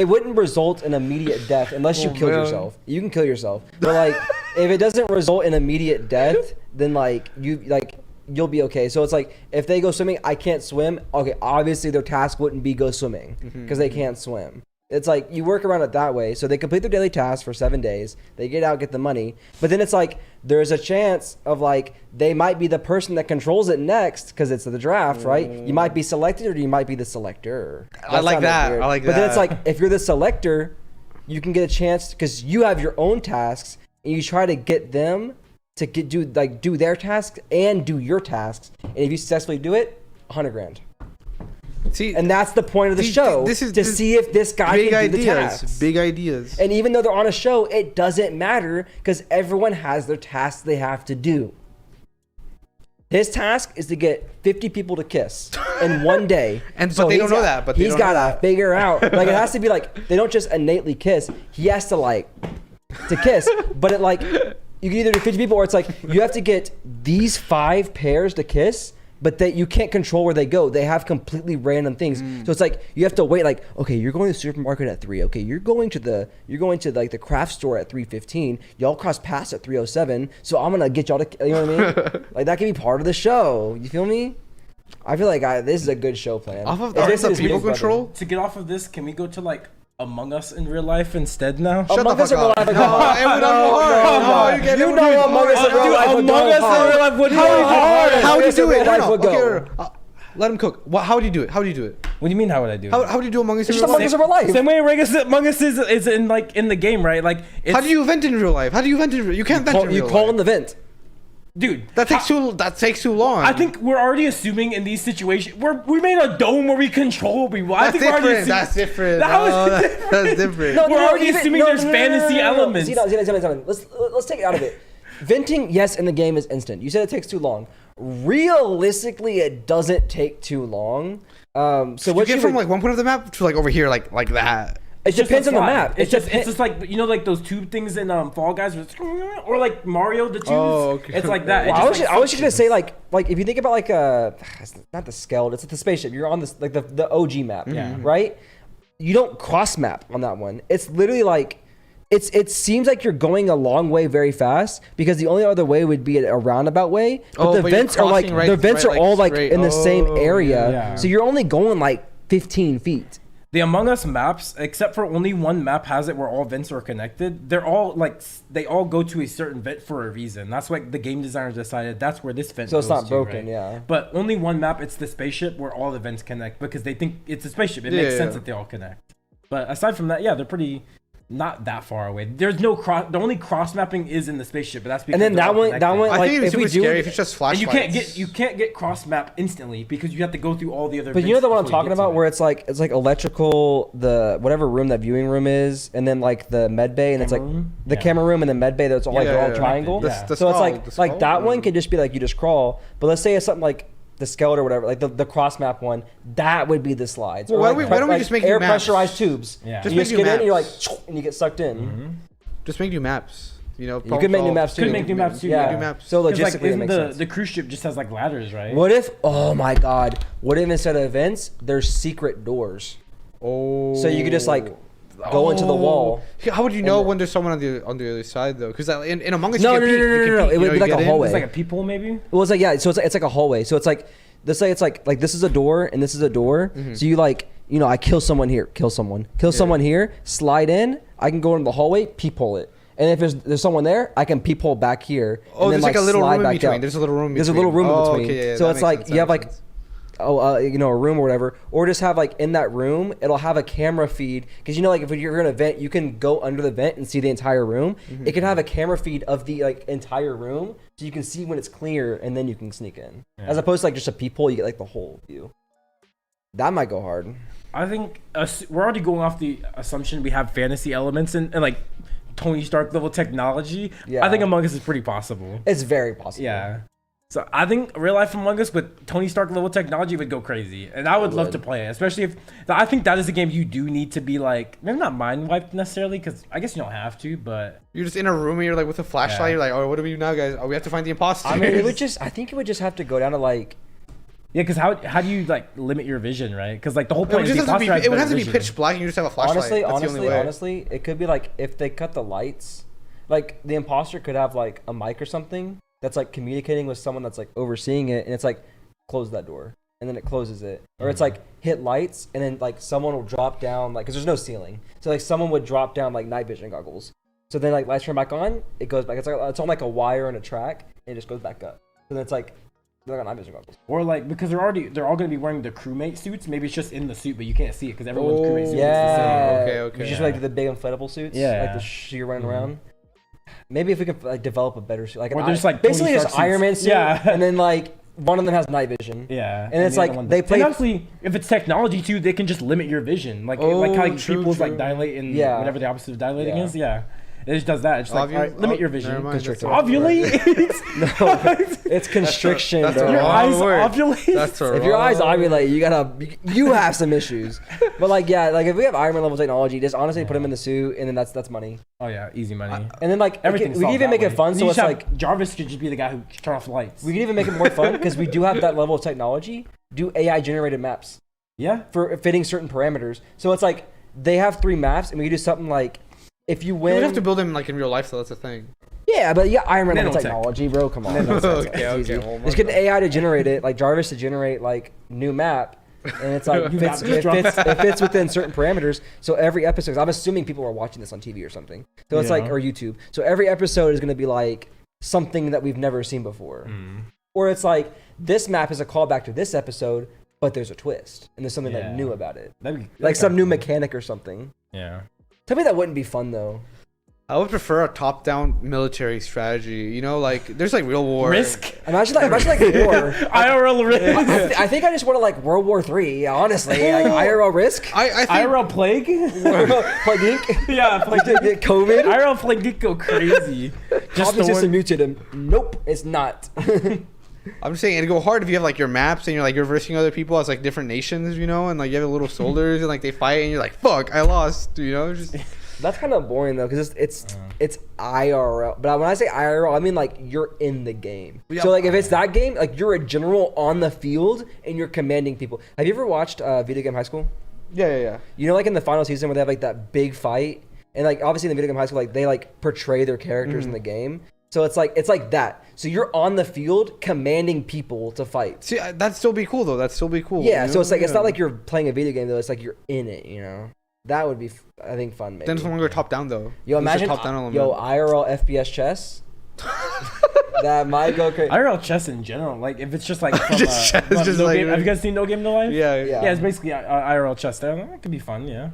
wouldn't result in immediate death unless you
Oh,
killed
man.
yourself. You can kill yourself, but like if it doesn't result in immediate death, then like you like you'll be okay. So it's like if they go swimming, I can't swim. Okay, obviously their task wouldn't be go swimming because they can't swim. It's like you work around it that way. So they complete their daily task for 7 days. They get out, get the money. But then it's like there's a chance of like they might be the person that controls it next because it's the draft, right? You might be selected or you might be the selector.
I like that. I like that.
But then it's like if you're the selector, you can get a chance because you have your own tasks and you try to get them to do their tasks and do your tasks. And if you successfully do it, 100 grand.
See,
and that's the point of the show, to see if this guy can do the tasks.
Big ideas.
And even though they're on a show, it doesn't matter because everyone has their tasks they have to do. His task is to get 50 people to kiss in one day.
But they don't know that. But
he's got to figure out. Like it has to be like they don't just innately kiss. He has to kiss. But it like you can either do 50 people or it's like you have to get these 5 pairs to kiss. But that you can't control where they go. They have completely random things. So it's like you have to wait. Like, okay, you're going to the supermarket at 3. Okay, you're going to like the craft store at 3:15. Y'all cross paths at 3:07. So I'm gonna get y'all to, you know what I mean? Like that can be part of the show. You feel me? I feel like this is a good show plan.
Off of the people control.
To get off of this, can we go to like Among Us in real life instead now?
Shut
Among
the fuck up.
You know Among Us in real life would go hard.
How would you do it?
Okay,
let him cook. How would you do it? How would you do it?
What do you mean? How would I do it?
How would you do Among Us in
It's just
real
Among
life?
Us in real life.
Same way Among Us is in like in the game, right? Like it's,
How do you vent in real life? How do you vent in real? You can't vent in real life.
You call in the vent.
dude,
That takes too long.
I think we're already assuming in these situations we made a dome where we control people. I think we're already assuming,
That's different.
That's
different.
We're already assuming there's fantasy elements.
Xenon. Let's take it out of it. Venting, yes, in the game is instant. You said it takes too long. Realistically, it doesn't take too long. So
what you get from like one point of the map to like over here, like that.
It depends on the map.
It's just like, you know, like those tube things in Fall Guys, or like Mario the tubes.
Oh, okay.
It's like that.
Well, I was just gonna say like if you think about like it's not the skeleton, it's the spaceship. You're on this like the OG map, right? You don't cross map on that one. It's literally like it seems like you're going a long way very fast because the only other way would be a roundabout way. But the vents are like all like in the same area, so you're only going like 15 feet.
The Among Us maps, except for only one map has it where all vents are connected. They're all like they all go to a certain vent for a reason. That's why the game designers decided that's where this vent goes.
So it's not
to,
broken,
right?
yeah.
But only one map, it's the spaceship where all the vents connect because they think it's a spaceship. It makes sense that they all connect. But aside from that, yeah, they're pretty not that far away. There's no cross. The only cross mapping is in the spaceship, but that's because.
And then that one,
I
like
think it's
if we
super
do,
scary if it's just flashlights.
And you can't get cross map instantly because you have to go through all the other.
But you know the one I'm talking about, where it's like electrical, the whatever room that viewing room is, and then like the med bay, and it's like the camera room and the med bay that's all all triangle. So it's like that one could just be like you just crawl. But let's say it's something like the skeleton or whatever, like the cross map one, that would be the slides.
Well, why don't we just make
air
new maps?
pressurized tubes?
Yeah.
You just get in, and you're like, and you get sucked in.
Just make new maps. You know,
you could make new maps too.
Could make new maps too.
Yeah.
New maps.
So logistically, it makes sense.
The cruise ship just has like ladders, right?
What if? Oh my God! What if instead of vents, there's secret doors?
Oh.
So you could just like go into the wall.
How would you know when there's someone on the other side though? Because in Among Us,
no.
It
would be like a hallway.
It's like a peephole, maybe.
Well, it's like so it's like a hallway. So it's like let's say it's like this is a door and this is a door. So you like I kill someone here, kill someone here, slide in. I can go into the hallway, peephole it. And if there's someone there, I can peephole back here.
Oh,
and
there's
then,
like a little room in between.
Out.
There's a little room in between.
There's a little room in between.
Okay, yeah,
so it's like you have like a room or whatever, or just have like in that room, it'll have a camera feed because like if you're in a vent, you can go under the vent and see the entire room. It can have a camera feed of the like entire room, so you can see when it's clear, and then you can sneak in. As opposed to like just a peephole, you get like the whole view. That might go hard.
I think we're already going off the assumption we have fantasy elements and like Tony Stark level technology. I think Among Us is pretty possible.
It's very possible.
Yeah. So I think real life Among Us with Tony Stark level technology would go crazy, and I would love to play it, especially if I think that is a game you do need to be like maybe not mind wiped necessarily because I guess you don't have to, but
you're just in a room and you're like with a flashlight. You're like, oh, what do we do now, guys? Oh, we have to find the imposter.
I mean, I think it would just have to go down to like.
Yeah, because how do you like limit your vision, right? Because like the whole point
it would have to be
vision.
pitch black and you just have a flashlight.
Honestly, it could be like if they cut the lights, like the imposter could have like a mic or something, that's like communicating with someone that's like overseeing it, and it's like close that door, and then it closes it, or it's like hit lights, and then like someone will drop down like because there's no ceiling, so like someone would drop down like night vision goggles, so then like lights turn back on, it goes back. It's like it's on like a wire and a track, and it just goes back up. So then it's like they're like night vision goggles.
Or like because they're all gonna be wearing the crewmate suits. Maybe it's just in the suit, but you can't see it because everyone's crewmate suit is the same.
Okay.
You just like the big inflatable suits, like the you're running around. Maybe if we could like develop a better suit, like
or there's like
basically
Tony
just
Stark
Iron Man
suits.
suit, and then like one of them has night vision.
Yeah,
and it's like they play.
And honestly, if it's technology too, they can just limit your vision, like how people's like dilate and whatever the opposite of dilating is. Yeah. It just does that. It's just like, all right, limit your vision. Ovulate?
No, it's constriction.
That's
your eyes ovulate?
That's
if your eyes ovulate, you have some issues. But like, yeah, like if we have Iron Man level technology, just honestly put him in the suit, and then that's money.
Oh yeah, easy money.
And then like
everything.
We can even make it fun, so it's like
Jarvis could just be the guy who turn off the lights.
We can even make it more fun because we do have that level of technology. Do AI generated maps.
Yeah.
For fitting certain parameters. So it's like they have 3 maps, and we can do something like. If you win,
you would have to build them like in real life, so that's a thing.
Yeah, but Iron Man level technology, bro. Come on.
Okay.
Just get an AI to generate it, like Jarvis to generate like new map, and it's like it fits within certain parameters. So every episode, 'cause I'm assuming people are watching this on TV or something. So it's like or YouTube. So every episode is going to be like something that we've never seen before, or it's like this map is a callback to this episode, but there's a twist and there's something like new about it, like some new mechanic or something.
Yeah.
Tell me that wouldn't be fun though.
I would prefer a top-down military strategy. You know, like there's like real war.
Risk.
Imagine like war.
IRL risk.
I think I just want to like World War III. Honestly, like, IRL risk.
I think
IRL plague.
Plague Inc.
Yeah, Plague Inc.
COVID.
IRL Plague Inc. go crazy.
Just the one muted him. Nope, it's not.
I'm just saying it'd go hard if you have like your maps and you're versing other people as like different nations, you know, and like you have little soldiers and like they fight and you're like, fuck, I lost, you know. Just
that's kind of boring though, because it's IRL. But when I say IRL, I mean like you're in the game. So like if it's that game, like you're a general on the field and you're commanding people. Have you ever watched Video Game High School?
Yeah.
You know, like in the final season where they have like that big fight, and like obviously in the Video Game High School, like they like portray their characters in the game. So it's like that. So you're on the field commanding people to fight.
See, that'd still be cool though. That'd still be cool.
Yeah. So it's like it's not like you're playing a video game though. It's like you're in it. You know. That would be, I think, fun. Maybe.
Then it's no longer top down though.
Yo, imagine IRL FPS chess. That might go crazy.
IRL chess in general, like if it's just like from,
just
no
like,
game. Have you guys seen No Game No Life?
Yeah.
It's basically IRL chess. That could be fun. Yeah.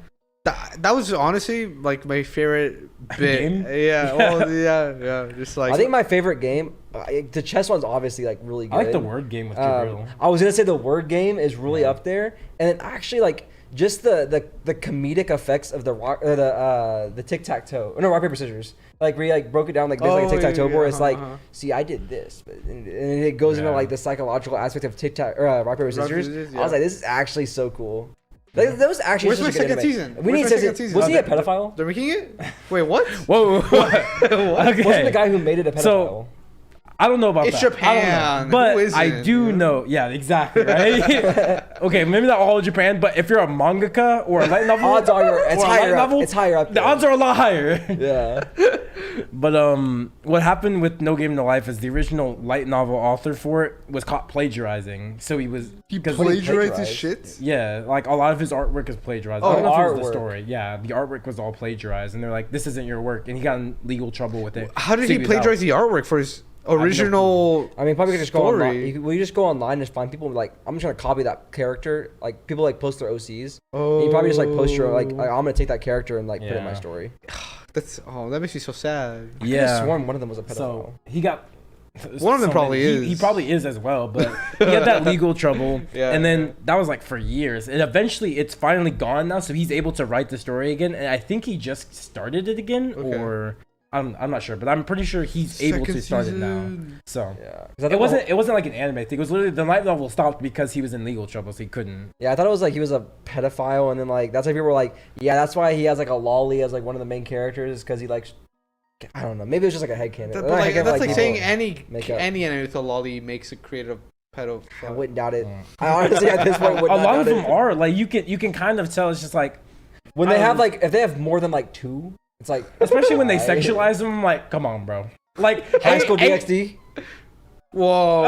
That was honestly like my favorite bit.
Game?
Yeah. Well, yeah. Just like
I think my favorite game, the chess one's obviously like really good.
I like the word game with Jabril.
I was gonna say the word game is really up there, and then actually like just the comedic effects of the tic tac toe. No, rock paper scissors. Like we like broke it down like there's like a tic tac toe board. It's like see, I did this, and it goes into like the psychological aspect of tic tac or rock paper scissors. I was like, this is actually so cool. Like, that was actually.
Where's my second season?
We need second season. Was he a pedophile?
They're making it? Wait, what?
Whoa.
Okay. Wasn't the guy who made it a pedophile?
So, I don't know about that.
It's Japan.
But I do know. Yeah, exactly. Right. Okay, maybe not all of Japan, but if you're a mangaka or a light novel,
odds are it's higher up. It's higher up.
The odds are a lot higher.
Yeah.
But what happened with No Game No Life is the original light novel author for it was caught plagiarizing. So he
plagiarized his shit.
Yeah, like a lot of his artwork is plagiarized. I don't know if it was the story. Yeah, the artwork was all plagiarized, and they're like, "This isn't your work," and he got in legal trouble with it.
How did he plagiarize the artwork for his original?
I mean, probably could just go online. Will you just go online and just find people like, I'm just trying to copy that character. Like people like post their OCs. Oh. And you probably just like post your like I'm gonna take that character and like put it in my story.
That makes me so sad.
I could have sworn one of them was a pedophile.
So he got.
One of them probably is.
He probably is as well, but he had that legal trouble. And then that was like for years. And eventually it's finally gone now, so he's able to write the story again. And I think he just started it again, or I'm not sure, but I'm pretty sure he's able to start it now. So it wasn't like an anime thing. It was literally the light novel stopped because he was in legal trouble, so he couldn't.
Yeah, I thought it was like he was a pedophile, and then like that's why people were like, yeah, that's why he has like a Loli as like one of the main characters, because he likes. I don't know. Maybe it's just like a headcanon.
That's like saying any anime with a Loli makes a creative pedophile.
I wouldn't doubt it. I honestly at this point wouldn't.
A lot of them are like you can kind of tell. It's just like
when they have like if they have more than like 2, it's like
especially when they sexualize them. I'm like, come on, bro. Like
High School DxD.
Whoa.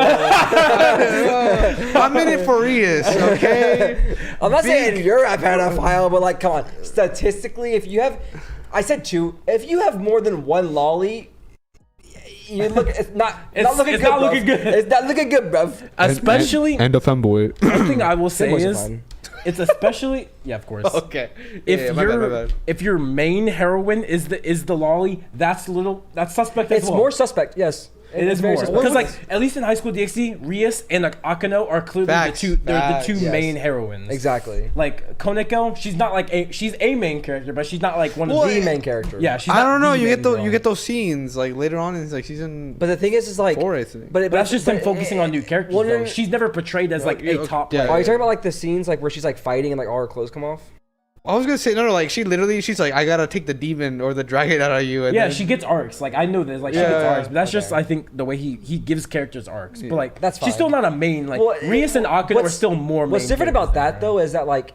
I'm in it for Rias, okay?
I'm not saying you're a pedophile, but like, come on. Statistically, if you have, I said 2. If you have more than 1 lolly, you look. It's not looking good. It's not looking good, bruv.
Especially.
And a femboy.
One thing I will say
Femboys are
is,
fine.
it's especially. Yeah, of course.
Okay.
If your main heroine is the lolly, that's suspect as
It's
well.
more suspect. Yes.
It is
very
more
suspect.
because, like, at least in High School DxD, Rias and like Akano are clearly
Facts.
the two
Yes.
main heroines.
Exactly.
Like Koneko, she's not like she's a main character, but she's not like one of
The main character.
Yeah, she's
I
not
don't know.
the
You
main girl.
get those scenes like later on in like season.
But the thing is like,
4, I think.
But that's just them focusing on new characters.
well,
Though. She's never portrayed as like a top.
yeah.
player.
Are you talking about like the scenes like where she's like fighting and like all her clothes come off?
I was gonna say no, like she's like, I gotta take the demon or the dragon out of you. And
Yeah,
then,
she gets arcs. Like I know this. Like she
Yeah.
gets arcs, but that's
Okay.
just I think the way he gives characters arcs. But like
That's
she's
fine.
still not a main. Like
Well,
Rias and Akano are
what's-
still more.
What's
main
different about
characters
that
than her.
though is that like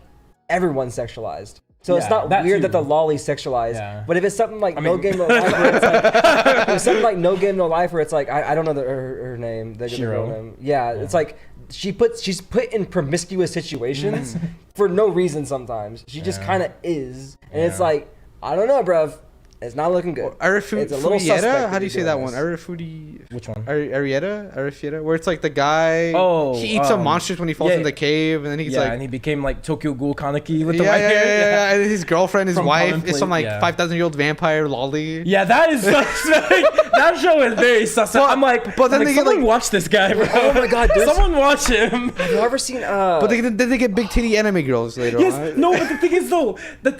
everyone's sexualized. So it's
Yeah,
not
that
weird
too.
that the lolly's sexualized.
Yeah.
But if it's something like
I
No
mean-
Game No Life, where it's like, if something like No Game No Life, where it's like I don't know her name, the girl
Shiro.
name. Yeah, it's like she's put in promiscuous situations for no reason. Sometimes she just
Yeah.
kind of is, and it's
Yeah.
like I don't know, bruv. It's not looking good. It's a little suspect.
Arifudieta? How do you
you're
say
doing
that one?
this.
Arifudi.
Which one?
Arifieta? Where it's like the guy.
Oh,
he eats some monsters when he falls
yeah.
in the cave, and then he's
Yeah,
like.
and he became like Tokyo Ghoul Kaneki with
Yeah,
the white hair.
yeah. And his girlfriend, his
From
wife,
Contemplate,
is some like
yeah.
5,000-year-old vampire lolly.
Yeah, that is suspect. That show is very suspect.
Well,
I'm like,
but then they get,
someone
like-
watch this guy, bro.
Oh my God, there's-
someone watch him.
Have you ever seen?
But then they get big titty anime girls later on.
Yes, no, but the thing is though, the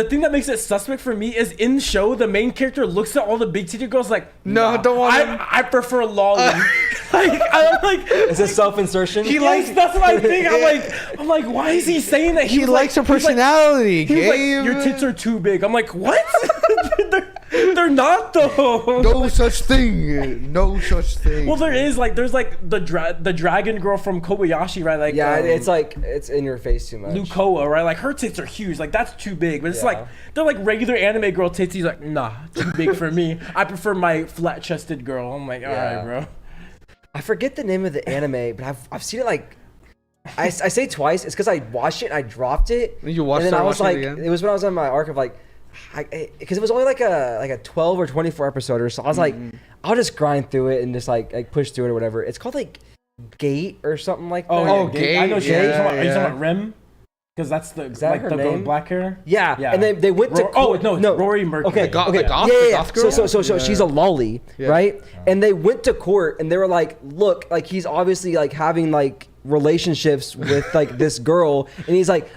thing that makes it suspect for me is in show the main character looks at all the big titty girls like,
No,
nah,
don't want him."
I prefer Loli. Like I'm like,
Is it self-insertion?
He
yes, that's what I think. I'm like, why is he saying that?
He
was
likes her
he was like-
personality,
He was like,
Gabe.
your tits are too big. I'm like, what? they're not though.
No such thing. No such thing.
Well, there's like the dragon girl from Kobayashi, right? Like
Yeah, it's like it's in your face too much.
Lukoa, right? Like her tits are huge. Like that's too big. But it's
Yeah.
like they're like regular anime girl tits. He's like, nah, too big for me. I prefer my flat-chested girl. I'm like, all
Yeah.
right, bro.
I forget the name of the anime, but I've seen it like I say twice. It's because I watched it and I dropped it.
You watched
and then
it,
I was
watched
like,
it again?
it was when I was on my arc of like, because it was only like a 12 or 24 episode or so. I was like, I'll just grind through it and just like push through it or whatever. It's called like Gate or something like that.
Oh,
Oh,
yeah,
gay,
I know. Are you talking about,
yeah,
are you talking
yeah.
about Rem? Because that's the
that
like
her
the girl with
name?
black hair.
Yeah.
Yeah.
And they went to
Oh
court.
no, it's Rory Mercury.
Okay,
The goth-
okay,
the goth-
yeah,
the
yeah.
goth girl?
So
Yeah.
she's a lolly,
Yeah.
right? And they went to court and they were like, look, like he's obviously like having like relationships with like this girl, and he's like,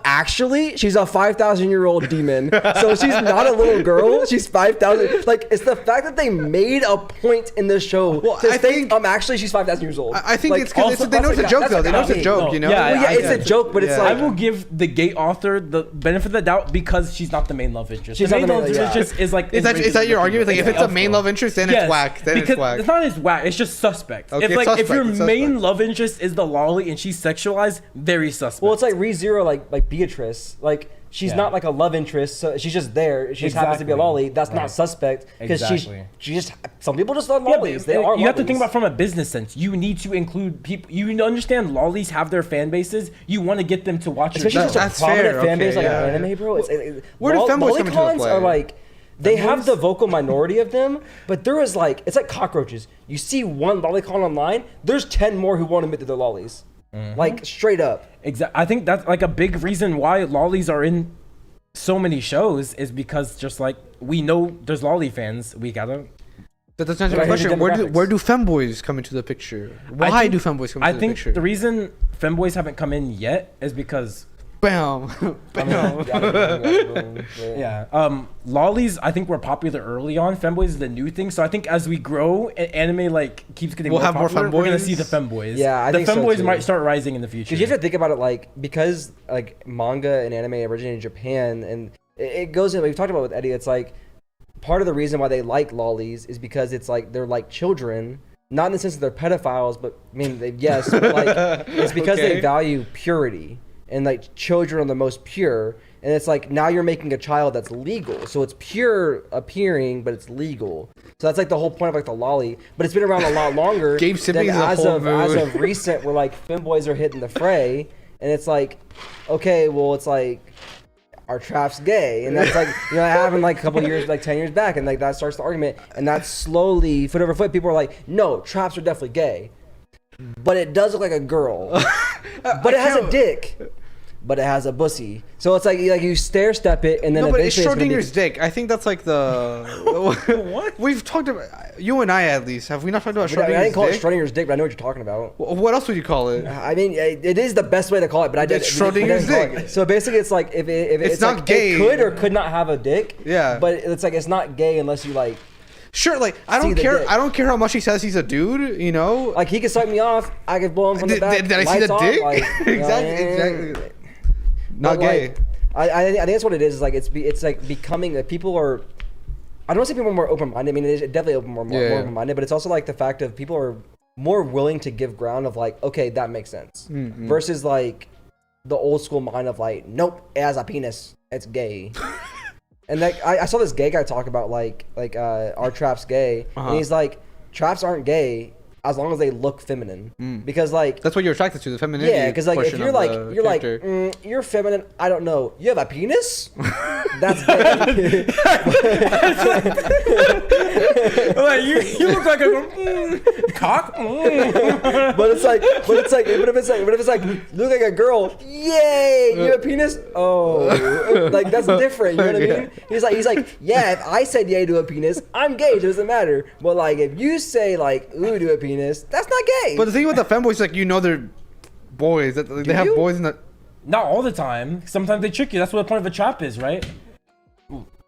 actually, she's a 5,000-year-old demon, so she's not a little girl. She's 5,000. Like it's the fact that they made a point in this show to
I
state,
think-
actually, she's 5,000 years old.
I think
Like,
it's because
also-
they know it's a
that's
joke
like-
though. They know it's a
okay,
joke,
no,
you know.
yeah,
Well, yeah, it's
I-
a joke, but it's
Yeah.
I
like
will give the gay author the benefit of the doubt because she's not the main love interest.
She's
the
not
main
the
love
main- yeah.
interest is like.
Is that your argument? Like if it's a main love interest, then it's whack. Then
because
it's whack.
it's not as whack. It's just suspect.
Okay,
If like
suspect,
if your
it's
main
suspect.
love interest is the lolly and she's sexualized, very suspect.
well, it's like ReZero, like Beatrice, like. She's
Yeah.
not like a love interest, so she's just there. She just happens to be a
Exactly.
lolly. That's not
Right.
suspect because
Exactly.
she just some people just love
Yeah,
lollies.
but
They are.
you have to think
lollies.
about from a business sense. You need to include people. You understand lollies have their fan bases. You want to get them to watch your
especially
show.
such a
That's
prominent
fair,
fan base
okay,
like
yeah,
an
yeah.
anime, bro. It's,
Where do femboys come into
lolicons
play?
are like they have
Femboys?
the vocal minority of them, but there is like it's like cockroaches. You see one lolicon online, there's 10 more who won't admit that they're lollies. Like straight up.
I think that's like a big reason why lollies are in so many shows is because just like we know there's lolly fans. We gotta.
That doesn't answer
Right,
my
here's the
question.
demographics.
Where do femboys come into the picture? Why do femboys come
I
into the
think
picture?
the reason femboys haven't come in yet is because
Bam. Bam.
yeah, lollies I think were popular early on. Femboys is the new thing. So I think as we grow, anime like keeps getting
We'll
more
have more
popular. We're gonna
femboys?
see the femboys.
Yeah, I
the
think so,
femboys
too.
might start rising in the future.
Because you have to think about it like because like manga and anime originated in Japan, and it goes in. We've talked about it with Eddie. It's like part of the reason why they like lollies is because it's like they're like children, not in the sense that they're pedophiles, but I mean yes, but like it's because
Okay.
they value purity and like children are the most pure. And it's like now you're making a child that's legal, so it's pure appearing, but it's legal. So that's like the whole point of like the lolly. But it's been around a lot longer.
Gabe Simmons is a
as
whole
of
mood.
as of recent, where like femboys are hitting the fray, and it's like, okay, well it's like our trap's gay, and that's like it happened like a couple years, like 10 years back, and like that starts the argument, and that's slowly foot over foot. People are like, no, traps are definitely gay, but it does look like a girl, but it has a dick. But it has a bussy, so it's like you stair step it, and then
No, but it's
eventually
Schrodinger's dick. I think that's like the
What?
We've talked about, you and I at least. Have we not talked about
I
Schrodinger's
didn't call it
dick?
Schrodinger's dick, but I know what you're talking about.
What else would you call it?
I mean, it is the best way to call it, but I did.
It's Schrodinger's dick.
So basically, it's like if it's
not
like,
gay.
it could or could not have a dick.
Yeah.
But it's like it's not gay unless you like
Sure, like I
See
don't
the
care.
dick.
I don't care how much he says he's a dude. You know,
like he could suck me off. I could blow him from the back.
Did I see
lights
the
off,
dick?
like, you know,
Exactly. Not
but,
gay.
like, I think that's what it is. Like it's like becoming that people are. I don't say people are more open minded. I mean, it's definitely more open minded, but it's also like the fact of people are more willing to give ground of like, okay, that makes sense, versus like the old school mind of like, nope, it has a penis, it's gay. And like I saw this gay guy talk about like our trap's gay, and he's like, traps aren't gay as long as they look feminine, because like
That's what you're attracted to, the femininity.
yeah, because like if
portion
you're
of
like
the character.
you're feminine, I don't know, you have a penis, that's gay.
Like you look like a cock.
but if it's like you look like a girl, yay, you have a penis. Oh, like that's different. You know what I mean? He's like, yeah. If I said yay to a penis, I'm gay. It doesn't matter. But like if you say like ooh to a penis, that's not gay.
But the thing with the femboys, like they're boys. That they have
you?
boys in the.
Not all the time. Sometimes they trick you. That's what the point of a trap is, right?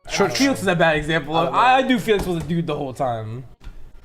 Felix is a bad example. I do Felix was a dude the whole time.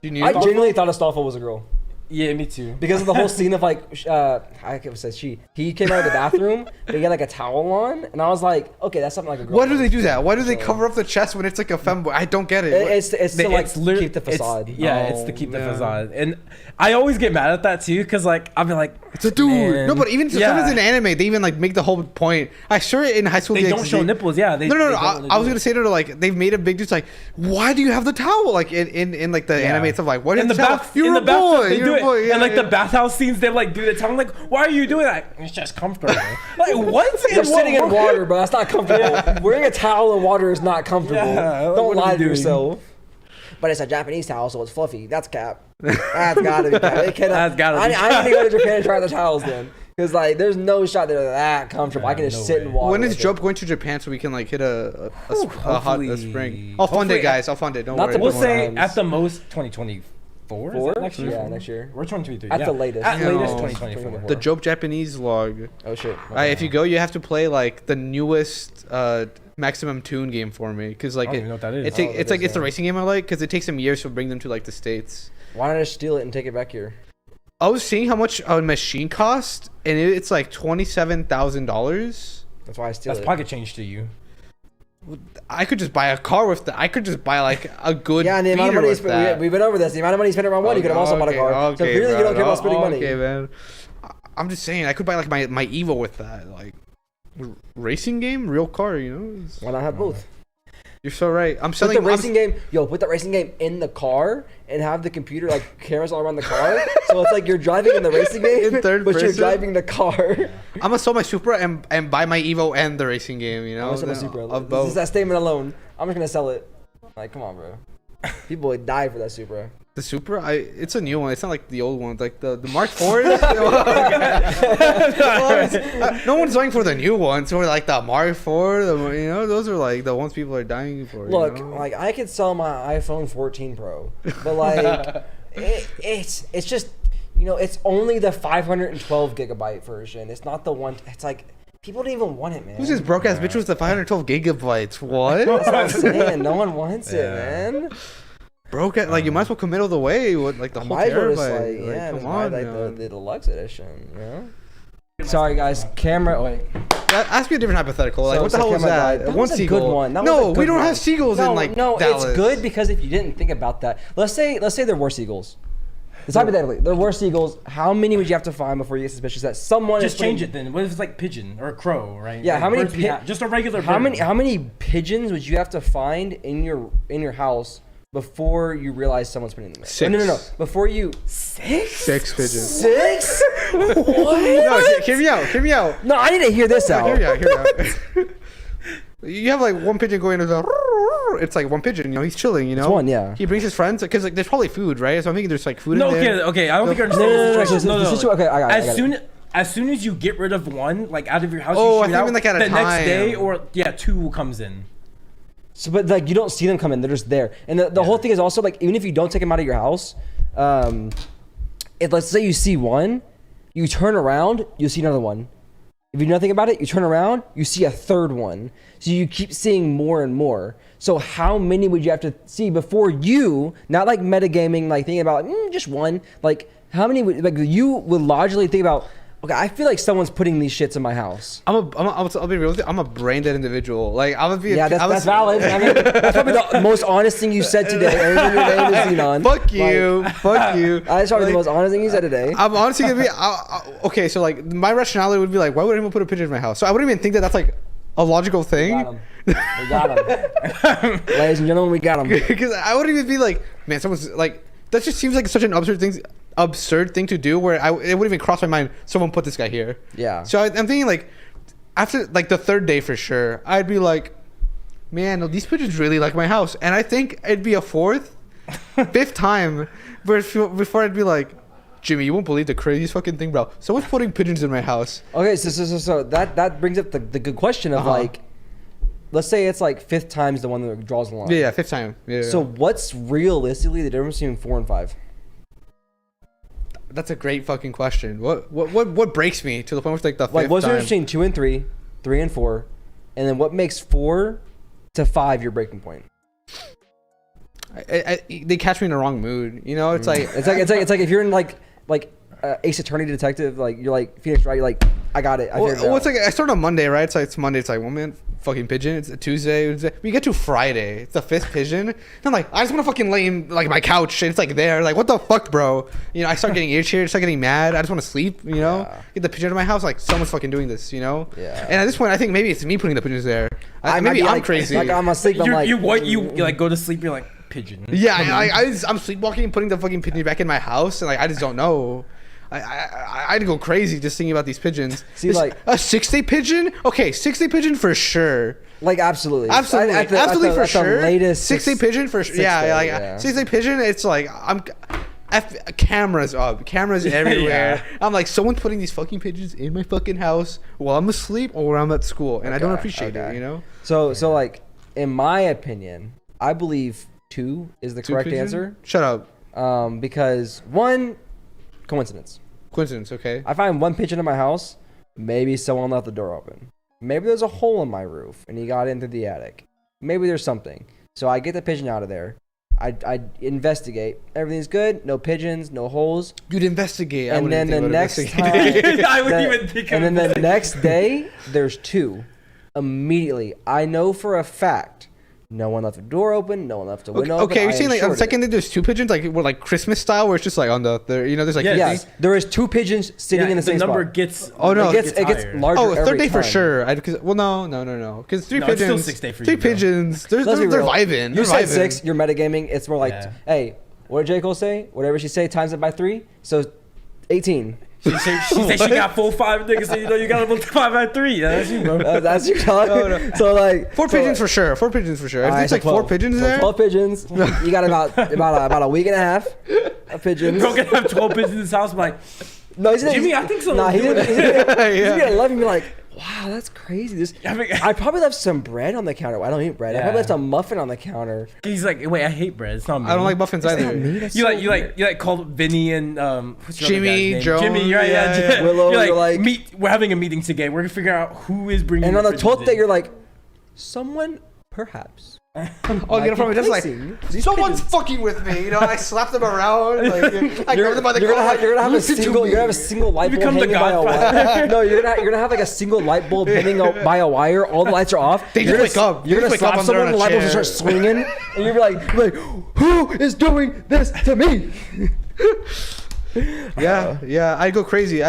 You knew
I genuinely thought Astolfo was a girl.
Yeah, me too.
Because of the whole scene of like, I can't say she. He came out of the bathroom, but he had like a towel on, and I was like, okay, that's something like a girl.
Why do they do that? Why do they cover up the chest when it's like a femboy? I don't get it.
It's to like
lit-
keep the facade.
It's to keep the
man.
facade. And I always get mad at that too, because like I'll be like,
It's a dude.
man.
No, but even sometimes in anime, they even like make the whole point. I sure in high school
They don't show nipples. Yeah, they
No.
they don't really
I was
do
gonna
it.
say to her like they've made a big deal. It's like, why do you have the towel? Like in like the anime stuff. Like, why do you
in
have
the
the towel?
bath,
You're
in
a
the bathtub,
boy.
they
You're
do
a
it.
boy. Yeah,
and like
yeah.
the bathhouse scenes, they like do the towel. I'm like, why are you doing that? It's just comfortable. Like what?
You're sitting in water, bro. That's not comfortable. Wearing a towel in water is not comfortable.
Yeah,
Don't
what are
lie
you
to
doing?
yourself. But it's a Japanese towel, so it's fluffy. That's cap. That's gotta be cap. It cannot,
That's gotta be
I need to go to Japan and try the towels then. Because like, there's no shot they're that comfortable. I can just
no
sit
way.
in water.
When is
with it.
Jowp going to Japan so we can like hit a hot
hopefully-
spring? I'll fund it,
hopefully-
guys. I'll fund it. Don't
Not
worry.
to
We'll
More
say
times.
at the most 2024. Is that next year?
Yeah, next year.
We're 2023.
At
yeah.
the latest.
At
You
latest
know,
2024.
The Jowp Japanese log.
Oh shit.
If you go, you have to play like the newest Maximum Tune game for me, because like
I don't even know what that is.
it's like it's the racing game I like, because it takes them years to bring them to like the States.
Why not just steal it and take it back here?
I was seeing how much a machine cost, and it's like $27,000.
That's why I steal
That's
it.
pocket change to you.
I could just buy a car with that. I could just buy like a good
Yeah, and the amount of
beater
money you
with
spent,
that.
we've been over this. The amount of money you spent around one, you could have also bought a car. So clearly you don't care about spending money.
Okay, man. I'm just saying, I could buy like my Evo with that, like racing game, real car. You know,
Why not have both?
you're so right. I'm
Put
selling
the racing game, put that racing game in the car and have the computer like cameras all around the car. So it's like you're driving in the racing game,
In third
but you're
person?
driving the car.
I'm gonna sell my Supra and buy my Evo and the racing game. You know,
I'm gonna sell my
then
Supra.
of
This is
both.
that statement alone. I'm just gonna sell it. Like, come on, bro. People would die for that Supra.
The Supra, it's a new one. It's not like the old one. Like the Mark IV. No one's dying for the new ones. Or like the Mark IV. Those are like the ones people are dying for.
Look,
you know?
like I could sell my iPhone 14 Pro, but like it's just it's only the 512 gigabyte version. It's not the one. It's like people don't even want it, man.
Who's this broke ass bitch with the 512 gigabytes? What?
That's what I'm saying. No one wants it, man.
Broke ass, like you might as well come middle of the way with like the whole
Might as well
terabyte.
just
Come
just
on,
buy,
man.
the deluxe edition, Sorry guys, camera. Wait,
Ask me a different hypothetical. Like what the hell was
camera
that?
died. That
One
was a
seagull.
good one. That was
No,
a good
we don't
one.
have seagulls in like
no,
Dallas.
it's good because if you didn't think about that, let's say there were seagulls. It's hypothetically, there were seagulls. How many would you have to find before you get suspicious that someone
Just
is putting-
change it then. What if it's like pigeon or crow, right?
Yeah,
Like
how many
birds we have- just a regular
How
bird.
many pigeons would you have to find in your house before you realize someone's putting them in?
6.
No. Before you
6 pigeons.
6? What?
No, hear me out.
No, I need to hear this out.
Hear me out. You have like one pigeon going to it's like one pigeon, he's chilling,
It's one, yeah.
He brings his friends because like there's probably food, right? So I'm thinking there's like food
No,
in there.
okay. I don't think you're
No,
understanding
no,
the situation.
okay, I got it.
As soon as you get rid of one, like out of your house,
Oh,
you
I
shoot
think
out,
like at a
the next
time.
day or 2 comes in.
So, but like you don't see them come in; they're just there. And the whole thing is also like even if you don't take them out of your house, if let's say you see one, you turn around, you'll see another one. If you do nothing about it, you turn around, you see a third one. So you keep seeing more and more. So how many would you have to see before you, not like metagaming, like thinking about just one, like how many would, like you would logically think about, okay, I feel like someone's putting these shits in my house.
I'll be real with you. I'm a brain dead individual. Like I'm gonna be.
Yeah, that's valid. I mean, that's probably the most honest thing you said today. And your name is Xenon.
Fuck you. Fuck you.
That's probably the most honest thing you said today.
I'm honestly gonna be okay. So like my rationality would be like, why would anyone put a pigeon in my house? So I wouldn't even think that that's like a logical thing.
We got him. Ladies and gentlemen, we got him.
Because I wouldn't even be like, man, someone's like, that just seems like such an absurd thing to do. Where it wouldn't even cross my mind. Someone put this guy here.
Yeah.
So I'm thinking like, after like the 3rd day for sure, I'd be like, man, no, these pigeons really like my house, and I think it'd be a 4th, 5th time before I'd be like, Jimmy, you won't believe the craziest fucking thing, bro. Someone's putting pigeons in my house.
Okay, so that brings up the good question of like, let's say it's like 5th time's the one that draws the line.
Yeah, 5th time. Yeah.
So what's realistically the difference between 4 and 5?
That's a great fucking question. What breaks me to the point where like the 5th
Like what's the
time?
difference between 2 and 3, 3 and 4, and then what makes 4 to 5 your breaking point?
They catch me in the wrong mood. It's like
It's like if you're in like Ace Attorney Detective, like you're like Phoenix Wright, you're like I got it.
it's like I start on Monday, right? It's Monday. It's like, well, man, fucking pigeon. It's a Tuesday. We get to Friday. It's the 5th pigeon. And I'm like, I just want to fucking lay in like my couch. And it's like there. Like, what the fuck, bro? I start getting itchy. I start getting mad. I just want to sleep.
Yeah.
Get the pigeon in my house. Like, someone's fucking doing this.
Yeah.
And at this point, I think maybe it's me putting the pigeons there. Maybe I'm
like,
crazy.
Like I'm asleep. I'm like
You like go to sleep. You're like pigeon.
Yeah, I'm sleepwalking and putting the fucking pigeon back in my house, and like I just don't know. I'd go crazy just thinking about these pigeons.
See, like
a 6-day pigeon. Okay, 6-day pigeon for sure.
Like absolutely
For sure.
Latest
6-day pigeon for sure. Yeah. 6-day pigeon. It's like cameras up, cameras everywhere.
Yeah.
I'm like, someone's putting these fucking pigeons in my fucking house while I'm asleep or I'm at school, and I don't appreciate it.
So like in my opinion, I believe 2 is the correct
pigeon?
answer.
Shut up.
Because 1, coincidence.
Coincidence. Okay.
I find 1 pigeon in my house. Maybe someone left the door open. Maybe there's a hole in my roof and he got into the attic. Maybe there's something. So I get the pigeon out of there. I investigate. Everything's good. No pigeons. No holes.
You'd investigate.
And then the next time,
I wouldn't even think of
and then the next day, there's 2. Immediately, I know for a fact. No one left the door open. No one left the window open.
Okay, you're saying like on the
assured
second day there's 2 pigeons, like we're like Christmas style, where it's just like on there's like
Yes, there is 2 pigeons sitting in the same
number
spot.
gets.
Oh, no.
It gets
higher.
larger.
Oh, 3rd
every
day for
time.
sure. No. Because 3
No, it's
pigeons.
still 6 day for
3
you, bro.
pigeons. They're
Let's be real.
vibing.
You
They're
said
vibing.
6. You're metagaming. It's more like,
Yeah.
hey, what did J. Cole say? Whatever she say, times it by 3. So 18.
She said she got 4, 5 niggas. So you got to multiply by 3. Yeah, that's you, bro.
That's your talk.
No.
So like
4 pigeons for sure. 4 pigeons for sure. If
Alright,
it's
so
like 4 pigeons there.
12 pigeons. You got about a week and a half of pigeons.
Bro, gonna have 12 pigeons in his house. I'm like,
No, he's
Jimmy, I think so.
Nah, he didn't. He's
Yeah.
gonna love me. Be like, wow, that's crazy. I probably left some bread on the counter. I don't eat bread. I probably
Yeah.
left a muffin on the counter.
he's like, wait, I hate bread. It's not me.
I don't like muffins
That's
either.
not me. That's
You
so
like
weird.
called Vinny and what's your other
Jimmy,
guy's name?
Jones,
Jimmy, right?
yeah.
Willow,
You're
you're like-
we're having a meeting today. We're gonna figure out who is bringing.
And on the
pigeons
12th day,
in.
you're like, someone perhaps.
Oh, get it from me. Just like
Replacing these
someone's
pigeons.
fucking with me. I slap them around. Like, I grab them by the
You're
collar.
gonna have a
Listen to
single.
me.
You're gonna have a single light bulb
become the
hanging by a
Godfather.
wire. No, you're gonna have like a single light bulb hanging by a wire. All the lights are off.
They
You're
just
gonna-
wake up.
You're
They
gonna
just wake up
slap
and
someone,
they're
and the
on a
light bulbs will
chair.
start swinging, and you're like, who is doing this to me?
Yeah, I go crazy.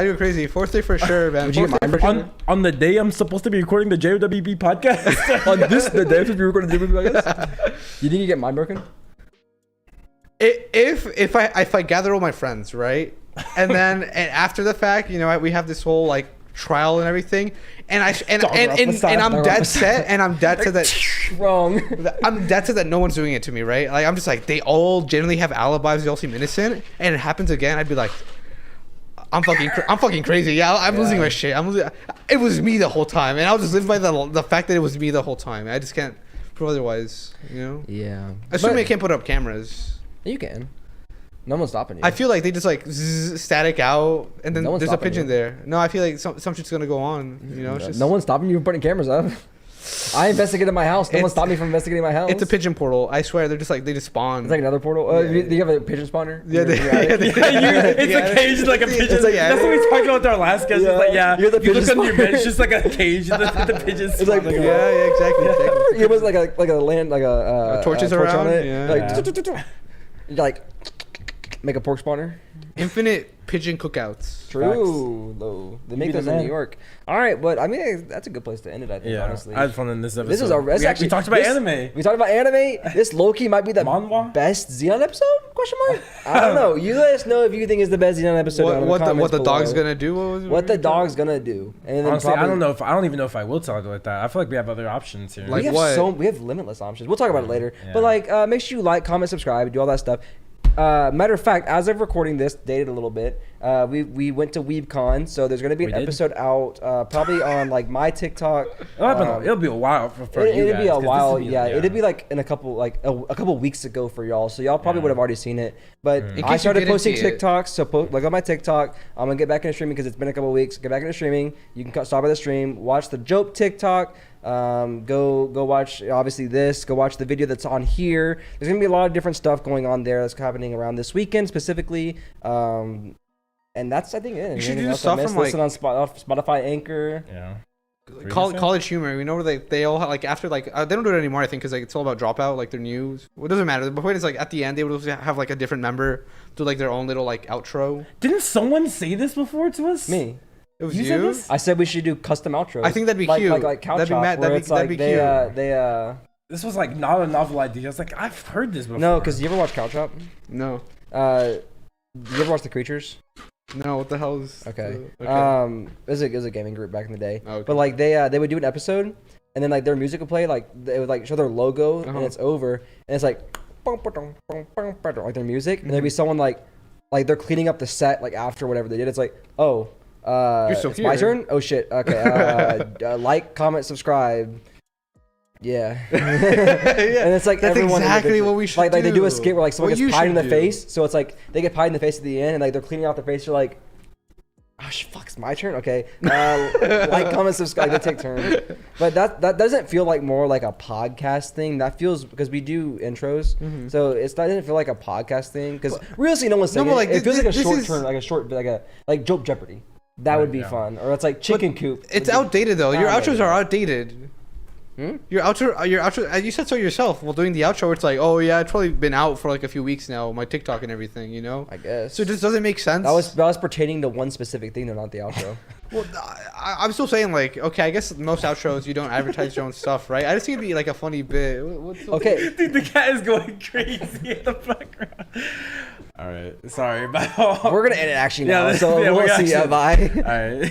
Fourth day for sure, man.
Would you get mind broken?
On the day I'm supposed to be recording the JWB podcast.
On the day to be recording the podcast? You think you get mind broken?
If I gather all my friends, right, and then and after the fact, you know, we have this whole like trial and everything, and I'm dead set that
Wrong.
I'm dead set that no one's doing it to me, right? Like I'm just like they all generally have alibis, they all seem innocent, and it happens again, I'd be like, I'm fucking crazy. Yeah, I'm losing my shit. It was me the whole time, and I'll just live by the fact that it was me the whole time. I just can't prove otherwise, you know.
Yeah.
Assuming I can't put up cameras.
You can. No one's stopping you.
I feel like they just like static out, and then
No one's
there's a
stopping
pigeon
you.
there. No, I feel like some shit's gonna go on. You know, it's just,
No one's stopping you from putting cameras up. I investigated my house. No one stopped me from investigating my house.
It's a pigeon portal. I swear, they're just like they just spawn.
It's like another portal. Do you have a pigeon spawner?
Yeah,
It's a cage like a pigeon.
It's like-
That's what we talked about with our last guest.
Yeah.
It's like, yeah,
You're the
you look
pigeon
under your bed, it's just like a cage. The pigeons.
It's like-
spawning
yeah,
around.
exactly.
It was like a land like a
Torches
torch
around?
on it.
Yeah.
Like, you like make a pork spawner.
Infinite pigeon cookouts.
True, though. They make
be the
those in New
man.
York. All right, but I mean that's a good place to end it. I think
Yeah,
honestly.
I had fun in this episode.
This is a. This
we
actually
talked about
this-
anime.
We talked about anime. This low-key might be the
Manhwa?
best Xenon episode? Question mark. I don't know. You let us know if you think it's the best Xenon episode. down in the
What the
comments
dog's
below.
gonna do?
What the dog's gonna do? And then
Honestly,
probably,
I don't even know if I will tell it like that. I feel like we have other options here.
Like
we have
what?
we have limitless options. We'll talk about it later.
Yeah.
But like, make sure you like, comment, subscribe, do all that stuff. Matter of fact, as of recording this, dated a little bit. We went to WeebCon, so there's gonna be an
We did?
episode out probably on like my TikTok.
It'll be a while for you
It'd
guys,
be a
'cause this
while,
will be-
yeah. It'd be like in a couple weeks ago for y'all, so y'all probably
Yeah.
would have already seen it. But
In
I
case you
started
didn't
posting
see it.
TikToks, so like on my TikTok, I'm gonna get back into streaming because it's been a couple weeks. Get back into streaming. You can stop by the stream, watch the Jowp TikTok. Go watch obviously this. Go watch the video that's on here. There's gonna be a lot of different stuff going on there that's happening around this weekend specifically. And that's I think it.
You should
Anything
do
else I
stuff
missed?
from,
Listen on Spotify, Anchor.
Yeah.
College humor. You know where they all like after like they don't do it anymore. I think because like it's all about dropout. Like their news. Well, it doesn't matter. The point is like at the end they would also have like a different member do like their own little like outro.
Didn't someone say this before to us?
Me.
It was
You
you.
said this?
I said we should do custom outros.
I think that'd be
like,
cute.
Like couch
That'd be
Chop,
mad-
where
that'd be-
it's like
that'd be
they
This was like not a novel idea. I was like, I've heard this before.
no, because you ever watch Couch Chop?
No.
You ever watch The Creatures?
No. What the hell is?
Okay.
Okay.
It was a gaming group back in the day.
Okay.
But like they would do an episode, and then like their music would play, like they would like show their logo, and it's over, and it's like like their music, and there'd be someone like they're cleaning up the set like after whatever they did. It's like, oh,
You're still
it's my
here.
turn. Oh shit. Okay. Like, comment, subscribe. Yeah. And it's like
That's
everyone
exactly what we should
like they do a
do.
skit where like someone
What
gets
you
pied in
should
the
do.
face, so it's like they get pied in the face at the end, and like they're cleaning out the face. You're like, oh fuck, it's my turn. Okay, like, comment, subscribe. They take turns, but that doesn't feel like more like a podcast thing. That feels because we do intros, so it doesn't feel like a podcast thing. Because realistically, no one's saying
but,
it.
like,
It feels like a
this
short
is-
turn, like Jowp Jeopardy. That would be
yeah.
fun, or it's like Chicken Coop.
It's outdated though. Your
Ah,
outros
maybe.
are outdated.
Hmm?
Your outro. You said so yourself. Well, doing the outro, it's like, oh yeah, it's probably been out for like a few weeks now. My TikTok and everything, you know.
I guess.
So it just doesn't make sense.
that was pertaining to one specific thing, though, not the outro.
Well, I'm still saying like, okay, I guess most outros you don't advertise your own stuff, right? I just think it'd be like a funny bit.
Okay.
Dude, the cat is going crazy in the background. All right, sorry, but
We're gonna end it actually now,
Yeah,
so
yeah,
we'll
we
see ya.
actually-
Bye.
all right.